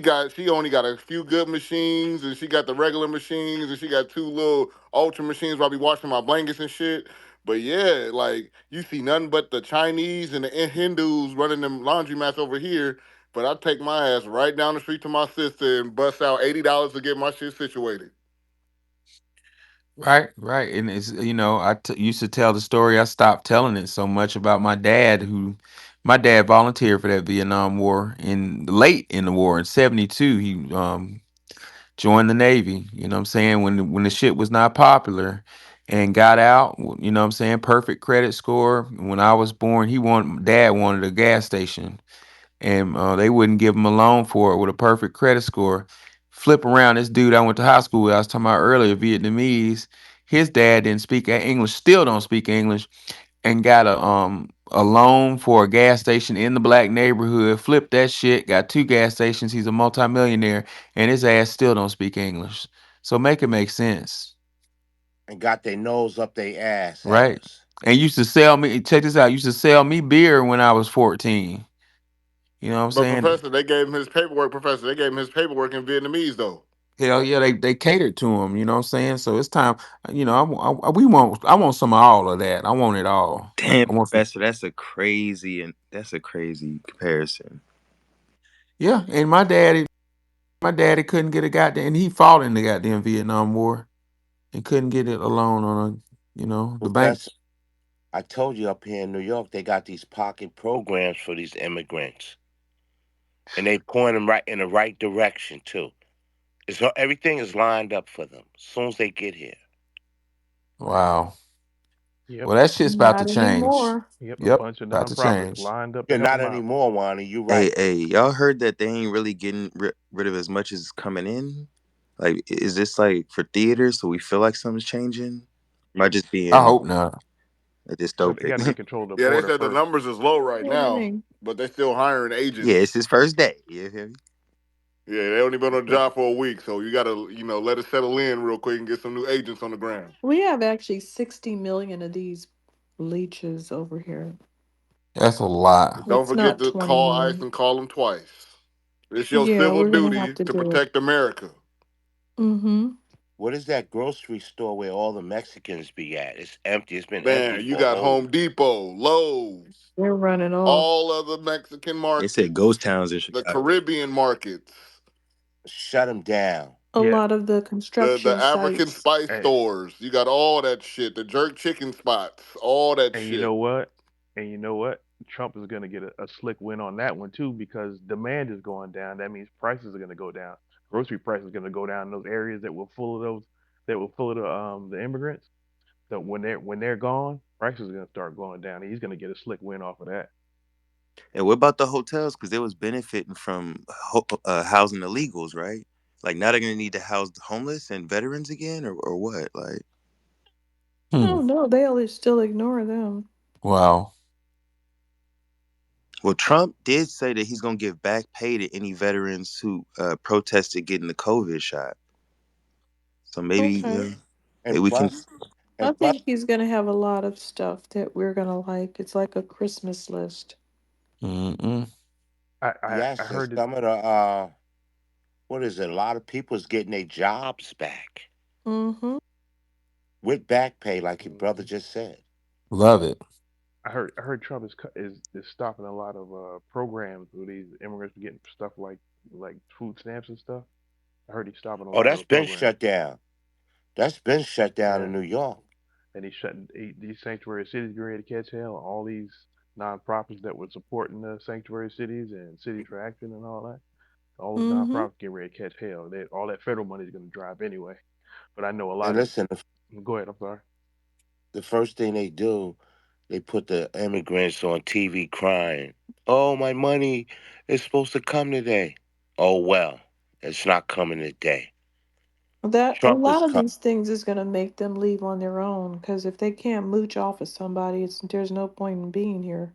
only got a few good machines, and she got the regular machines, and she got two little ultra machines where I be washing my blankets and shit. But yeah, like you see nothing but the Chinese and the Hindus running them laundromats over here. But I take my ass right down the street to my sister and bust out $80 to get my shit situated. right, right. And it's used to tell the story. I stopped telling it so much about my dad who my dad volunteered for that Vietnam War in late in the war in 72. He joined the Navy, you know what I'm saying, when the shit was not popular and got out, you know what I'm saying, perfect credit score. When I was born, dad wanted a gas station and they wouldn't give him a loan for it with a perfect credit score. Flip around, this dude I went to high school with, I was talking about earlier, Vietnamese. His dad didn't speak English, still don't speak English, and got a loan for a gas station in the black neighborhood. Flipped that shit, got two gas stations. He's a multimillionaire, and his ass still don't speak English. So make it make sense, And got their nose up their ass at right? us. And used to sell me. Check this out. Used to sell me beer when I was 14. You know what I'm But saying? professor, they gave him his paperwork. Professor, they gave him his paperwork in Vietnamese though. Hell yeah, they catered to him. You know what I'm saying? So it's time. We want. I want some of all of that. I want it all. Damn, I want some. Professor, that's a crazy comparison. Yeah, and my daddy couldn't get a goddamn, and he fought in the goddamn Vietnam War and couldn't get it alone on the bank. Professor, I told you up here in New York, they got these pocket programs for these immigrants. And they point them right in the right direction, too. Everything is lined up for them as soon as they get here. Wow. Yep. Well, that shit's about to Not change. anymore. Yep. A Yep, bunch of about to nonprofits change. lined up to Yeah, help not them out. anymore, Wanda. You're Hey, right. hey, y'all heard that they ain't really getting rid of as much as coming in? Like, is this like for theaters so we feel like something's changing? Am I just I being hope not. a Well, they dystopic? got to get control of the Yeah, they border said the first. numbers is low right What do you now, mean? but they still hiring Yeah, agents. it's his first day. You feel me? Yeah, they only been on the Especially, job for a week, so you gotta, let it settle in real quick and get some new agents on the ground. We have actually 60 million of these leeches over here. That's a lot. But don't It's forget not to 20 call ICE million. and call them twice. It's your Yeah, civil we're gonna have duty to to do it. protect America. Mm-hmm. What is that grocery store where all the Mexicans be at? It's empty. It's been empty Man, you for a got whole. Home Depot, Lowe's, They're running off. all of the Mexican They said ghost markets, towns in the Chicago. Caribbean markets, Shut them down. A yeah. lot of the the construction African sites. spice Hey, stores. You got all that shit, the jerk chicken spots, all that and you shit. know what? And you know what? Trump is going to get a slick win on that one too because demand is going down. That means prices are going to go down. Grocery prices are going to go down in those areas that were full of the immigrants. So when they're gone, prices are going to start going down. And he's going to get a slick win off of that. And what about the hotels? Because they was benefiting from housing illegals, right? Like now they're gonna need to house the homeless and veterans again, or what? Like, Hmm. Oh no, they'll still ignore them. Wow. Well, Trump did say that he's gonna give back pay to any veterans who protested getting the COVID shot. So maybe Okay. maybe And we can. plus, I and plus, think he's going to have a lot of stuff that we're going to like. It's like a Christmas list. Mm-mm. I yes, and heard it. some of the what is it? A lot of people is getting their jobs back Mm-hmm. with back pay, like your brother Mhm. just said. Love it. I heard Trump is stopping a lot of programs where these immigrants are getting stuff like food stamps and stuff. I heard he's stopping a Oh, lot of that's those been programs. shut down. That's been shut down in Yeah, New York. and he's shutting these sanctuary cities getting ready to catch hell. All these nonprofits that were supporting the sanctuary cities and cities for action and all that. All those Mm-hmm. nonprofits getting ready to catch hell. All that federal money is going to drop anyway. But I know a And lot of. listen, Go ahead. I'm sorry. the first thing they do, they put the immigrants on TV crying. Oh, my money is supposed to come today. Oh well, it's not coming today. That a Trump is lot of coming. these things is going to make them leave on their own because if they can't mooch off of somebody, there's no point in being here.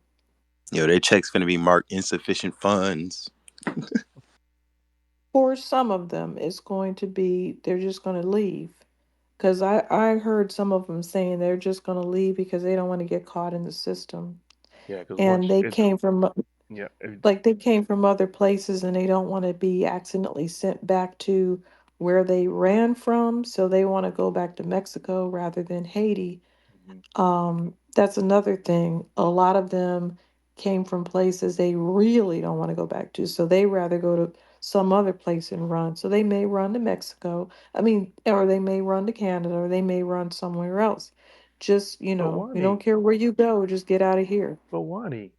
Their check's gonna be marked insufficient funds. For some of them, it's going to be they're just going to leave. Because I heard some of them saying they're just going to leave because they don't want to get caught in the system. Yeah, because And once they it's came from yeah, like they came from other places and they don't want to be accidentally sent back to where they ran from, so they want to go back to Mexico rather than Haiti. mhm. That's another thing. A lot of them came from places they really don't want to go back to, so they rather go to some other place and run. So they may run to Mexico. I mean, or they may run to Canada, or they may run somewhere else. Just, But we don't Wani, care where you go, just get out of here. but Wani,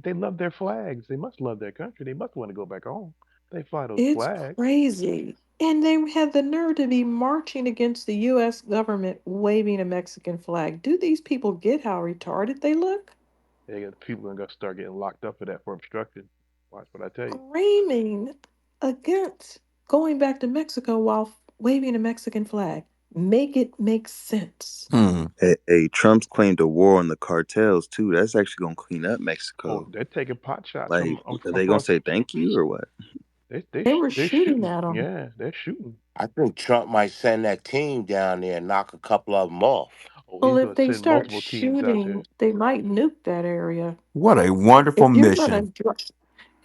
they love their flags. They must love their country. They must want to go back home. They fly those It's flags. crazy. And they had the nerve to be marching against the US government waving a Mexican flag. Do these people get how retarded they look? They got people are gonna start getting locked up for that for obstruction. Watch what I tell you. Screaming against going back to Mexico while waving a Mexican flag. Make it make sense. Hmm. Hey, Trump's claimed a war on the cartels too. That's actually gonna clean up Oh, Mexico. they're taking pot shots Like, are they gonna across. say thank you or what? They were They're shooting shooting. at them. Yeah, they're shooting. I think Trump might send that team down there and knock a couple of them off. Oh, Well, he's if gonna they send start multiple teams out there. shooting, they might nuke that area. What a wonderful If you're gonna mission. dro-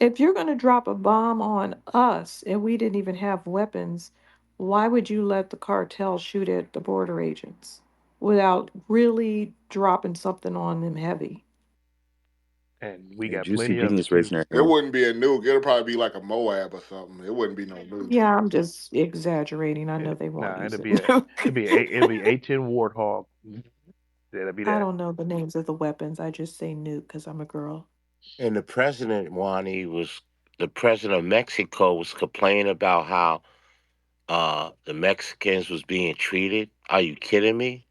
if you're gonna drop a bomb on us and we didn't even have weapons, why would you let the cartel shoot at the border agents without really dropping something on them heavy? And we Hey, got Juicy plenty of Bean it is too. raising her It hand. wouldn't be a nuke. It'll probably be like a Moab or something. It wouldn't be no nuke. Yeah, I'm just exaggerating. I know It, they won't nah, use it'll it. be it'll be A-10 Warthog. That'll be I that. don't know the names of the weapons. I just say nuke because I'm a girl. And the president, Juan, he was the president of Mexico was complaining about how the Mexicans was being treated. Are you kidding me?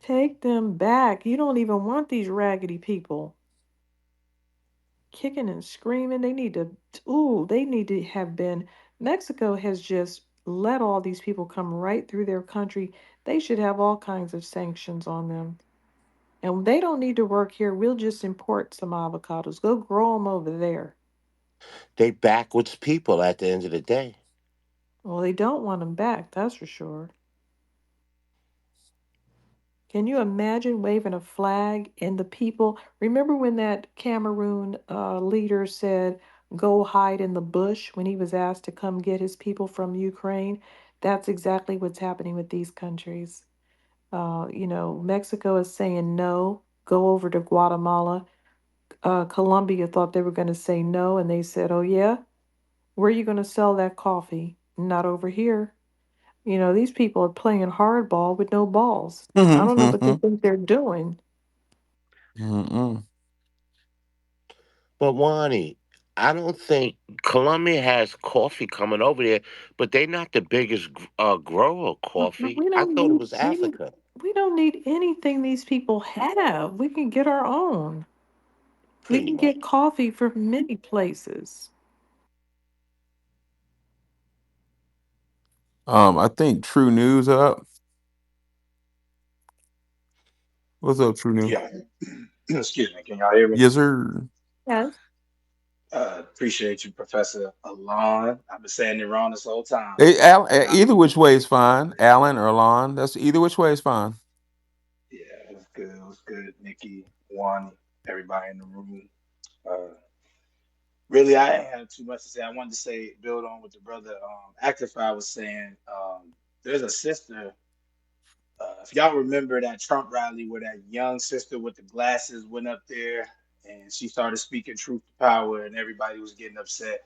Take them back. You don't even want these raggedy people kicking and screaming. They need to have been. Mexico has just let all these people come right through their country. They should have all kinds of sanctions on them. And they don't need to work here. We'll just import some avocados. Go grow them over there. They backwards people at the end of the day. Well, they don't want them back, that's for sure. Can you imagine waving a flag and the people? Remember when that Cameroon leader said, go hide in the bush when he was asked to come get his people from Ukraine? That's exactly what's happening with these countries. Mexico is saying no, go over to Guatemala. Colombia thought they were going to say no, and they said, oh, yeah, where are you going to sell that coffee? Not over here. These people are playing hardball with no balls. I don't know what they Mm-mm. think they're doing. But Wani, I don't think Colombia has coffee coming over there, but they're not the biggest grower of But coffee. I thought it was Africa, we don't need anything these people have. We can get our own. We pretty can much. get coffee from many places. I think True News up. What's up, True News? Yeah. Excuse me, can y'all hear me? Yes, sir. Yes. Appreciate you, Professor Alon. I've been saying it wrong this whole time, Hey, so y'all Either need to which way is forgive fine. me. Alan or Lon. That's either which way is fine. Yeah, it was good. It was good, Nikki, Wani, everybody in the room. Uh, really, I ain't have too much to say. I wanted to say, build on what the brother Actify was saying. There's a sister. If y'all remember that Trump rally where that young sister with the glasses went up there and she started speaking truth to power and everybody was getting upset.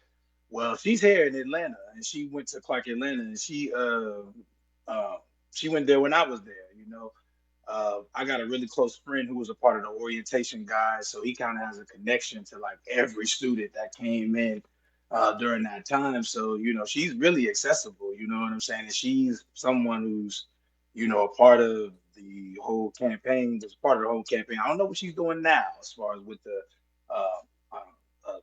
Well, she's here in Atlanta and she went to Clark Atlanta and uh, she went there when I was there, you know. I got a really close friend who was a part of the orientation guys, so he kind of has a connection to like every student that came in during that time. So you know, she's really accessible. You know what I'm saying? And she's someone who's, you know, a part of the whole campaign. Was part of the whole campaign. I don't know what she's doing now as far as with the uh,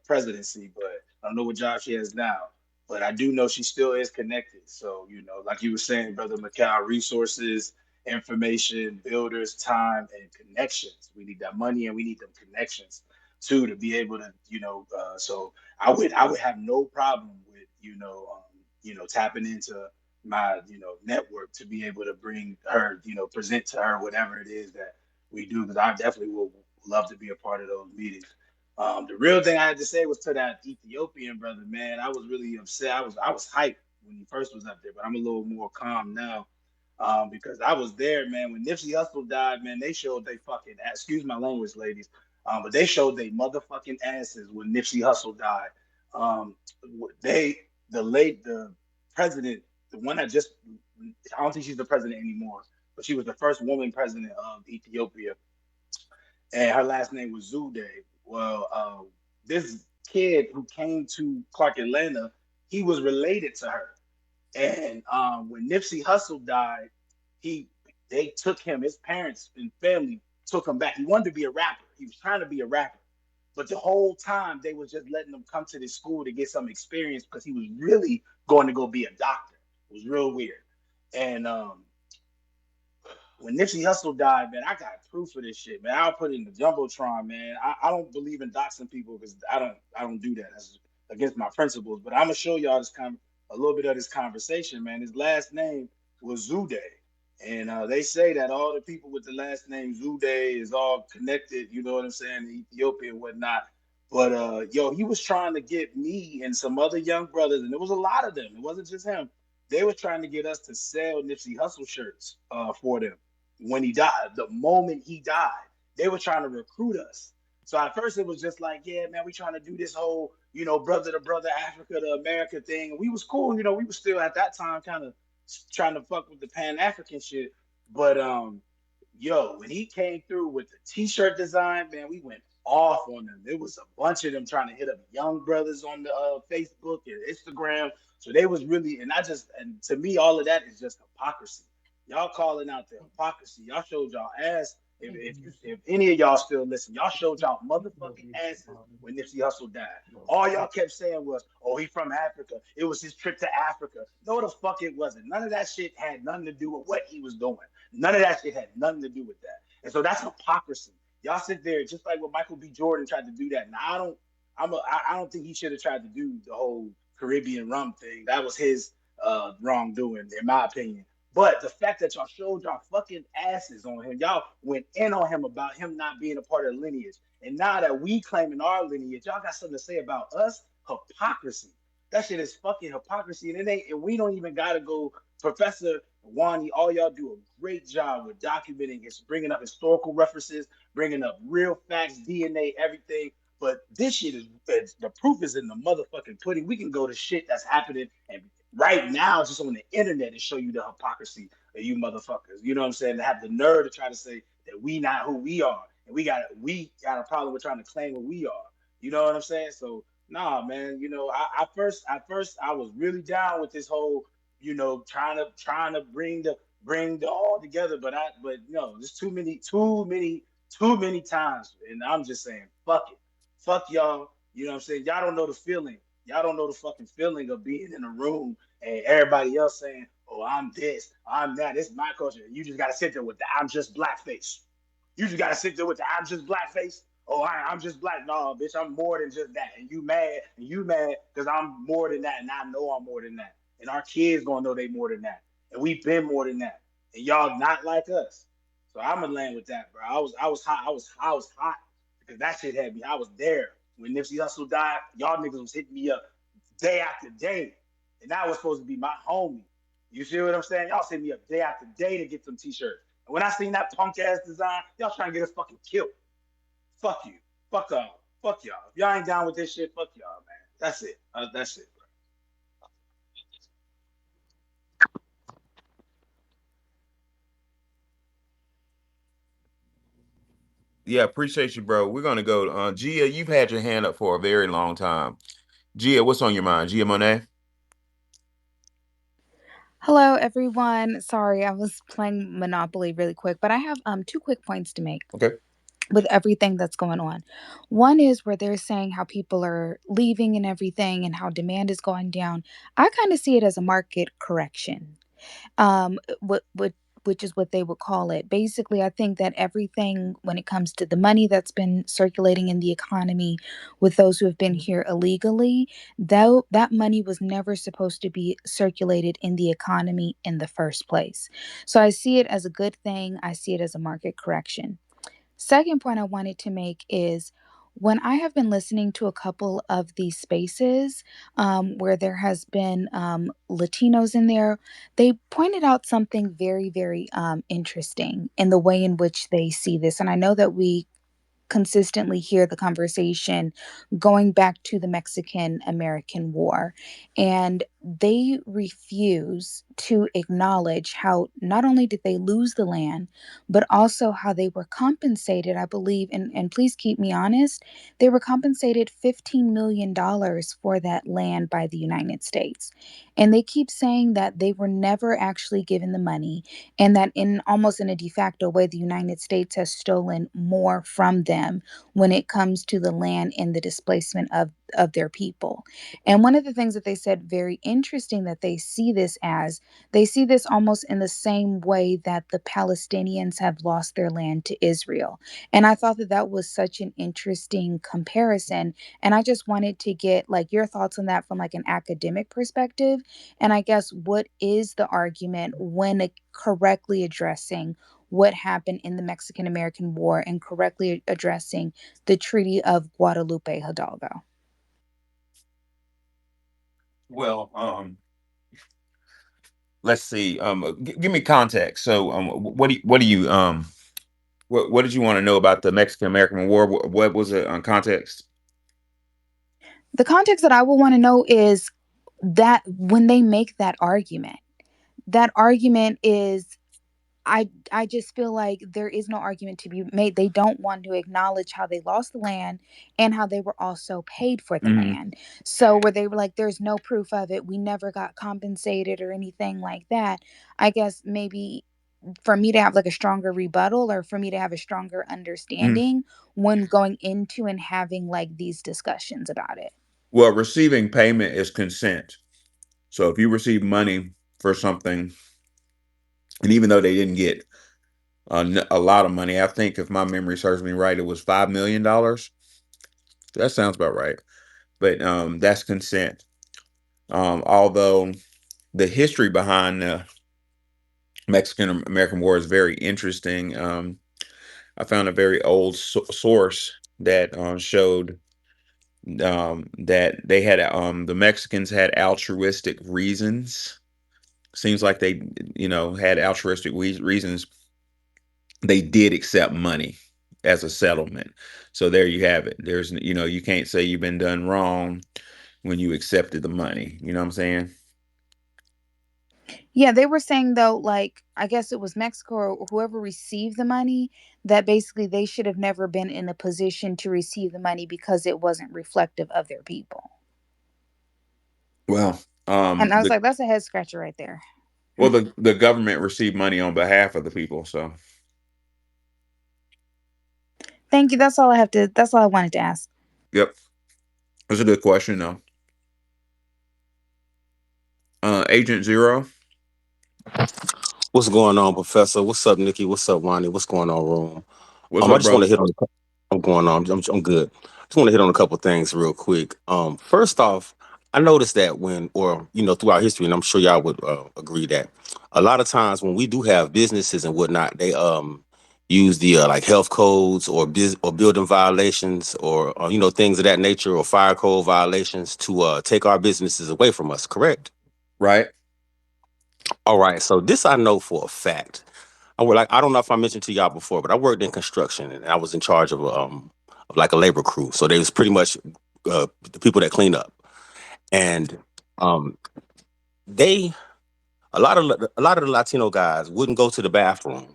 presidency, but I don't know what job she has now. But I do know she still is connected. So you know, like you were saying, brother Macau, resources, information, builders, time, and connections. We need that money and we need them connections too to be able to, you know. So I would have no problem with you know tapping into my network to be able to bring her, present to her whatever it is that we do because I definitely will love to be a part of those meetings. The real thing I had to say was to that Ethiopian brother, man. I was really upset. I was hyped when he first was up there, but I'm a little more calm now because I was there, man. When Nipsey Hussle died, man, they showed they fucking excuse my language, ladies, but they showed they motherfucking asses when Nipsey Hussle died. Um, they the president, the one that just I don't think she's the president anymore, but she was the first woman president of Ethiopia, and her last name was Zude. Well, this kid who came to Clark Atlanta, he was related to her. And when Nipsey Hussle died, he they took him. His parents and family took him back. He wanted to be a rapper. He was trying to be a rapper, but the whole time they was just letting him come to this school to get some experience because he was really going to go be a doctor. It was real weird. And when Nipsey Hussle died, man, I got proof of this shit, man. I'll put it in the jumbotron, man. I don't believe in doxing people because I don't do that. That's against my principles. But I'm gonna show y'all a little bit of this conversation, man. His last name was Zude, and they say that all the people with the last name Zude is all connected. You know what I'm saying? To Ethiopia and whatnot. But yo, he was trying to get me and some other young brothers, and there was a lot of them. It wasn't just him. They were trying to get us to sell Nipsey Hussle shirts for them when he died. The moment he died, they were trying to recruit us. So at first it was just like, yeah, man, we trying to do this whole, brother to brother, Africa to America thing. And we was cool, we was still at that time kind of trying to fuck with the Pan African shit. But yo, when he came through with the t-shirt design, man, we went off on them. There was a bunch of them trying to hit up young brothers on the Facebook and Instagram. So they was really, and to me, all of that is just hypocrisy. Y'all calling out the hypocrisy. Y'all showed y'all ass. If any of y'all still listen, y'all showed y'all motherfucking asses when Nipsey Hussle died. All y'all kept saying was, "Oh, he from Africa. It was his trip to Africa." No, the fuck it wasn't. None of that shit had nothing to do with what he was doing. None of that shit had nothing to do with that. And so that's hypocrisy. Y'all sit there just like when Michael B. Jordan tried to do that. Now I don't think he should have tried to do the whole Caribbean rum thing. That was his wrongdoing, in my opinion. But the fact that y'all showed y'all fucking asses on him, y'all went in on him about him not being a part of the lineage. And now that we claiming our lineage, y'all got something to say about us? Hypocrisy. That shit is fucking hypocrisy. And it ain't, and we don't even gotta go. Professor Wani, all y'all do a great job with documenting it, bringing up historical references, bringing up real facts, DNA, everything. But this shit is the proof is in the motherfucking pudding. We can go to shit that's happening and right now just on the internet and show you the hypocrisy of you motherfuckers. You know what I'm saying? To have the nerve to try to say that we not who we are and we got a problem with trying to claim what we are. You know what I'm saying? So nah, man. At first I was really down with this whole trying to bring the all together, but no, there's too many times, and I'm just saying fuck it, fuck y'all. You know what I'm saying? Y'all don't know the feeling. Y'all don't know the fucking feeling of being in a room and everybody else saying, "Oh, I'm this, I'm that. This is my culture." You just gotta sit there with the "I'm just blackface." You just gotta sit there with the I'm just black face. Oh, I'm just black. No, bitch, I'm more than just that. And you mad because I'm more than that, and I know I'm more than that. And our kids gonna know they more than that. And we've been more than that. And y'all not like us. So I'm gonna land with that, bro. I was hot. I was hot because that shit had me. I was there when Nipsey Hussle died. Y'all niggas was hitting me up day after day, and that was supposed to be my homie. You see what I'm saying? Y'all sent me up day after day to get some t-shirts. And when I seen that punk ass design, y'all trying to get us fucking killed. Fuck you. Fuck off. Fuck y'all. If y'all ain't down with this shit, fuck y'all, man. That's it. That's it, bro. Yeah, appreciate you, bro. We're gonna go. Gia, you've had your hand up for a very long time. Gia, what's on your mind? Gia Monet. Hello, everyone. Sorry, I was playing Monopoly really quick, but I have two quick points to make Okay. with everything that's going on. One is where they're saying how people are leaving and everything and how demand is going down. I kind of see it as a market correction. What which is what they would call it. Basically, I think that everything when it comes to the money that's been circulating in the economy with those who have been here illegally, though that money was never supposed to be circulated in the economy in the first place. So I see it as a good thing. I see it as a market correction. Second point I wanted to make is when I have been listening to a couple of these spaces where there has been Latinos in there, they pointed out something very, very interesting in the way in which they see this. And I know that we consistently hear the conversation going back to the Mexican American War. And they refuse to acknowledge how not only did they lose the land, but also how they were compensated, I believe, and please keep me honest, they were compensated $15 million for that land by the United States. And they keep saying that they were never actually given the money and that in almost in a de facto way the United States has stolen more from them when it comes to the land and the displacement of their people. And one of the things that they said very interesting that they see this almost in the same way that the Palestinians have lost their land to Israel. And I thought that that was such an interesting comparison, and I just wanted to get like your thoughts on that from like an academic perspective. And I guess what is the argument when correctly addressing what happened in the Mexican American War and correctly addressing the Treaty of Guadalupe Hidalgo? Well, let's see. Give me context. So, what do you what did you want to know about the Mexican American War? What was it on context? The context that I will want to know is that when they make that argument is I just feel like there is no argument to be made. They don't want to acknowledge how they lost the land and how they were also paid for the Hmm. land. So where they were like, there's no proof of it. We never got compensated or anything like that. I guess maybe for me to have like a stronger rebuttal or for me to have a stronger understanding when going into and having like these discussions about it. Well, receiving payment is consent. So if you receive money for something, and even though they didn't get a lot of money, I think if my memory serves me right, it was $5 million. That sounds about right. But that's consent. Although the history behind the Mexican American War is very interesting. I found a very old source that showed that they had the Mexicans had altruistic reasons. Seems like they, had altruistic reasons. They did accept money as a settlement. So there you have it. There's, you can't say you've been done wrong when you accepted the money. You know what I'm saying? Yeah, they were saying though, like, I guess it was Mexico or whoever received the money, that basically they should have never been in a position to receive the money because it wasn't reflective of their people. Well, And I was the like, that's a head scratcher right there. the government received money on behalf of the people. So, Thank you. That's all I wanted to ask. yep, that's a good question though. Agent Zero. What's going on, Professor? What's up, Nikki? What's up, Ronnie? What's going on, room? What's I up, just want brother? to hit on. I'm going on. I'm good. Just want to hit on a couple things real quick. First off, I noticed that when, or throughout history, and I'm sure y'all would agree that a lot of times when we do have businesses and whatnot, they use the like health codes or or building violations or things of that nature or fire code violations to take our businesses away from us. Correct? Right. All right. So this I know for a fact. I don't know if I mentioned to y'all before, but I worked in construction and I was in charge of like a labor crew. So they was pretty much the people that clean up. And um they a lot of the Latino guys wouldn't go to the bathroom.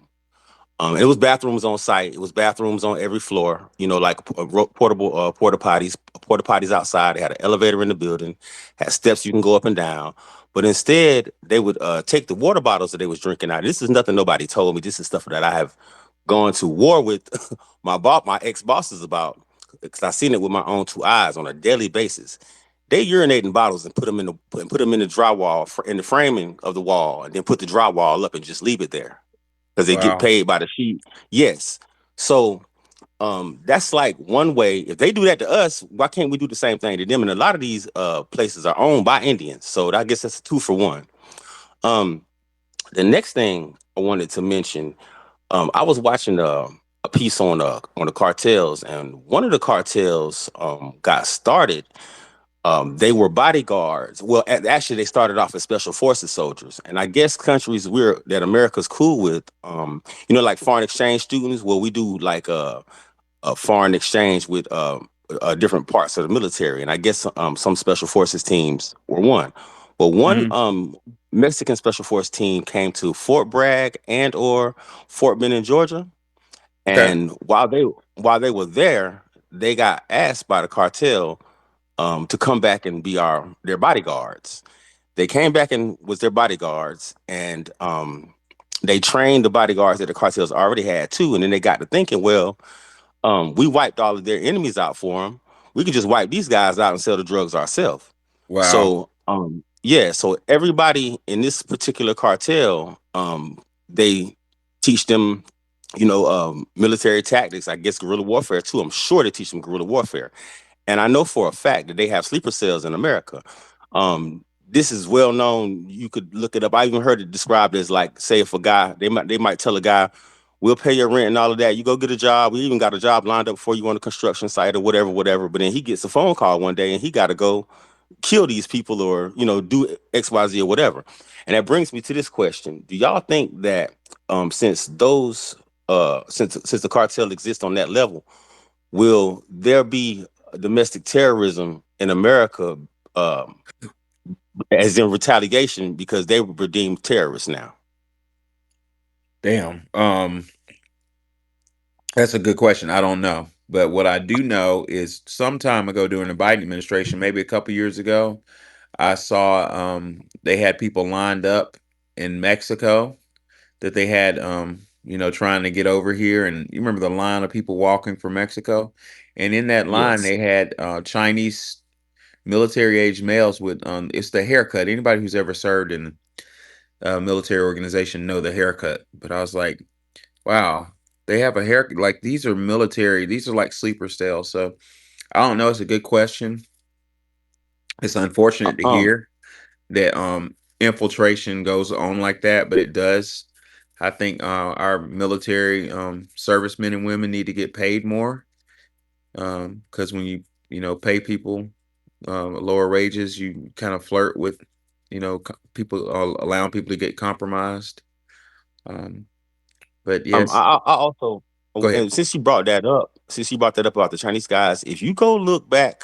It was bathrooms on site. It was bathrooms on every floor. Like portable porta potties outside. They had an elevator in the building, had steps you can go up and down. But instead, they would take the water bottles that they was drinking out. This is nothing nobody told me. This is stuff that I have gone to war with my ex bosses about because I seen it with my own two eyes on a daily basis. They urinate in bottles and put them in the drywall in the framing of the wall, and then put the drywall up and just leave it there because they get Wow. paid by the sheet. Yes. So that's like one way. If they do that to us, why can't we do the same thing to them? And a lot of these places are owned by Indians. So I guess that's a two for one. Um, the next thing I wanted to mention, I was watching a piece on the cartels, and one of the cartels got started. They were bodyguards. Well, actually, they started off as special forces soldiers, and I guess countries that America's cool with, like foreign exchange students. Well, we do like a foreign exchange with different parts of the military, and I guess some special forces teams were one. But one Hmm. Mexican special force team came to Fort Bragg and or Fort Benning, Georgia, Okay. and while they were there, they got asked by the cartel to come back and be their bodyguards. They came back and was their bodyguards, and they trained the bodyguards that the cartels already had too. And then they got to thinking, well, we wiped all of their enemies out for them. We could just wipe these guys out and sell the drugs ourselves. Wow. So, yeah. So everybody in this particular cartel, they teach them, military tactics. I guess guerrilla warfare too. I'm sure they teach them guerrilla warfare. And I know for a fact that they have sleeper cells in America. This is well known. You could look it up. I even heard it described as like, say, if a guy, they might tell a guy, we'll pay your rent and all of that. You go get a job. We even got a job lined up for you on the construction site or whatever, whatever. But then he gets a phone call one day and he got to go kill these people or, do XYZ or whatever. And that brings me to this question. Do y'all think that since the cartel exists on that level, will there be domestic terrorism in America um, as in retaliation because they were deemed terrorists now? Damn. That's a good question. I don't know. But what I do know is some time ago during the Biden administration, maybe a couple years ago, I saw they had people lined up in Mexico that they had trying to get over here. And you remember the line of people walking from Mexico? And in that line Yes. they had Chinese military age males with it's the haircut. Anybody who's ever served in a military organization know the haircut. But I was like, wow, they have a haircut. Like these are military, these are like sleeper cells. So I don't know. It's a good question. It's unfortunate to Um. hear that infiltration goes on like that, but it does. I think our military servicemen and women need to get paid more because when you pay people lower wages, you kind of flirt with people allowing people to get compromised. Um, but yes, I also, go ahead. and since you brought that up about the Chinese guys, if you go look back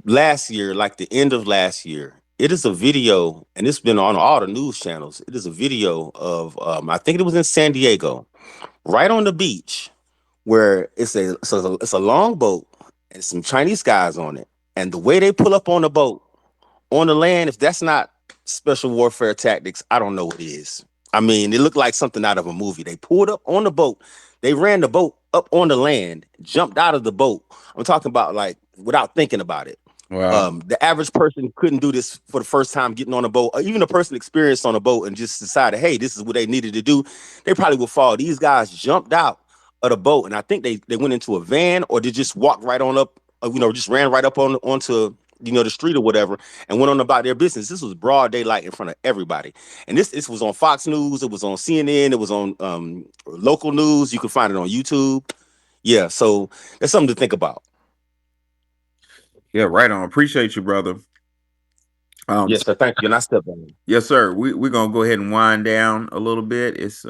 last year, like the end of last year, it is a video, and it's been on all the news channels. It is a video of, I think it was in San Diego, right on the beach, where it's a long boat and some Chinese guys on it, and the way they pull up on the boat on the land, if that's not special warfare tactics, I don't know what is. I mean, it looked like something out of a movie. They pulled up on the boat, they ran the boat up on the land, jumped out of the boat. I'm talking about like without thinking about it. Wow. The average person couldn't do this for the first time getting on a boat, or even a person experienced on a boat and just decided, hey, this is what they needed to do. They probably would fall. These guys jumped out of the boat, and I think they went into a van or they just walked right on up, just ran right up onto the street or whatever, and went on about their business. This was broad daylight in front of everybody, and this was on Fox News, it was on CNN, it was on local news. You can find it on YouTube. Yeah, so that's something to think about. Yeah, right on. Appreciate you, brother. Yes, sir. Thank you. And I step down. Yes, sir. We're gonna go ahead and wind down a little bit. It's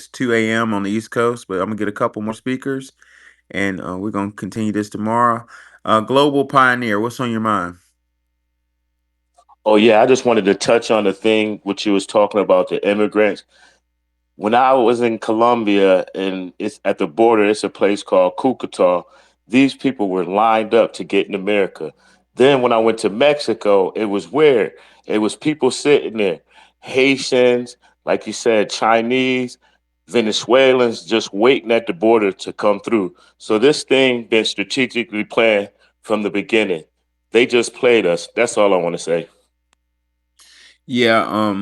2 a.m. on the East Coast, but I'm gonna get a couple more speakers, and we're gonna continue this tomorrow. Global Pioneer, what's on your mind? Oh yeah, I just wanted to touch on the thing which you was talking about, the immigrants. When I was in Colombia and it's at the border, it's a place called Cucuta. These people were lined up to get in America. Then when I went to Mexico, it was weird. It was people sitting there, Haitians, like you said, Chinese, Venezuelans, just waiting at the border to come through. So this thing been strategically planned from the beginning. They just played us. That's all I want to say. Yeah.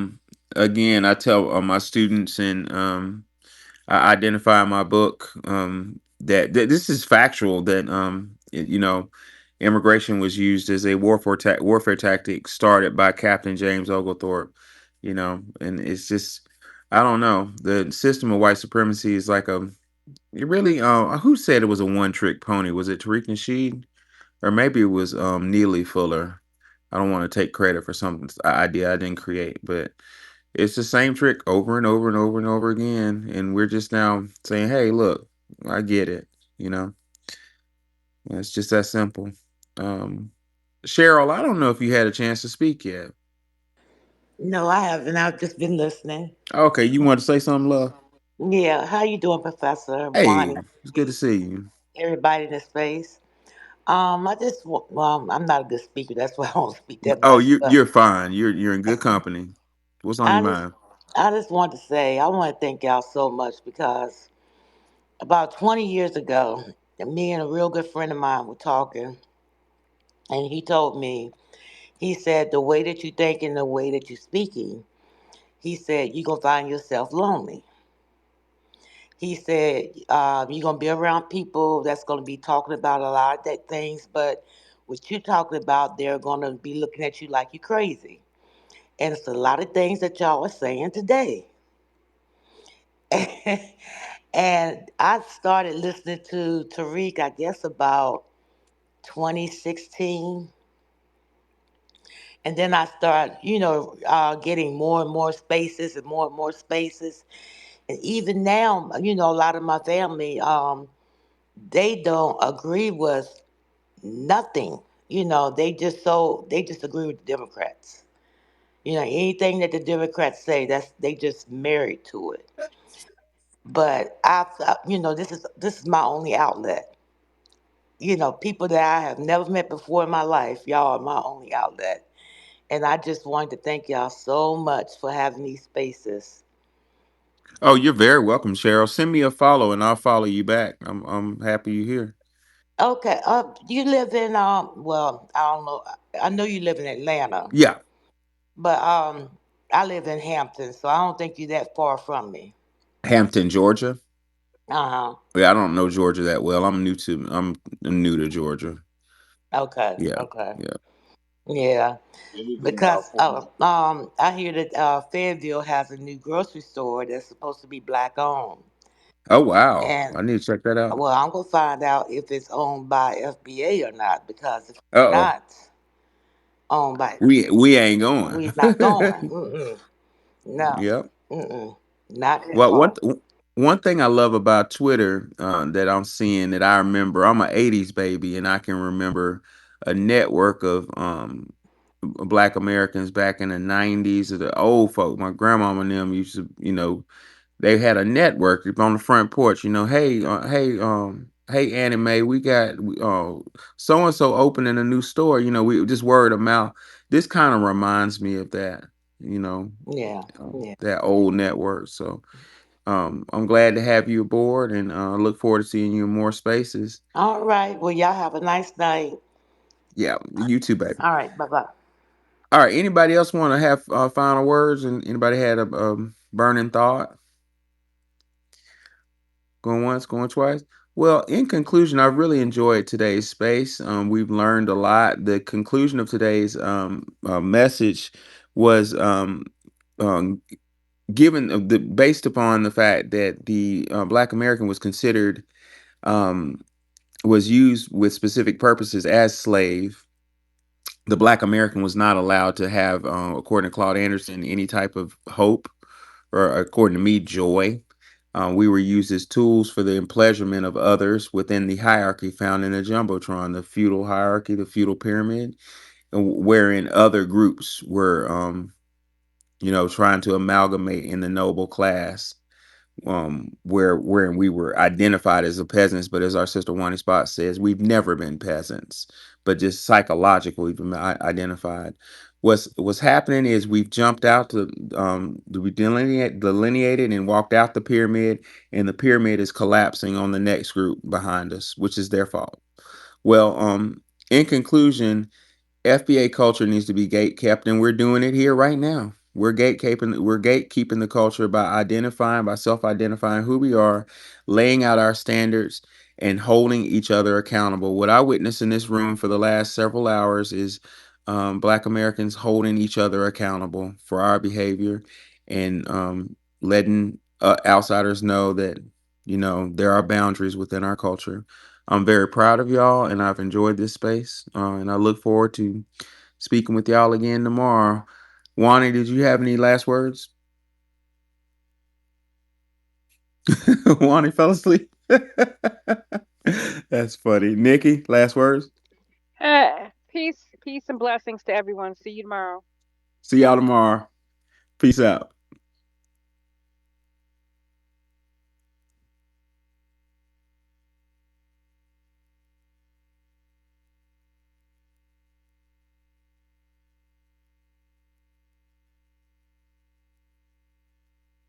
Again, I tell my students, and I identify in my book that this is factual. That immigration was used as a warfare tactic started by Captain James Oglethorpe. And it's just, I don't know. The system of white supremacy is like it really. Who said it was a one trick pony? Was it Tariq Nasheed, or maybe it was Neely Fuller? I don't want to take credit for some idea I didn't create, but it's the same trick over and over and over and over again. And we're just now saying, hey, look, I get it. You know, it's just that simple. Um, Cheryl, I don't know if you had a chance to speak yet. No, I haven't. I've just been listening. Okay, you want to say something, love? Yeah, how you doing, Professor Hey, Bonnie? it's good to see you. Everybody in the space. I'm not a good speaker. That's why I don't speak that Oh, much. you're But fine. You're in good company. What's on your I just, mind? I just want to say, I want to thank y'all so much because about 20 years ago, me and a real good friend of mine were talking, and he told me, he said, the way that you think and the way that you're speaking, he said, you're gonna find yourself lonely. He said, you're going to be around people that's going to be talking about a lot of that things, but what you're talking about, they're going to be looking at you like you're crazy. And it's a lot of things that y'all are saying today. And I started listening to Tariq, I guess, about 2016. And then I started, getting more and more spaces and more spaces. And even now, a lot of my family, they don't agree with nothing. They just agree with the Democrats. Anything that the Democrats say, that's they just married to it. But this is my only outlet. People that I have never met before in my life, y'all are my only outlet. And I just wanted to thank y'all so much for having these spaces. Oh, you're very welcome, Cheryl. Send me a follow, and I'll follow you back. I'm happy you're here. Okay, you live in well, I don't know. I know you live in Atlanta, Yeah, but I live in Hampton, so I don't think you're that far from me. Hampton, Georgia. Uh-huh. Yeah, I don't know Georgia that well. I'm new to Georgia. Okay, Yeah, okay. yeah. Yeah. Anything about Because 40. I hear that Fayetteville has a new grocery store that's supposed to be black owned. Oh wow, And I need to check that out. well, I'm gonna find out if it's owned by FBA or not, because if it's Uh oh, not owned by, we ain't going. we're not going. Mm-mm. No. Yep. Mm-mm. Not that Well, far. one thing I love about Twitter that I'm seeing that I remember, I'm an '80s baby, and I can remember a network of Black Americans back in the '90s, or the old folk. My grandmama and them used to, they had a network on the front porch. Hey, anime, we got so and so opening a new store. We just word of mouth. This kind of reminds me of that. You know, Yeah. Yeah. that old network. So I'm glad to have you aboard, and look forward to seeing you in more spaces. All right. Well, y'all have a nice night. Yeah, you too, baby. All right, bye bye. All right. Anybody else want to have final words? And anybody had a burning thought? Going once, going twice. Well, in conclusion, I've really enjoyed today's space. We've learned a lot. The conclusion of today's message was um, given based upon the fact that the Black American was considered um, was used with specific purposes as slave. The Black American was not allowed to have, according to Claude Anderson, any type of hope, or according to me, joy. We were used as tools for the pleasurement of others within the hierarchy found in the Jumbotron, the feudal hierarchy, the feudal pyramid, wherein other groups were, trying to amalgamate in the noble class, wherein we were identified as the peasants, but as our sister Wani Spot says, we've never been peasants, but just psychologically we've been identified. What's happening is we've jumped out to we delineated and walked out the pyramid, and the pyramid is collapsing on the next group behind us, which is their fault. Well, in conclusion, FBA culture needs to be gate kept, and we're doing it here right now. We're gatekeeping the culture by by self-identifying who we are, laying out our standards, and holding each other accountable. What I witnessed in this room for the last several hours is Black Americans holding each other accountable for our behavior, and letting outsiders know that there are boundaries within our culture. I'm very proud of y'all, and I've enjoyed this space. And I look forward to speaking with y'all again tomorrow. Wani, did you have any last words? Wani fell asleep. That's funny. Nikki, last words? Peace and blessings to everyone. See you tomorrow. See y'all tomorrow. Peace out.